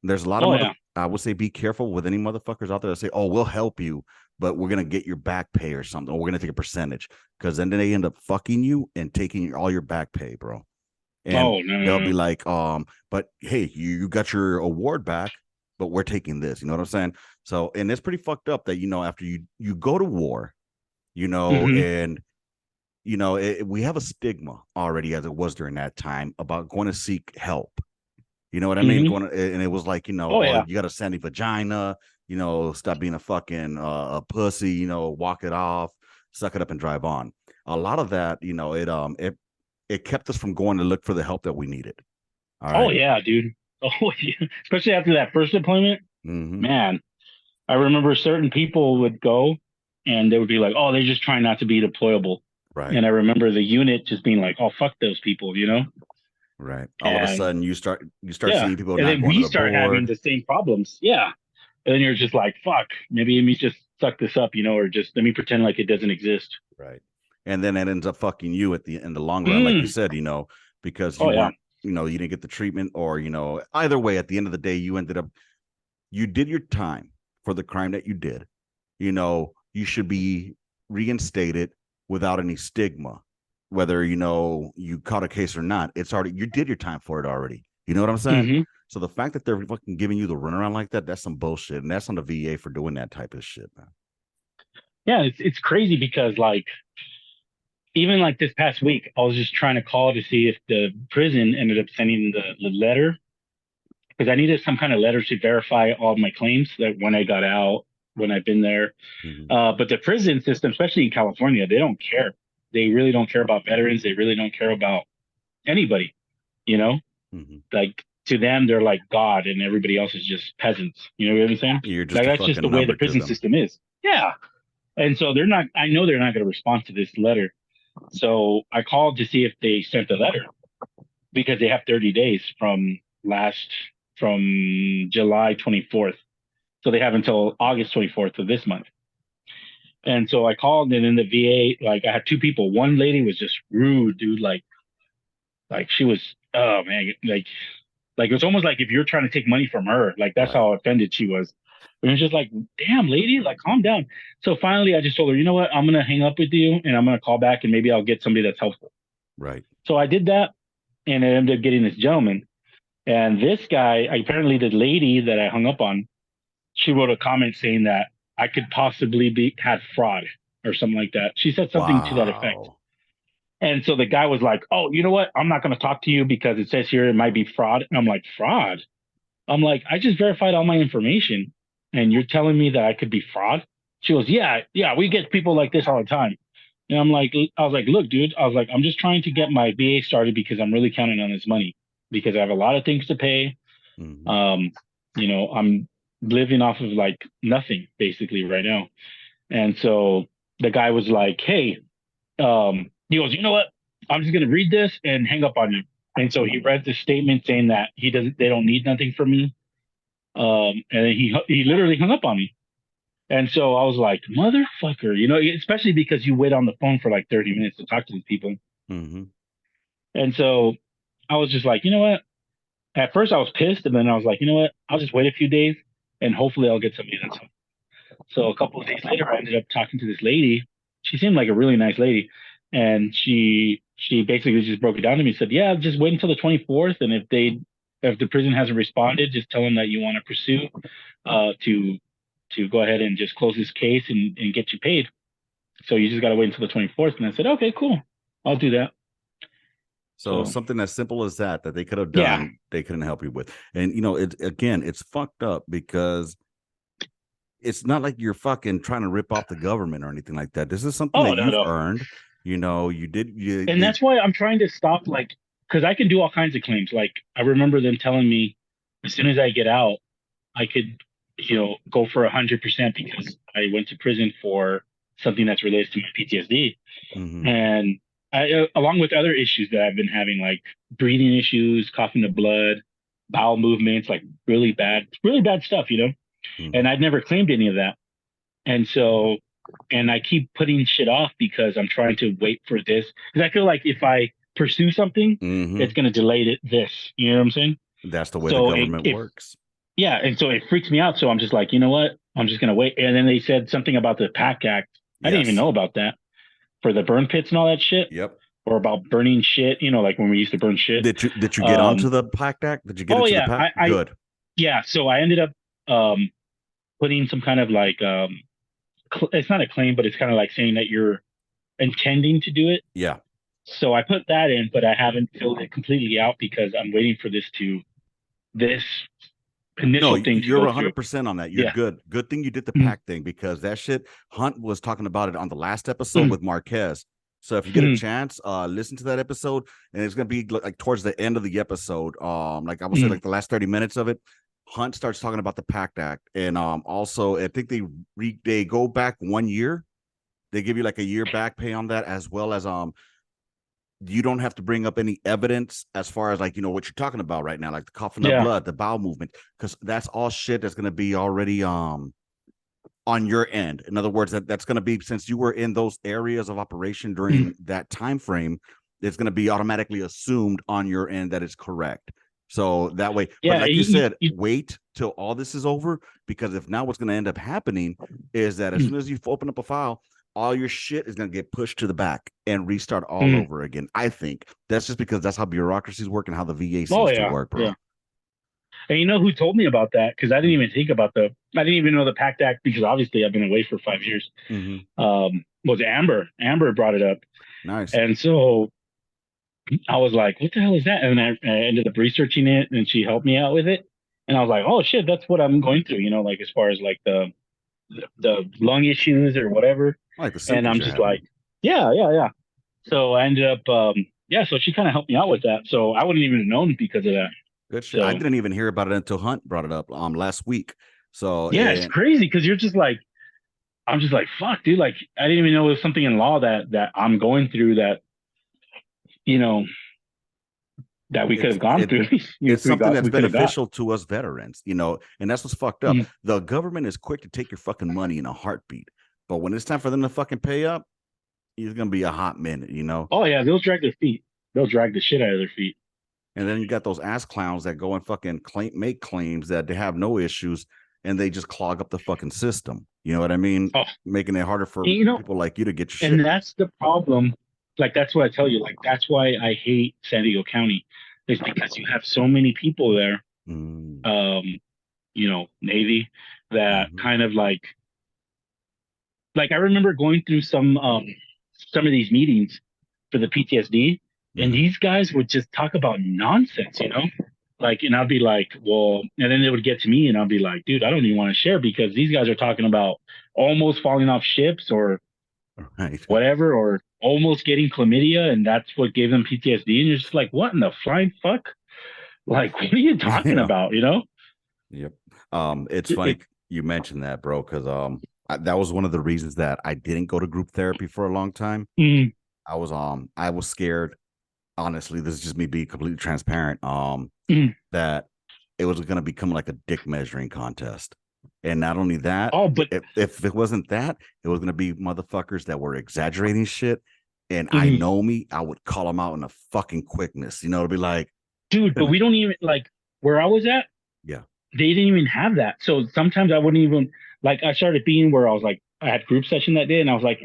There's a lot of Oh yeah. I would say be careful with any motherfuckers out there that say, "Oh, we'll help you, but we're gonna get your back pay or something, or we're gonna take a percentage," because then they end up fucking you and taking all your back pay, bro. And Oh no, they'll no, be no. like, but hey, you got your award back, but we're taking this. You know what I'm saying? So, and it's pretty fucked up that after you go to war, Mm-hmm. and we have a stigma already as it was during that time about going to seek help. You know what I mean? Mm-hmm. Going and it was like, Oh oh, yeah. you got a sandy vagina, stop being a fucking a pussy, walk it off, suck it up and drive on. A lot of that, it kept us from going to look for the help that we needed. All Oh right. yeah, dude. Oh yeah. Especially after that first deployment, Mm-hmm. man. I remember certain people would go and they would be like, "Oh, they're just trying not to be deployable." Right. And I remember the unit just being like, "Oh, fuck those people," you know? Right. All of a And sudden you start yeah. seeing people And not then going to we the start having board. the same problems. Yeah. And then you're just like, "Fuck, maybe let me just suck this up," you know, or just let me pretend like it doesn't exist. Right. And then it ends up fucking you at the in the long run, like you Mm. said, because Oh you yeah. weren't, you didn't get the treatment, or either way, at the end of the day, you did your time for the crime that you did. You should be reinstated without any stigma, whether you caught a case or not. It's already you did your time for it already. You know what I'm saying? Mm-hmm. So the fact that they're fucking giving you the runaround like that's some bullshit, and that's on the VA for doing that type of shit, man. Yeah, it's crazy because like even like this past week, I was just trying to call to see if the prison ended up sending the letter because I needed some kind of letter to verify all my claims that when I got out, when I've been there. Mm-hmm. But the prison system, especially in California, they don't care. They really don't care about veterans. They really don't care about anybody. You know, Mm-hmm. like to them, they're like God, and everybody else is just peasants. You know what I'm saying? You're Like just a that's just the fucking way the number to prison them. system is. Yeah. And so they're not. I know they're not going to respond to this letter. So I called to see if they sent a letter because they have 30 days last from July 24th. So they have until August 24th of this month. And so I called and in the VA, like I had two people. One lady was just rude, dude. Like she was, oh man, like it was almost like if you're trying to take money from her, like that's Right. how offended she was. And it's just like, damn, lady, like calm down. So finally, I just told her, you know what? I'm gonna hang up with you, and I'm gonna call back, and maybe I'll get somebody that's helpful. Right. So I did that, and I ended up getting this gentleman. And this guy, apparently, the lady that I hung up on, she wrote a comment saying that I could possibly be had fraud or something like that. She said something to that effect. Wow. And so the guy was like, "Oh, you know what? I'm not going to talk to you because it says here it might be fraud." And I'm like, "Fraud?" I'm like, "I just verified all my information, and you're telling me that I could be fraud?" She goes, "Yeah, yeah, we get people like this all the time." And I was like, "Look, dude, I was like, I'm just trying to get my VA started because I'm really counting on this money because I have a lot of things to pay. Mm-hmm. Um, I'm living off of like nothing basically right now." And so the guy was like, "Hey," he goes, "You know what? I'm just gonna read this and hang up on you." And so he read the statement saying that they don't need nothing from me. And then he literally hung up on me. And so I was like, motherfucker, especially because you wait on the phone for like 30 minutes to talk to these people. Mm-hmm. And so I was just like, you know what? At first I was pissed, and then I was like, you know what? I'll just wait a few days and hopefully I'll get somebody that's. So a couple of days later, I ended up talking to this lady. She seemed like a really nice lady, and she basically just broke it down to me. Said, "Yeah, just wait until the 24th, and if the prison hasn't responded, just tell them that you want to pursue to go ahead and just close this case and get you paid. So you just got to wait until the 24th." And I said, "Okay, cool, I'll do that." So something as simple as that they could have yeah, done, they couldn't help you with. And it's fucked up because it's not like you're fucking trying to rip off the government or anything like that. This is something oh that no you've no, earned. and that's why I'm trying to stop, like, because I can do all kinds of claims. Like I remember them telling me as soon as I get out, I could, go for 100% because I went to prison for something that's related to my PTSD. Mhm. And along with other issues that I've been having, like breathing issues, coughing up blood, bowel movements, like really bad stuff, Mhm. And I'd never claimed any of that. And so, and I keep putting shit off because I'm trying to wait for this. Because I feel like if I pursue something, it's Mhm. going to delay this. You know what I'm saying? That's the way the So government works. yeah, and so it freaks me out. So I'm just like, you know what? I'm just gonna wait. And then they said something about the PAC Act. I didn't even Yes. know about that for the burn pits and all that shit, Yep. or about burning shit. Like when we used to burn shit. Did you get onto Um, the PACT Act? Did you get oh into the yeah, PACT? Good. yeah. So I ended up putting some kind of like it's not a claim, but it's kind of like saying that you're intending to do it. Yeah. So I put that in, but I haven't filled it completely out because I'm waiting for this No, initial thing to you're go through. 100% on that. You're Yeah. good. Good thing you did the Mhm. PACT thing because that shit, Hunt was talking about it on the last episode Mhm. with Marquez. So if you get a Mhm. chance, listen to that episode, and it's gonna be like towards the end of the episode. Like I would say, Mhm. like the last 30 minutes of it, Hunt starts talking about the PACT Act, and also I think they go back 1 year. They give you like a year back pay on that, as well as you don't have to bring up any evidence as far as like what you're talking about right now, like the coughing of Yeah. blood, the bowel movement, because that's all shit that's going to be already on your end. In other words, that's going to be, since you were in those areas of operation Mhm. during that time frame, it's going to be automatically assumed on your end that it's correct. So that way, but Yeah. like you said, wait till all this is over, because if not, what's going to end up happening is that as Mhm. soon as you open up a file, all your shit is going to get pushed to the back and restart all Mhm. over again. I think that's just because that's how bureaucracies work and how the VA Oh seems to yeah, work, bro. yeah. And you know who told me about that? Because I didn't even think about I didn't even know the PACT Act because obviously I've been away for 5 years. Mm-hmm. Was Amber? Amber brought it up, Nice. and so I was like, "What the hell is that?" And I ended up researching it, and she helped me out with it. And I was like, "Oh shit, that's what I'm going through." Like as far as like the lung issues or whatever. I like the And symptoms I'm you're just having. like, yeah, yeah, yeah. So I ended up, yeah. So she kind of helped me out with that. So I wouldn't even have known because of that. Good shit. I So didn't even hear about it until Hunt brought it up last week. So yeah, it's crazy because you're just like, I'm just like, fuck, dude. Like, I didn't even know it was something in law that I'm going through that, you know, that we could it's have gone it through. it's something that's We could have got. beneficial to us veterans, and that's what's fucked up. Mhm. The government is quick to take your fucking money in a heartbeat, but when it's time for them to fucking pay up, it's gonna be a hot minute. Oh yeah, they'll drag their feet. They'll drag the shit out of their feet. And then you got those ass clowns that go and fucking make claims that they have no issues, and they just clog up the fucking system. You know what I mean? Oh, Making it harder for you know, people like you to get your and shit. that's the problem. Like that's what I tell you. Like that's why I hate San Diego County. Is because you have so many people there. Mm. Um, Navy that Mm-hmm. kind of like I remember going through some of these meetings for the PTSD, and Mm-hmm. these guys would just talk about nonsense. Like, and I'd be like, well, and then they would get to me, and I'd be like, dude, I don't even want to share because these guys are talking about almost falling off ships or Right. whatever, or almost getting chlamydia, and that's what gave them PTSD. And you're just like, what in the flying fuck? Like, what are you talking Yeah. about? Yep. It's It, funny it you mentioned that, bro, because that was one of the reasons that I didn't go to group therapy for a long time. mm, I was scared. Honestly, this is just me being completely transparent. mm, That it was going to become like a dick measuring contest. And not only that, but if it wasn't that, it was going to be motherfuckers that were exaggerating shit. And I mhm. know me, I would call them out in a fucking quickness. You know, to be like, Dude, but we don't even like where I was at. yeah, They didn't even have that. So sometimes I wouldn't even like. I started being where I was like, I had group session that day, and I was like,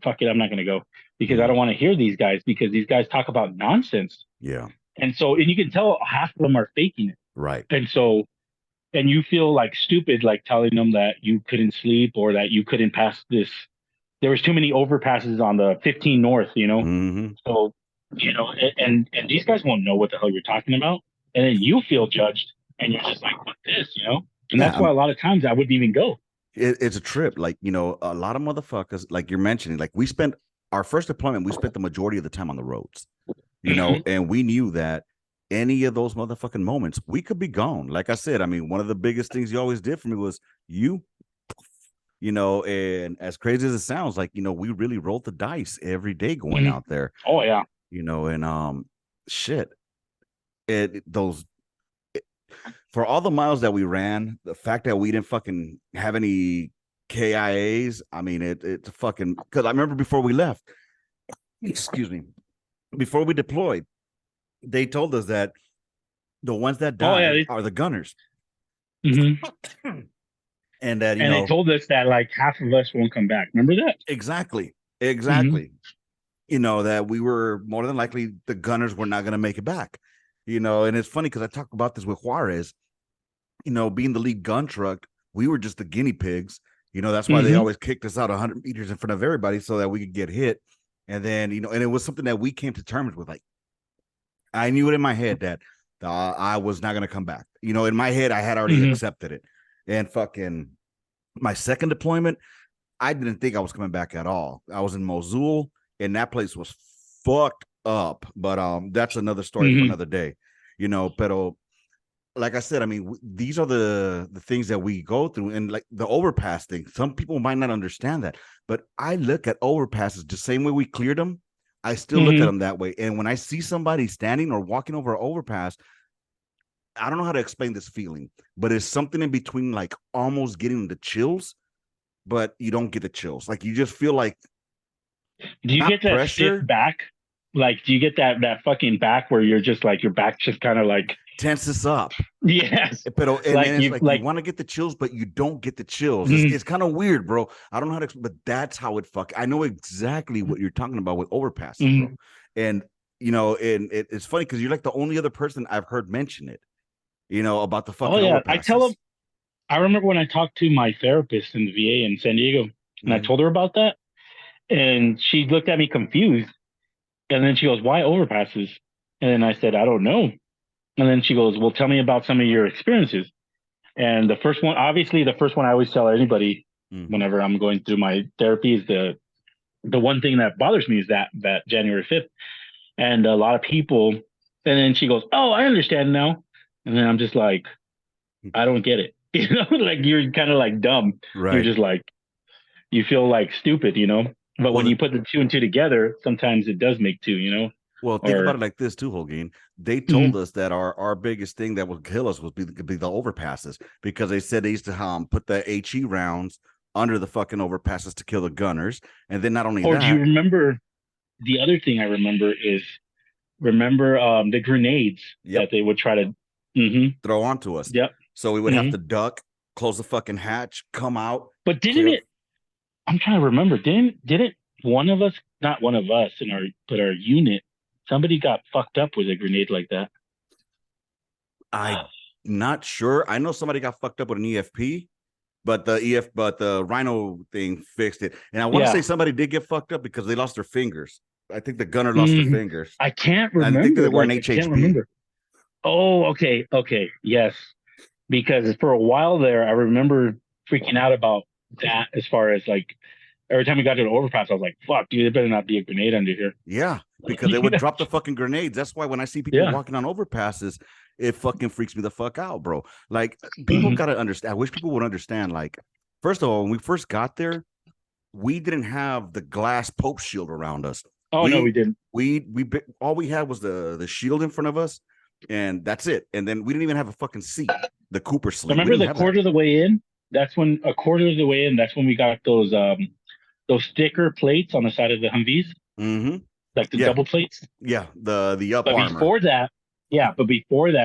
fuck it, I'm not gonna go because I don't want to hear these guys because these guys talk about nonsense. yeah, And so, and you can tell half of them are faking it. right. And so, and you feel like stupid, like telling them that you couldn't sleep or that you couldn't pass this. There was too many overpasses on the 15 North, you know. Mm-hmm. So, and these guys won't know what the hell you're talking about, and then you feel judged, and you're just like, "What this?" You know. And Yeah, that's why a lot of times I wouldn't even go. it's a trip. Like, you know, a lot of motherfuckers, like you're mentioning, like we spent our first deployment, we spent the majority of the time on the roads, you know, and we knew that any of those motherfucking moments, we could be gone. Like I said, I mean, one of the biggest things you always did for me was you know, and as crazy as it sounds, like, you know, we really rolled the dice every day going out there, Oh yeah. you know, and shit. Those for all the miles that we ran, the fact that we didn't fucking have any KIAs, I mean, it's fucking because I remember before we left, excuse me, before we deployed, they told us that the ones that Oh yeah. die are the gunners, Mm-hmm. and that you And they know told us that like half of us won't come back. Remember that? exactly, Mm-hmm. exactly, you know that we were more than likely the gunners were not going to make it back, you know, and it's funny because I talk about this with Juarez, you know, being the lead gun truck, we were just the guinea pigs. You know, that's why they Mm-hmm. always kicked us out 100 meters in front of everybody so that we could get hit. And then, you know, and it was something that we came to terms with. Like, I knew it in my head that I was not going to come back. You know, in my head, I had already Mm-hmm. accepted it. And fucking my second deployment, I didn't think I was coming back at all. I was in Mosul, and that place was fucked up. But that's another story for Mm-hmm. another day. You know, pero like I said, I mean, these are the things that we go through, and like the overpass thing. Some people might not understand that, but I look at overpasses the same way we cleared them. I still look at Mm-hmm. them that way, and when I see somebody standing or walking over an overpass, I don't know how to explain this feeling, but it's something in between, like almost getting the chills, but you don't get the chills. Like you just feel like Do you not get that stiff pressure, back? Like, do you get that fucking back where you're just like your back just kind of like tenses up. yes, But and like it's you like you like want to get the chills, but you don't get the chills. mm, It's kind of weird, bro. I don't know how to, but that's how it fuck. I know exactly what you're talking about with overpasses, bro. mm. And you know, and it's funny because you're like the only other person I've heard mention it. You know about the Oh fucking yeah. I tell them. overpasses. I remember when I talked to my therapist in the VA in San Diego, and I Mm-hmm. told her about that, and she looked at me confused, and then she goes, "Why overpasses?" And then I said, "I don't know." And then she goes, "Well, tell me about some of your experiences." And the first one, obviously, the first one I always tell anybody Mm-hmm. whenever I'm going through my therapy is the one thing that bothers me is that January 5th. And a lot of people, and then she goes, "Oh, I understand now." And then I'm just like, I don't get it. You know, like you're kind of like dumb. You're Right. just like, you feel like stupid, you know? But Well, when you put the two and two together, sometimes it does make two, you know? well, think about Or, it like this too, Holguin. They told mm, us that our biggest thing that would kill us would be the overpasses because they said they used to put the HE rounds under the fucking overpasses to kill the gunners, and then not only or do you that, remember the other thing I remember is remember the grenades yep, that they would try to, mm-hmm, throw onto us. yep. So we would have Mm-hmm. to duck, close the fucking hatch, come out, But didn't clear. it, I'm trying to remember, didn't one of us, not one of us in our, but our unit, somebody got fucked up with a grenade like that? I not sure. I know somebody got fucked up with an EFP, but the Rhino thing fixed it. And I want to say Yeah. somebody did get fucked up because they lost their fingers. I think the gunner lost their Mm, fingers. I can't I think that they remember. were an Like, I can't HHP. remember. Oh, okay. Okay. Yes. Because for a while there, I remember freaking out about that as far as like every time we got to an overpass, I was like, fuck, dude, there better not be a grenade under here. Yeah, because they would drop the fucking grenades. That's why when I see people Yeah. walking on overpasses, it fucking freaks me the fuck out, bro. Like people Hmm. gotta understand. I wish people would understand. Like, first of all, when we first got there, we didn't have the glass Pope shield around us. Oh, no, we We didn't. we all we had was the shield in front of us, and that's it. And then we didn't even have a fucking seat. The Cooper sleep. Remember the quarter of the way in? That's when a quarter of the way in. That's when we got those sticker plates on the side of the Humvees, like the double plates. Yeah, the up but armor. Before that,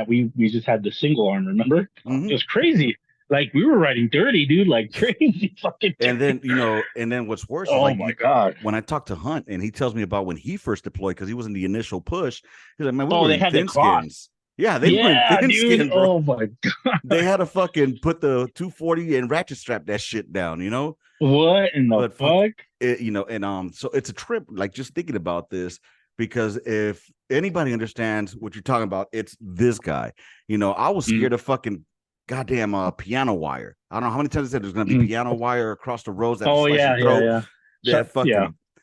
we just had the single armor. Remember? It was crazy. Like we were riding dirty, dude, like crazy fucking. And then what's worse is oh my god, when I talked to Hunt and he tells me about when he first deployed because he was in the initial push. He's like, man, we were in thin skins. Yeah, they were in thin skin, bro. Oh my god, they had to fucking put the 240 and ratchet strap that shit down. You know what in the fuck? So it's a trip. Like just thinking about this. Because if anybody understands what you're talking about, it's this guy. I was scared of fucking goddamn piano wire. I don't know how many times I said there's going to be piano wire across the roads. Yeah.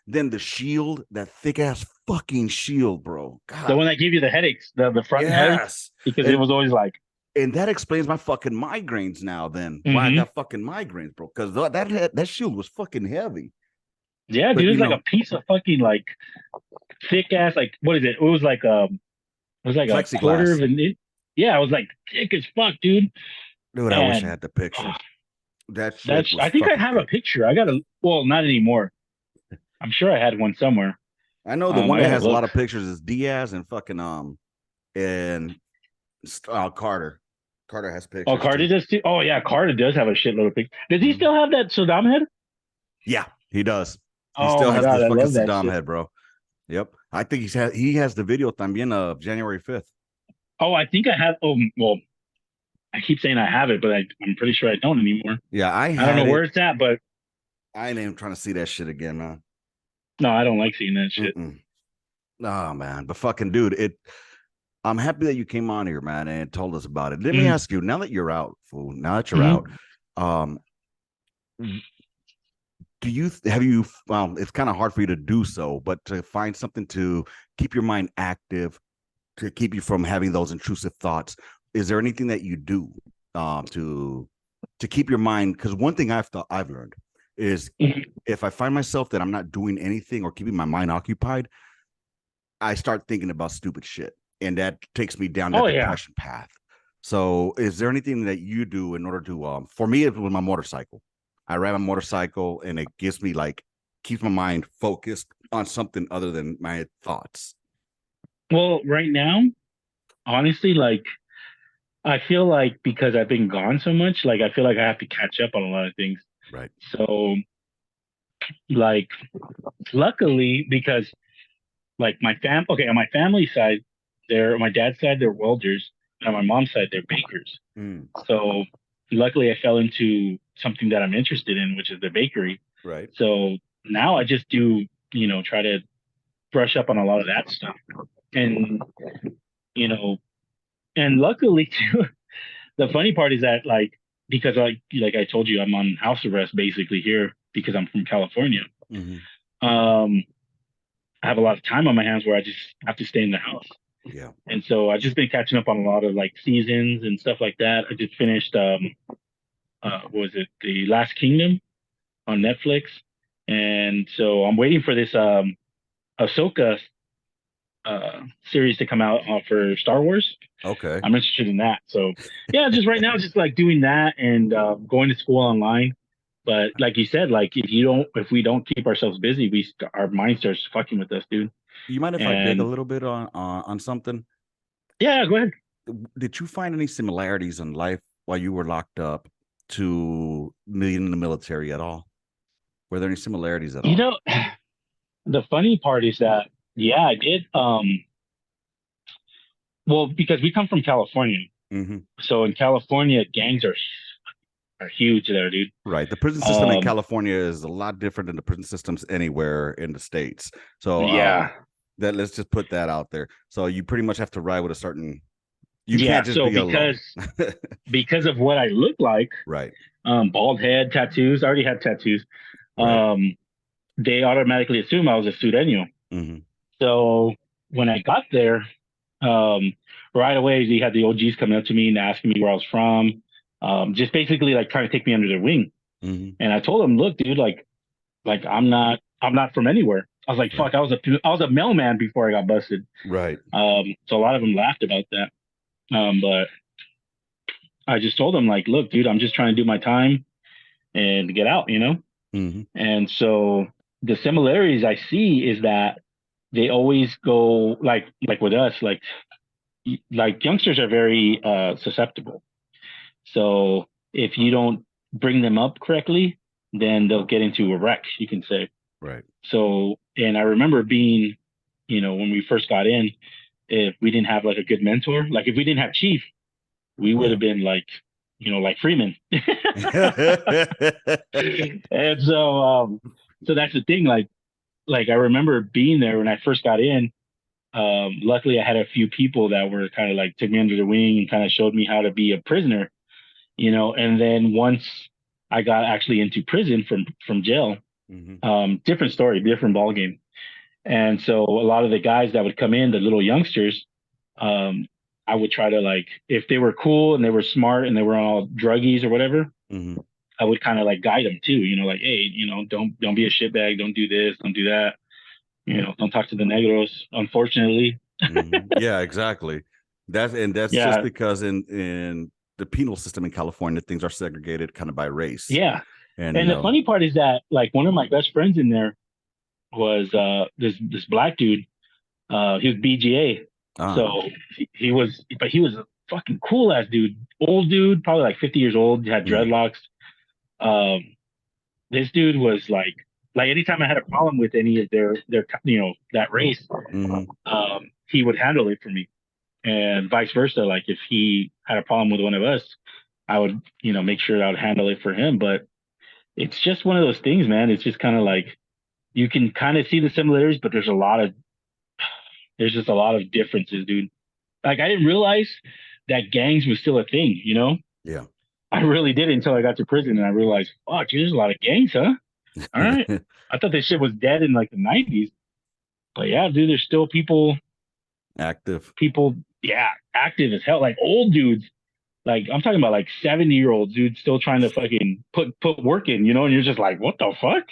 Then the shield, that thick ass fucking shield, bro. God. The one that gave you the headaches, the front headaches, because it was always like. And that explains my fucking migraines now. Then why I got fucking migraines, bro? Because that shield was fucking heavy. Yeah, dude, it was like a piece of fucking like thick ass, like what is it? It was like a quarter of an inch. Yeah, it was like thick as fuck, dude. Dude, I wish I had the picture. I think I have a picture. I got not anymore. I'm sure I had one somewhere. I know the one that has a lot of pictures is Diaz and fucking and Carter. Carter has pictures. Oh, Carter does too. Oh yeah, Carter does have a shitload of pictures. Does he still have that Saddam head? Yeah, he does. He still has the fucking Saddam head, bro. Yep. I think he has the video también of January 5th. Oh, I think I have. Oh, well, I keep saying I have it, but I'm pretty sure I don't anymore. Yeah, I don't know where it's at, but I ain't even trying to see that shit again, man. No, I don't like seeing that shit. Oh man, but fucking dude, I'm happy that you came on here, man, and told us about it. Let me ask you, now that you're out, fool, out, it's kind of hard for you to do so, but to find something to keep your mind active, to keep you from having those intrusive thoughts, is there anything that you do to keep your mind? Because one thing I've learned is if I find myself that I'm not doing anything or keeping my mind occupied, I start thinking about stupid shit, and that takes me down that depression path. So is there anything that you do in order to for me, it was my motorcycle. I ride my motorcycle and it gives me keeps my mind focused on something other than my thoughts. Well, right now, honestly, I feel like because I've been gone so much, I feel like I have to catch up on a lot of things. Right. So luckily, because on my family side, on my dad's side, they're welders, and on my mom's side, they're bakers. So luckily I fell into something that I'm interested in, which is the bakery. Right. So now I just do, try to brush up on a lot of that stuff. And, and luckily too, the funny part is that because like I told you, I'm on house arrest basically here because I'm from California. I have a lot of time on my hands where I just have to stay in the house. Yeah. And so I've just been catching up on a lot of seasons and stuff like that. I just finished what was it? The Last Kingdom on Netflix. And so I'm waiting for this Ahsoka series to come out for Star Wars. Okay. I'm interested in that. So yeah, just right now, just doing that and going to school online. But like you said, if we don't keep ourselves busy, our mind starts fucking with us, dude. You mind if I dig a little bit on something? Yeah, go ahead. Did you find any similarities in life while you were locked up to being in the military at all? Were there any similarities at all? The funny part is that, yeah, I did. Well, because we come from California. So in California, gangs are huge there, dude. Right. The prison system in California is a lot different than the prison systems anywhere in the States. So yeah, let's just put that out there. So you pretty much have to ride with a certain. You can't just be alone. Because of what I look like, right? Bald head, tattoos. I already had tattoos. Right. They automatically assume I was a Sureño. So when I got there, right away they had the OGs coming up to me and asking me where I was from. Just basically trying to take me under their wing. And I told them, look, dude, I'm not from anywhere. I was like, fuck, I was a mailman before I got busted. Right. So a lot of them laughed about that. But I just told him like, look, dude, I'm just trying to do my time and get out, you know? Mm-hmm. And so the similarities I see is that they always go like with us, like youngsters are very susceptible. So if you don't bring them up correctly, then they'll get into a wreck, you can say. Right. So, and I remember being, when we first got in, if we didn't have like a good mentor, like if we didn't have Chief, we would Yeah. have been like, like Freeman. And so that's the thing. Like I remember being there when I first got in. Luckily, I had a few people that were kind of like took me under the wing and kind of showed me how to be a prisoner, And then once I got actually into prison from jail, Mm-hmm. different story, different ball game. And so a lot of the guys that would come in, the little youngsters, um, I would try to like if they were cool and they were smart and they were all druggies or whatever, Mm-hmm. I would kind of like guide them too, like, hey, don't be a shitbag, don't do this, don't do that, don't talk to the negros, unfortunately. Mm-hmm. Yeah, exactly. That's just Yeah, because in the penal system in California, things are segregated kind of by race. yeah. And And the funny part is that like one of my best friends in there was this black dude. He was BGA. ah, So he was a fucking cool ass dude. Old dude, probably like 50 years old, had mm, dreadlocks. Um, this dude was like anytime I had a problem with any of their that race, mm-hmm. he would handle it for me, and vice versa. Like if he had a problem with one of us, I would make sure I would handle it for him. But it's just one of those things, man. It's just kind of like you can kind of see the similarities, but there's just a lot of differences, dude. Like I didn't realize that gangs was still a thing. Yeah. I really did until I got to prison and I realized, fuck, dude, there's a lot of gangs, huh? All right. I thought this shit was dead in like the 90s. But yeah, dude, there's still Active. yeah, active as hell. Like old dudes. Like I'm talking about like 70-year-old dudes still trying to fucking put work in, and you're just like, what the fuck?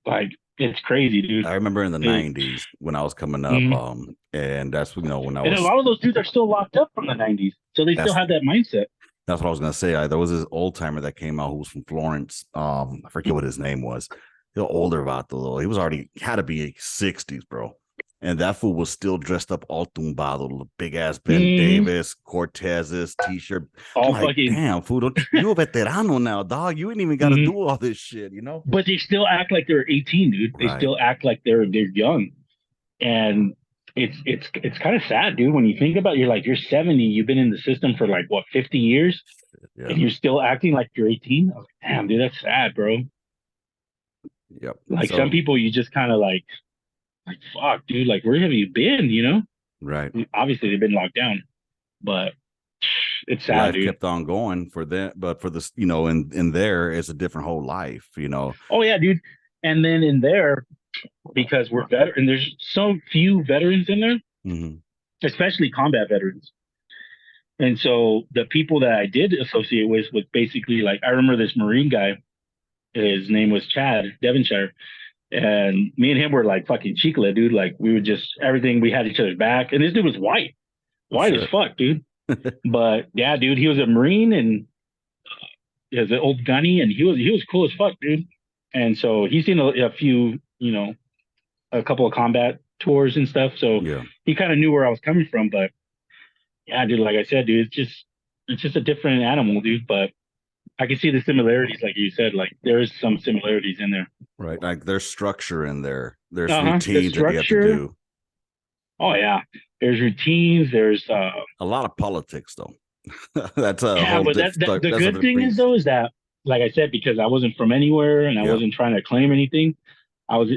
Like it's crazy, dude. I remember in the It, 90s when I was coming up, mhm. and that's when I And a was lot of those dudes are still locked up from the 90s. So they still that's have that mindset. that's what I was gonna say. There was this old timer that came out who was from Florence. I forget what his name was. He was older about the little. He was already had to be 60s, bro. And that fool was still dressed up all tumbado, big ass Ben Mm-hmm. Davis, Cortez's t-shirt. I'm All like, fucking. damn, fool, you a veterano now, dog. You ain't even got to Mhm. do all this shit. But they still act like they're 18, dude. They Right. still act like they're young, and it's kind of sad, dude. When you think about, it, you're 70, you've been in the system for like what 50 years, Yeah. and you're still acting like you're 18. I was like, damn, dude, that's sad, bro. Yep. Like some So, people, you just kind of like fuck, dude. Like where have you been? right. Obviously they've been locked down, but it's sad, Life dude. kept on going for them, but for this, in there is a different whole life. Oh yeah, dude. And then in there, because we're veteran, there's so few veterans in there, Mm-hmm. especially combat veterans. And so the people that I did associate with was basically like I remember this Marine guy. His name was Chad Devonshire, and me and him were like fucking chicle, dude. Like we would just everything we had each other's back. And this dude was Oh white as shit. fuck, dude. But yeah, dude, he was a Marine and he was an old gunny, and he was cool as fuck, dude. And so he's seen a few, a couple of combat tours and stuff. So Yeah. he kind of knew where I was coming from. But yeah, dude, like I said, dude, it's just a different animal, dude. But I can see the similarities, like you said. Like there is some similarities in there. Right. Like there's structure in there. There's Uh huh. The routines that you have to structure. do. Oh yeah. There's routines. There's A lot of politics though. That's a yeah. whole But that different the that's a good different thing is beast. though is that, like I said, because I wasn't from anywhere and I Yeah. wasn't trying to claim anything, I was,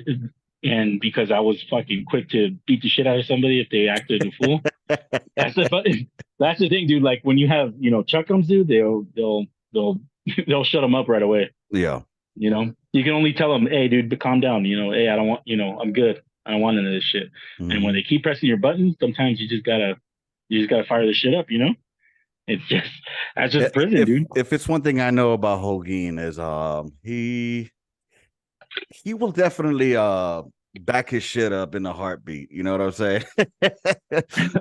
and because I was fucking quick to beat the shit out of somebody if they acted a fool. That's that's the thing, dude. Like when you have chuckums, dude, they'll they'll shut them up right away. Yeah. You can only tell them, hey, dude, calm down. Hey, I don't want, I'm good. I don't want none of this shit. And when Mm-hmm. they keep pressing your buttons, sometimes you just gotta fire the shit up. It's just that's just prison, If dude. if it's one thing I know about Holguin is he will definitely back his shit up in a heartbeat. You know what I'm saying?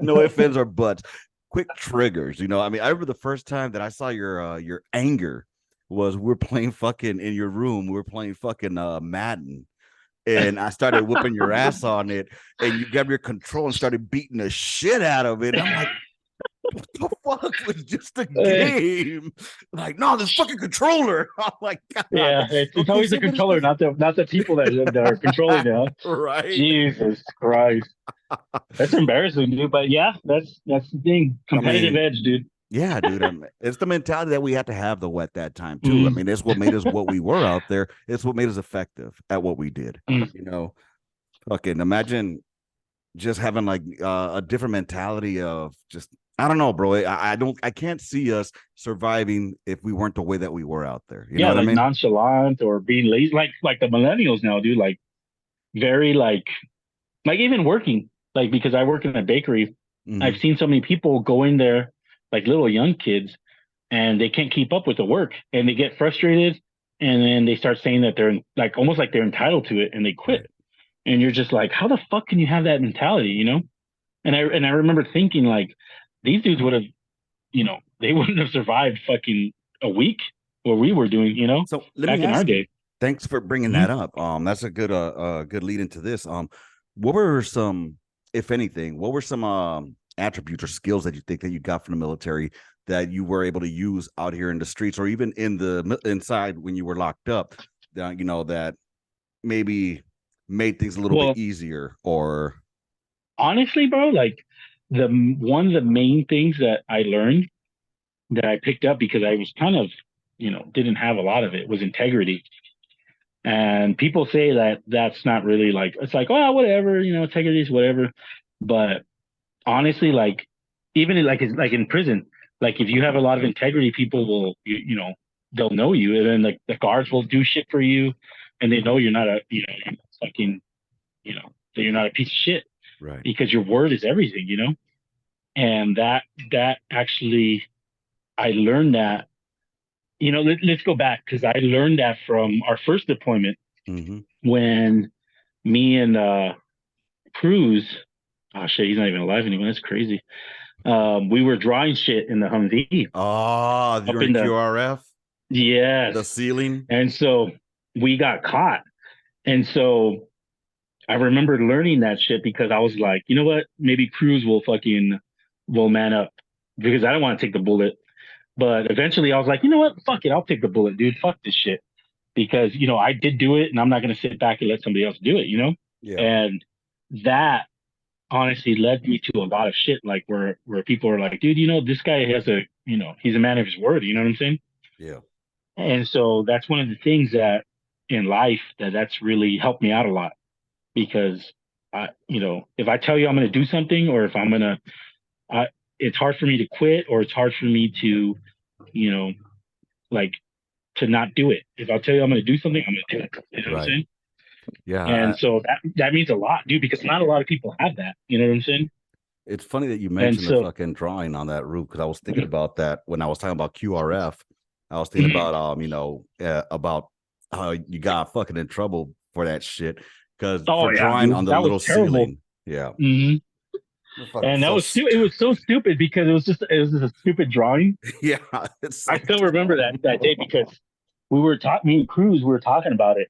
No ifs, ands, or buts. quick triggers. You know, I mean, I remember the first time that I saw your anger was we're playing fucking in your room. We are playing fucking Madden. And I started whooping your ass on it, and you grabbed your control and started beating the shit out of it. And I'm like, what the fuck was just a game? Like, no, this fucking controller. I'm like, God. Yeah, it's Okay, always the so what is controller, this? not the people that are controlling it. Right. Jesus Christ, that's embarrassing, dude. But yeah, that's the thing. I Competitive mean, edge, dude. yeah, dude. It's the mentality that we had to have though at that time too. I Mm, mean, it's what made us what we were out there. It's what made us effective at what we did. mm. You know, fucking imagine just having like a different mentality of just I don't know, bro. I can't see us surviving if we weren't the way that we were out there. You know Yeah, what I like mean? nonchalant or being lazy, like the millennials now, dude. Like very like even working, like because I work in a bakery, I've Mm-hmm. seen so many people go in there, like little young kids, and they can't keep up with the work, and they get frustrated, and then they start saying that they're like almost like they're entitled to it, and they quit. Right. And you're just like, how the fuck can you have that mentality, you know? And I remember thinking like, these dudes would have, they wouldn't have survived fucking a week what we were doing, So let me back in our ask you. day. Thanks for bringing Mhm. that up. That's a good lead into this. What were some, if anything, what were some attributes or skills that you think that you got from the military that you were able to use out here in the streets or even in the inside when you were locked up? That that maybe made things a little bit Well, easier or honestly, bro, like one of the main things that I learned that I picked up because I was kind of, didn't have a lot of it was integrity. And people say that that's not really like, it's like, oh, whatever, integrity is whatever. But honestly, like, even like in prison, like if you have a lot of integrity, people will, they'll know you. And then like the guards will do shit for you. And they know you're not you're not fucking, that you're not a piece of shit right. because your word is everything. And that actually, I learned that, let's go back because I learned that from our first deployment Mm-hmm. when me and Cruz, oh shit, he's not even alive anymore. That's crazy. We were drawing shit in the Humvee Oh, up during in the QRF, yes, the ceiling. and so we got caught, and so I remember learning that shit because I was like, you know what? Maybe Cruz will man up because I don't want to take the bullet. But eventually, I was like, you know what? Fuck it, I'll take the bullet, dude. Fuck this shit because I did do it, and I'm not gonna sit back and let somebody else do it. Yeah. And that honestly led me to a lot of shit, like where people are like, dude, this guy has he's a man of his word. You know what I'm saying? Yeah. And so that's one of the things that in life that's really helped me out a lot because if I tell you I'm going to do something or if I'm going to, it's hard for me to quit or it's hard for me to, you know, like to not do it. If I'll tell you I'm going to do something, I'm going to do it. You know what I'm Right. saying? Yeah. And so that means a lot, dude, because not a lot of people have that. You know what I'm saying? It's funny that you And mentioned the so, fucking drawing on that roof because I was thinking about that when I was talking about QRF. I was thinking mhm. about about how you got fucking in trouble for that shit because for Oh yeah, drawing on dude, the that was little terrible. ceiling. Yeah, hmm it's fucking And that so was it was so stupid because it was just a stupid drawing. yeah, it's I so still remember that day because we were talking, me and Cruz, we were talking about it,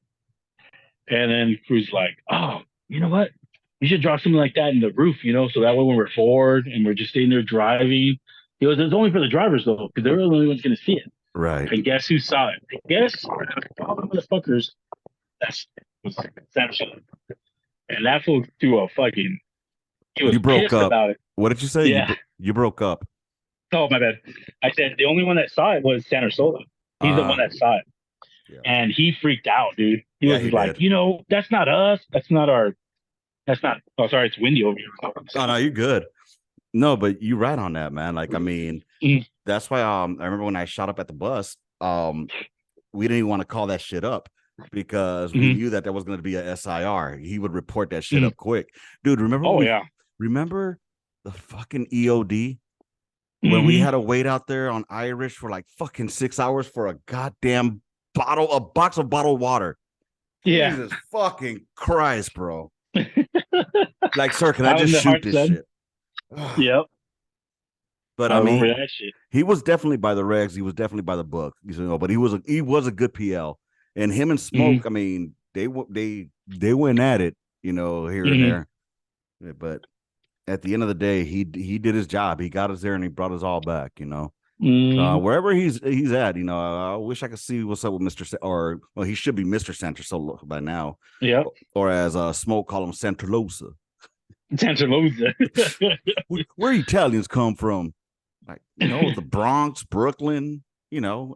and then Cruz like, oh, you know what? You should draw something like that in the roof, so that way when we're bored and we're just sitting there driving, he goes, it's only for the drivers though, because they're the only ones gonna see it. right. And guess who saw it? And guess all the motherfuckers. That's was Samson, and that fool threw a fucking. He was You broke pissed up. about it. What did you say? Yeah. You broke up. Oh my bad. I said the only one that saw it was Sandra Sola. He's the one Uh that saw it. yeah, And he freaked out, dude. He yeah, was he like, did. that's not us. That's not our. That's not. Oh, sorry, it's windy over here. Oh no, you're good. No, but you right on that, man. Like, I mean, Mhm. that's why I remember when I shot up at the bus, we didn't even want to call that shit up because we Mhm. knew that there was going to be a SIR. He would report that shit Mhm. up quick. Dude, remember when Oh we yeah. remember the fucking EOD when we hmm had to wait out there on Irish for like fucking 6 hours for a goddamn a box of bottled water. Yeah. Jesus fucking Christ, bro. Like, sir, can I Out in just the shoot hard this sun. shit? Ugh. Yep. But I I remember mean, that shit. he was definitely by the regs. He was definitely by the book. But he was a good PL. And him and Hmm. Smoke, I mean, they went at it, here and Hmm. there. But at the end of the day, he did his job. He got us there and he brought us all back. Hmm. Wherever he's at, I wish I could see what's up with or well, he should be Mr. Santa so by now, Yep. or as Smoke call him Santa Losa. Santa Rosa. Where Italians come from, like the Bronx, Brooklyn,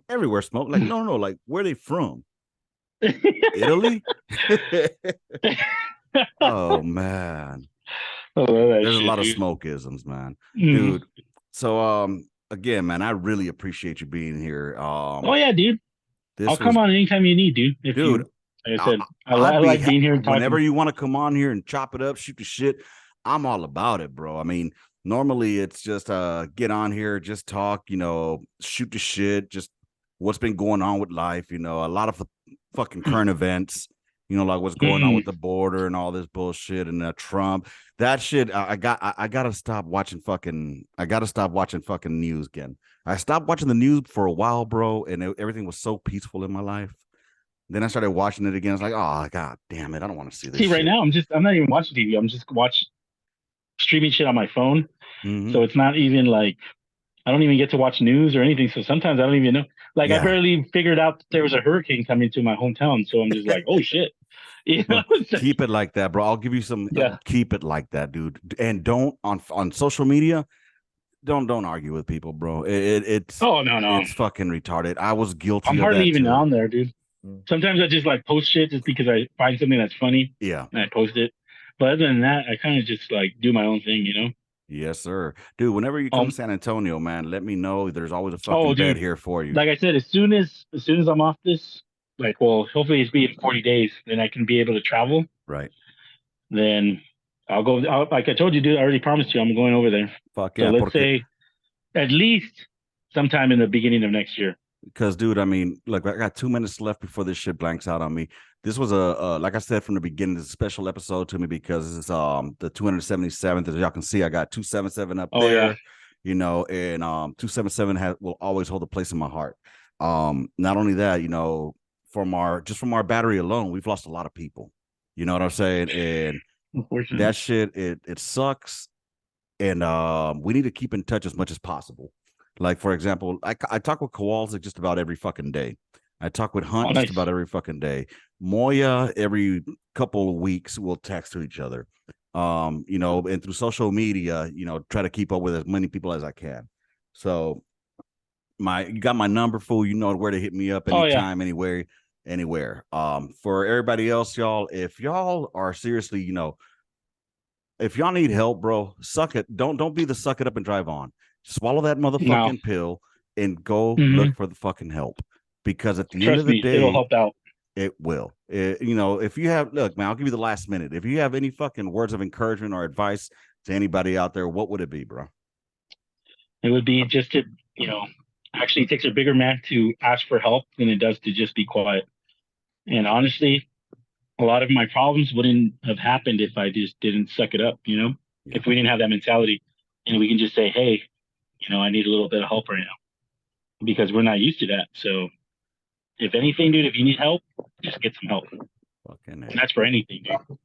everywhere. Smoke like no, like where they from? Italy? Oh man, I love that there's a shit, lot of dude. smokeisms, man, Hmm. dude. So again, man, I really appreciate you being here. Oh yeah, dude. I'll This come was, on anytime you need, dude. If dude. you, like I I, said, I I'd be like being here and whenever talking. you want to come on here and chop it up, shoot the shit. I'm all about it, bro. I mean, normally it's just get on here, just talk, shoot the shit, just what's been going on with life, a lot of fucking current events, like what's going on Hmm. with the border and all this bullshit and Trump. That shit, I gotta stop watching fucking news again. I stopped watching the news for a while, bro, and everything was so peaceful in my life. Then I started watching it again. It's like, oh god damn it, I don't want to see this See, right shit. now I'm not even watching TV. I'm just streaming shit on my phone. Mm-hmm. So it's not even like I don't even get to watch news or anything. So sometimes I don't even know. Like I Yeah. barely figured out that there was a hurricane coming to my hometown. So I'm just like, oh shit. You know? Well, keep it like that, bro. I'll give you some. Yeah. Keep it like that, dude. And don't on social media. Don't argue with people, bro. Oh no, no. It's fucking retarded. I was I'm guilty of hardly that even too. on there, dude. Sometimes I just like post shit just because I find something that's funny Yeah. and I post it. But other than that, I kind of just like do my own thing, you know? Yes, sir. Dude, whenever you come to Um, San Antonio, man, let me know. There's always a oh, fucking bed dude, here for you. like I said, as soon as I'm off this, like, well, hopefully it's be in 40 days, then I can be able to travel. Right. Then like I told you, dude, I already promised you I'm going over there. Fuck So yeah. let's Porque say at least sometime in the beginning of next year. Because, dude, I mean, look, I got 2 minutes left before this shit blanks out on me. This was like I said from the beginning, it's a special episode to me because it's the 277th. As y'all can see, I got 277 up Oh yeah. there, and 277 will always hold a place in my heart. Not only that, from our battery alone, we've lost a lot of people. You know what I'm saying? And Unfortunately. that shit, it sucks. And we need to keep in touch as much as possible. Like, for example, I talk with Kowalski just about every fucking day. I talk with Oh Hunt just nice. about every fucking day. Moya, every couple of weeks, we'll text to each other. And through social media, try to keep up with as many people as I can. So you got my number, fool. You know where to hit me up Oh yeah. anytime, anywhere. For everybody else, y'all, if y'all are seriously, if y'all need help, bro, suck it. Don't be the suck it up and drive on. Swallow that No. motherfucking pill and go Hmm. look for the fucking help. Because at the end of Trust the me, it'll day, help out. it will. If you have, look, man, I'll give you the last minute. If you have any fucking words of encouragement or advice to anybody out there, what would it be, bro? It would be just to, you know, actually it takes a bigger man to ask for help than it does to just be quiet. And honestly, a lot of my problems wouldn't have happened if I just didn't suck it up, you know? Yeah. If we didn't have that mentality and we can just say, hey, I need a little bit of help right now because we're not used to that. So if anything, dude, if you need help, just get some help. Fucking And A. that's for anything, dude.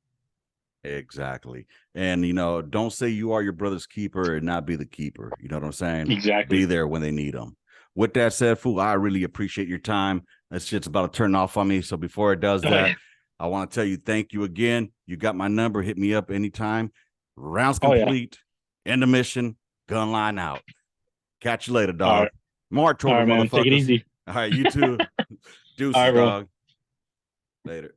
Exactly. And don't say you are your brother's keeper and not be the keeper. You know what I'm saying? Be Exactly. there when they need them. With that said, fool, I really appreciate your time. That shit's about to turn off on me. So before it does Oh, yeah. that, I want to tell you thank you again. You got my number. Hit me up anytime. Rounds Oh, yeah. complete. End of mission. Gunline out. Catch you later, All dog. right. March All order, right, man. Take it motherfuckers. easy. All right, you too. All Deuces, right, bro. dog. Later.